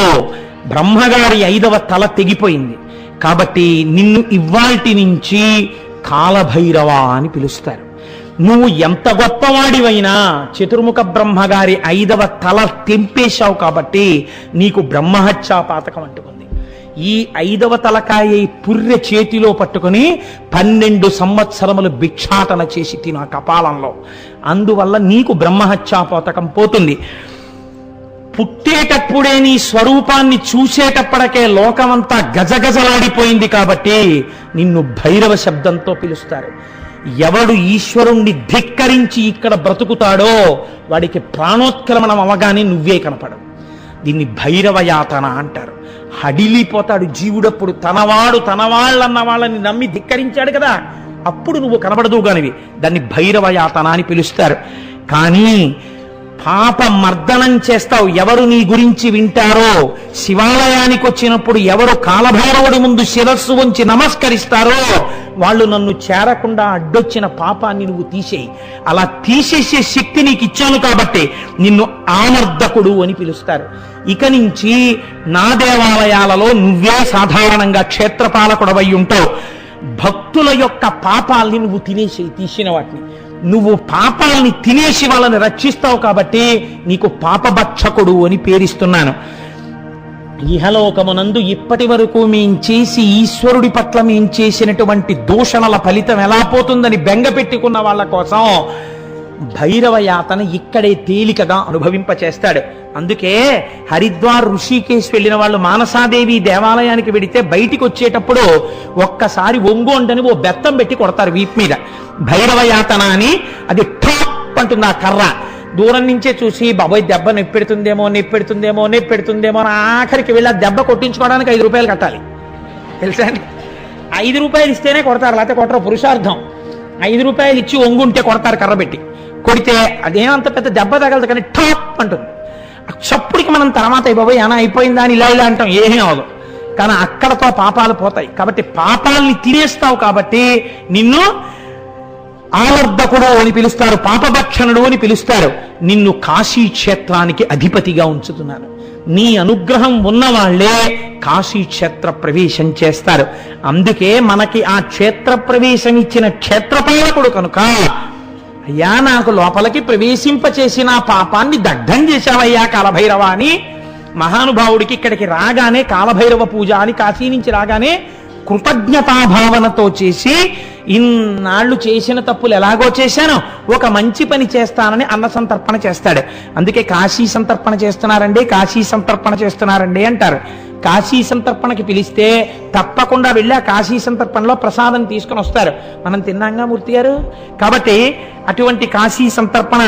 బ్రహ్మగారి 5వ తల తెగిపోయింది. కాబట్టి నిన్ను ఇవ్వాల్టి నుంచి కాలభైరవ అని పిలుస్తారు. నువ్వు ఎంత గొప్పవాడివైనా చతుర్ముఖ బ్రహ్మగారి 5వ తల తెంపేశావు కాబట్టి నీకు బ్రహ్మహత్యా పాతకం అంటుకుంది. ఈ 5వ తలకాయ పుర్రె చేతిలో పట్టుకుని 12 సంవత్సరములు భిక్షాటన చేసి తిన కపాలంలో. అందువల్ల నీకు బ్రహ్మహత్యా పాతకం పోతుంది. పుట్టేటప్పుడే నీ స్వరూపాన్ని చూసేటప్పటికే లోకమంతా గజగజలాడిపోయింది కాబట్టి నిన్ను భైరవ శబ్దంతో పిలుస్తారు. ఎవడు ఈశ్వరుణ్ణి ధిక్కరించి ఇక్కడ బ్రతుకుతాడో వాడికి ప్రాణోత్క్రమణం అవగానే నువ్వే కనపడవు. దీన్ని భైరవ యాతన అంటారు. హడిలిపోతాడు జీవుడప్పుడు. తన వాళ్ళన్న వాళ్ళని నమ్మి ధిక్కరించాడు కదా, అప్పుడు నువ్వు కనబడదు కానివి. దాన్ని భైరవ యాతన అని పిలుస్తారు. కానీ పాప మర్దనం చేస్తావు. ఎవరు నీ గురించి వింటారో, శివాలయానికి వచ్చినప్పుడు ఎవరు కాలభైరవుడి ముందు శిరస్సు ఉంచి నమస్కరిస్తారో వాళ్ళు నన్ను చేరకుండా అడ్డొచ్చిన పాపాన్ని నువ్వు తీసేయి. అలా తీసేసే శక్తి నీకు ఇచ్చాను కాబట్టి నిన్ను ఆమర్దకుడు అని పిలుస్తారు. ఇక నుంచి నా దేవాలయాలలో నువ్వే సాధారణంగా క్షేత్రపాలకుడవై ఉంటావు. భక్తుల యొక్క పాపాల్ని నువ్వు తీసిన వాటిని నువ్వు పాపాలని తినేసి వాళ్ళని రక్షిస్తావు కాబట్టి నీకు పాపభక్షకుడు అని పేరిస్తున్నాను. ఇహలోకమునందు ఇప్పటి వరకు మేం చేసి ఈశ్వరుడి పట్ల మేం చేసినటువంటి దూషణల ఫలితం ఎలా పోతుందని బెంగ పెట్టుకున్న వాళ్ళ కోసం భైరవ యాతన ఇక్కడే తేలికగా అనుభవింపచేస్తాడు. అందుకే హరిద్వార్ ఋషికేశ్ వెళ్ళిన వాళ్ళు మానసాదేవి దేవాలయానికి వెడితే బయటికి వచ్చేటప్పుడు ఒక్కసారి ఒంగోండని ఓ బెత్తం పెట్టి కొడతారు వీపు మీద. భైరవ యాతన అని అది ఠాప్ అంటుంది ఆ కర్ర. దూరం నుంచే చూసి బాబోయ్ దెబ్బ నొప్పెడుతుందేమో అని ఆఖరికి వెళ్ళి ఆ దెబ్బ కొట్టించుకోవడానికి 5 రూపాయలు కట్టాలి తెలుసా అండి. 5 రూపాయలు ఇస్తేనే కొడతారు, లేకపోతే కొట్టరు. పురుషార్థం 5 రూపాయలు ఇచ్చి ఒంగుంటే కొడతారు. కర్ర పెట్టి కొడితే అదేమంత పెద్ద దెబ్బ తగలదు, కానీ టాప్ అంటుంది. చప్పుడికి మనం తర్వాత అయిపోయి అనా అయిపోయిందా అని ఇలా అంటాం, ఏమీ అవదు. కానీ అక్కడతో పాపాలు పోతాయి. కాబట్టి పాపాలని తినేస్తావు కాబట్టి నిన్ను ఆవర్ధకుడు అని పిలుస్తారు, పాపభక్షణుడు అని పిలుస్తారు. నిన్ను కాశీ క్షేత్రానికి అధిపతిగా ఉంచుతున్నాను. నీ అనుగ్రహం ఉన్నవాళ్లే కాశీ క్షేత్ర ప్రవేశం చేస్తారు. అందుకే మనకి ఆ క్షేత్ర ప్రవేశం ఇచ్చిన క్షేత్రపాలకుడు కనుక, అయ్యా నాకు లోపలికి ప్రవేశింపచేసిన పాపాన్ని దగ్ధం చేశావయ్యా కాలభైరవ అని మహానుభావుడికి ఇక్కడికి రాగానే కాలభైరవ పూజ అని కాశీ నుంచి రాగానే కృతజ్ఞతాభావనతో చేసి, ఇన్నాళ్ళు చేసిన తప్పులు ఎలాగో చేశానో ఒక మంచి పని చేస్తానని అన్న సంతర్పణ చేస్తాడు. అందుకే కాశీ సంతర్పణ చేస్తున్నారండి అంటారు. కాశీ సంతర్పణకి పిలిస్తే తప్పకుండా వెళ్ళి ఆ కాశీ సంతర్పణలో ప్రసాదం తీసుకుని వస్తారు. మనం తిన్నాంగా మూర్తి గారు. కాబట్టి అటువంటి కాశీ సంతర్పణ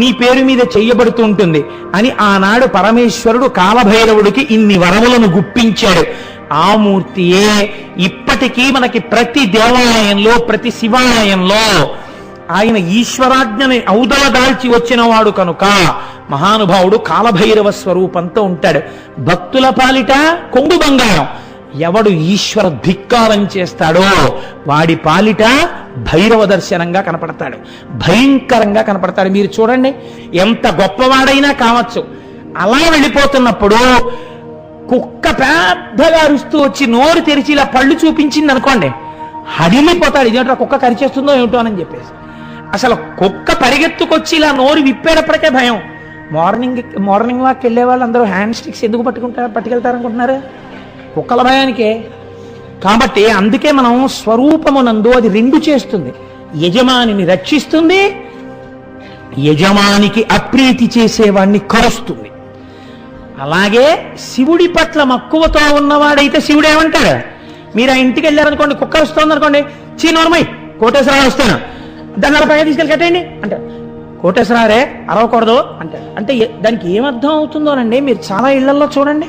నీ పేరు మీద చెయ్యబడుతూ ఉంటుంది అని ఆనాడు పరమేశ్వరుడు కాలభైరవుడికి ఇన్ని వరములను గుప్పించాడు. ఆ మూర్తియే ఇప్పటికీ మనకి ప్రతి దేవాలయంలో, ప్రతి శివాలయంలో ఆయన ఈశ్వరాజ్ఞని ఔదల దాల్చి వచ్చిన వాడు కనుక మహానుభావుడు కాలభైరవ స్వరూపంతో ఉంటాడు. భక్తుల పాలిట కొంగు బంగారం. ఎవడు ఈశ్వర ధిక్కారం చేస్తాడో వాడి పాలిట భైరవ దర్శనంగా కనపడతాడు, భయంకరంగా కనపడతాడు. మీరు చూడండి, ఎంత గొప్పవాడైనా కావచ్చు, అలా వెళ్ళిపోతున్నప్పుడు కుక్క పెద్దగా అరుస్తూ వచ్చి నోరు తెరిచి ఇలా పళ్ళు చూపించింది అనుకోండి, హడిలిపోతాడు. ఇదేంటో కుక్క కరిచేస్తుందో ఏమిటో అని చెప్పేసి. అసలు కుక్క పరిగెత్తుకొచ్చి ఇలా నోరు విప్పేటప్పటికే భయం. మార్నింగ్ వాక్ వెళ్ళే వాళ్ళు అందరూ హ్యాండ్ స్టిక్స్ ఎందుకు పట్టుకెళ్తారనుకుంటున్నారు? కుక్కల భయానికే. కాబట్టి అందుకే మనం స్వరూపమునందు అది రెండు చేస్తుంది. యజమానిని రక్షిస్తుంది, యజమానికి అప్రీతి చేసేవాడిని కరుస్తుంది. అలాగే శివుడి పట్ల మక్కువతో ఉన్నవాడైతే శివుడు ఏమంటాడు? మీరు ఆ ఇంటికి వెళ్ళారనుకోండి, కుక్క వస్తుంది అనుకోండి, చీనోర్మై కోటేశ్వరరావు వస్తాను, దాన్ని అలా పైన తీసుకెళ్ళి కట్టేయండి అంటాడు. కోటేశ్వరారే అరవకూడదు అంటాడు. అంటే దానికి ఏమర్థం అవుతుందోనండి, మీరు చాలా ఇళ్లలో చూడండి,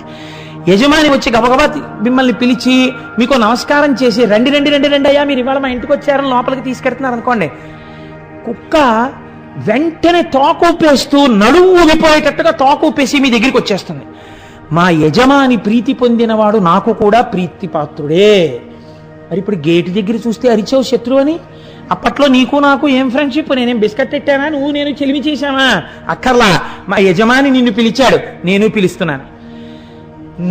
యజమాని వచ్చి గబగబా మిమ్మల్ని పిలిచి మీకు నమస్కారం చేసి రండి అయ్యా మీరు ఇవాళ మా ఇంటికి వచ్చారని లోపలికి తీసుకెడుతున్నారు అనుకోండి, కుక్క వెంటనే తోకూపేస్తూ నడుము ఊగిపోయేటట్టుగా తోకూపేసి మీ దగ్గరికి వచ్చేస్తుంది. మా యజమాని ప్రీతి పొందినవాడు నాకు కూడా ప్రీతిపాత్రుడే. మరి ఇప్పుడు గేటు దగ్గర చూస్తే అరిచావు శత్రువు అని. అప్పట్లో నీకు నాకు ఏం ఫ్రెండ్షిప్? నేనేం బిస్కెట్ పెట్టానా, నువ్వు నేను చెలిమి చేశామా? అక్కర్లా, మా యజమాని నిన్ను పిలిచాడు, నేను పిలుస్తున్నాను.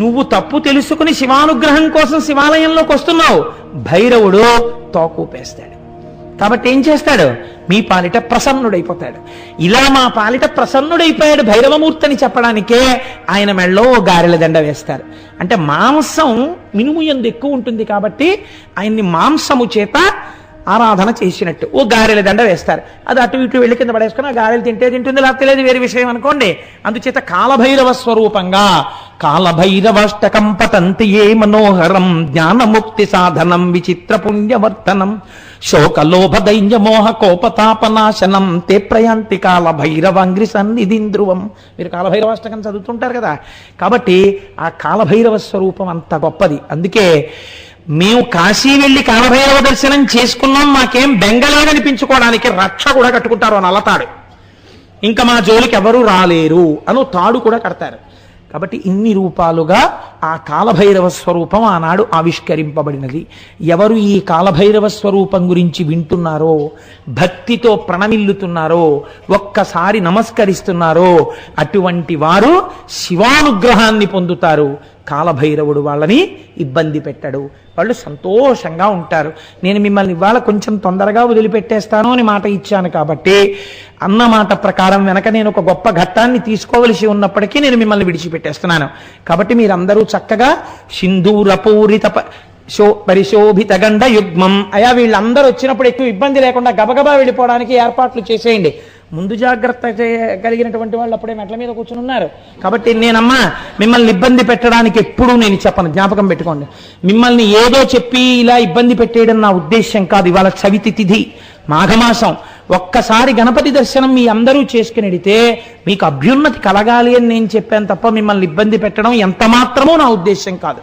నువ్వు తప్పు తెలుసుకుని శివానుగ్రహం కోసం శివాలయంలోకి వస్తున్నావు, భైరవుడు తోకూపేస్తాడు. కాబట్టి ఏం చేస్తాడు? మీ పాలిట ప్రసన్నుడైపోతాడు. ఇలా మా పాలిట ప్రసన్నుడైపోయాడు భైరవమూర్తిని చెప్పడానికే ఆయన మెళ్ళో గారెల దండ వేస్తారు. అంటే మాంసం మినుము యందు ఎక్కువ ఉంటుంది కాబట్టి ఆయన్ని మాంసము చేత ఆరాధన చేసినట్టు ఓ గారెల దండ వేస్తారు. అది అటు ఇటు వెళ్ళి కింద పడేసుకుని ఆ గారెలు తింటుంది, లేకపోతే లేదు, వేరే విషయం అనుకోండి. అందుచేత కాలభైరవ స్వరూపంగా కాలభైరవాష్టకం పతంతి ఏ మనోహరం జ్ఞానముక్తి సాధనం విచిత్ర పుణ్యవర్తనం శోకలోభ దైన్య మోహ కోపతాపనాశనం తే ప్రయాంతి కాలభైరవాంగ్రి సన్నిధిం ధ్రువం. మీరు కాలభైరవాష్టకం చదువుతుంటారు కదా. కాబట్టి ఆ కాలభైరవ స్వరూపం అంత గొప్పది. అందుకే మేము కాశీ వెళ్ళి కాలభైరవ దర్శనం చేసుకున్నాం, మాకేం బెంగలేదనిపించుకోవడానికి రక్ష కూడా కట్టుకుంటారు నల్లతాడు. ఇంకా మా జోలికి ఎవరూ రాలేరు అని తాడు కూడా కడతారు. కాబట్టి ఇన్ని రూపాలుగా ఆ కాలభైరవ స్వరూపం ఆనాడు ఆవిష్కరింపబడినది. ఎవరు ఈ కాలభైరవ స్వరూపం గురించి వింటున్నారో, భక్తితో ప్రణమిల్లుతున్నారో, ఒక్కసారి నమస్కరిస్తున్నారో అటువంటి వారు శివానుగ్రహాన్ని పొందుతారు. కాలభైరవుడు వాళ్ళని ఇబ్బంది పెట్టడు, వాళ్ళు సంతోషంగా ఉంటారు. నేను మిమ్మల్ని ఇవాళ కొంచెం తొందరగా వదిలిపెట్టేస్తాను అని మాట ఇచ్చాను కాబట్టి అన్న మాట ప్రకారం వెనక నేను ఒక గొప్ప ఘట్టాన్ని తీసుకోవలసి ఉన్నప్పటికీ నేను మిమ్మల్ని విడిచిపెట్టేస్తున్నాను. కాబట్టి మీరందరూ చక్కగా సింధూరపూరిత పరిశోభిత గండ యుగ్మం అయా వీళ్ళందరూ వచ్చినప్పుడు ఎక్కువ ఇబ్బంది లేకుండా గబగబా వెళ్ళిపోవడానికి ఏర్పాట్లు చేసేయండి. ముందు జాగ్రత్త కలిగినటువంటి వాళ్ళు అప్పుడే మెట్ల మీద కూర్చుని ఉన్నారు. కాబట్టి నేనమ్మా మిమ్మల్ని ఇబ్బంది పెట్టడానికి ఎప్పుడూ నేను చెప్పను, జ్ఞాపకం పెట్టుకోండి. మిమ్మల్ని ఏదో చెప్పి ఇలా ఇబ్బంది పెట్టేయడం నా ఉద్దేశ్యం కాదు. ఇవాళ చవితి తిథి, మాఘమాసం. ఒక్కసారి గణపతి దర్శనం మీ అందరూ చేసుకుని వెడితే మీకు అభ్యున్నతి కలగాలి అని నేను చెప్పాను తప్ప మిమ్మల్ని ఇబ్బంది పెట్టడం ఎంత మాత్రమూ నా ఉద్దేశ్యం కాదు.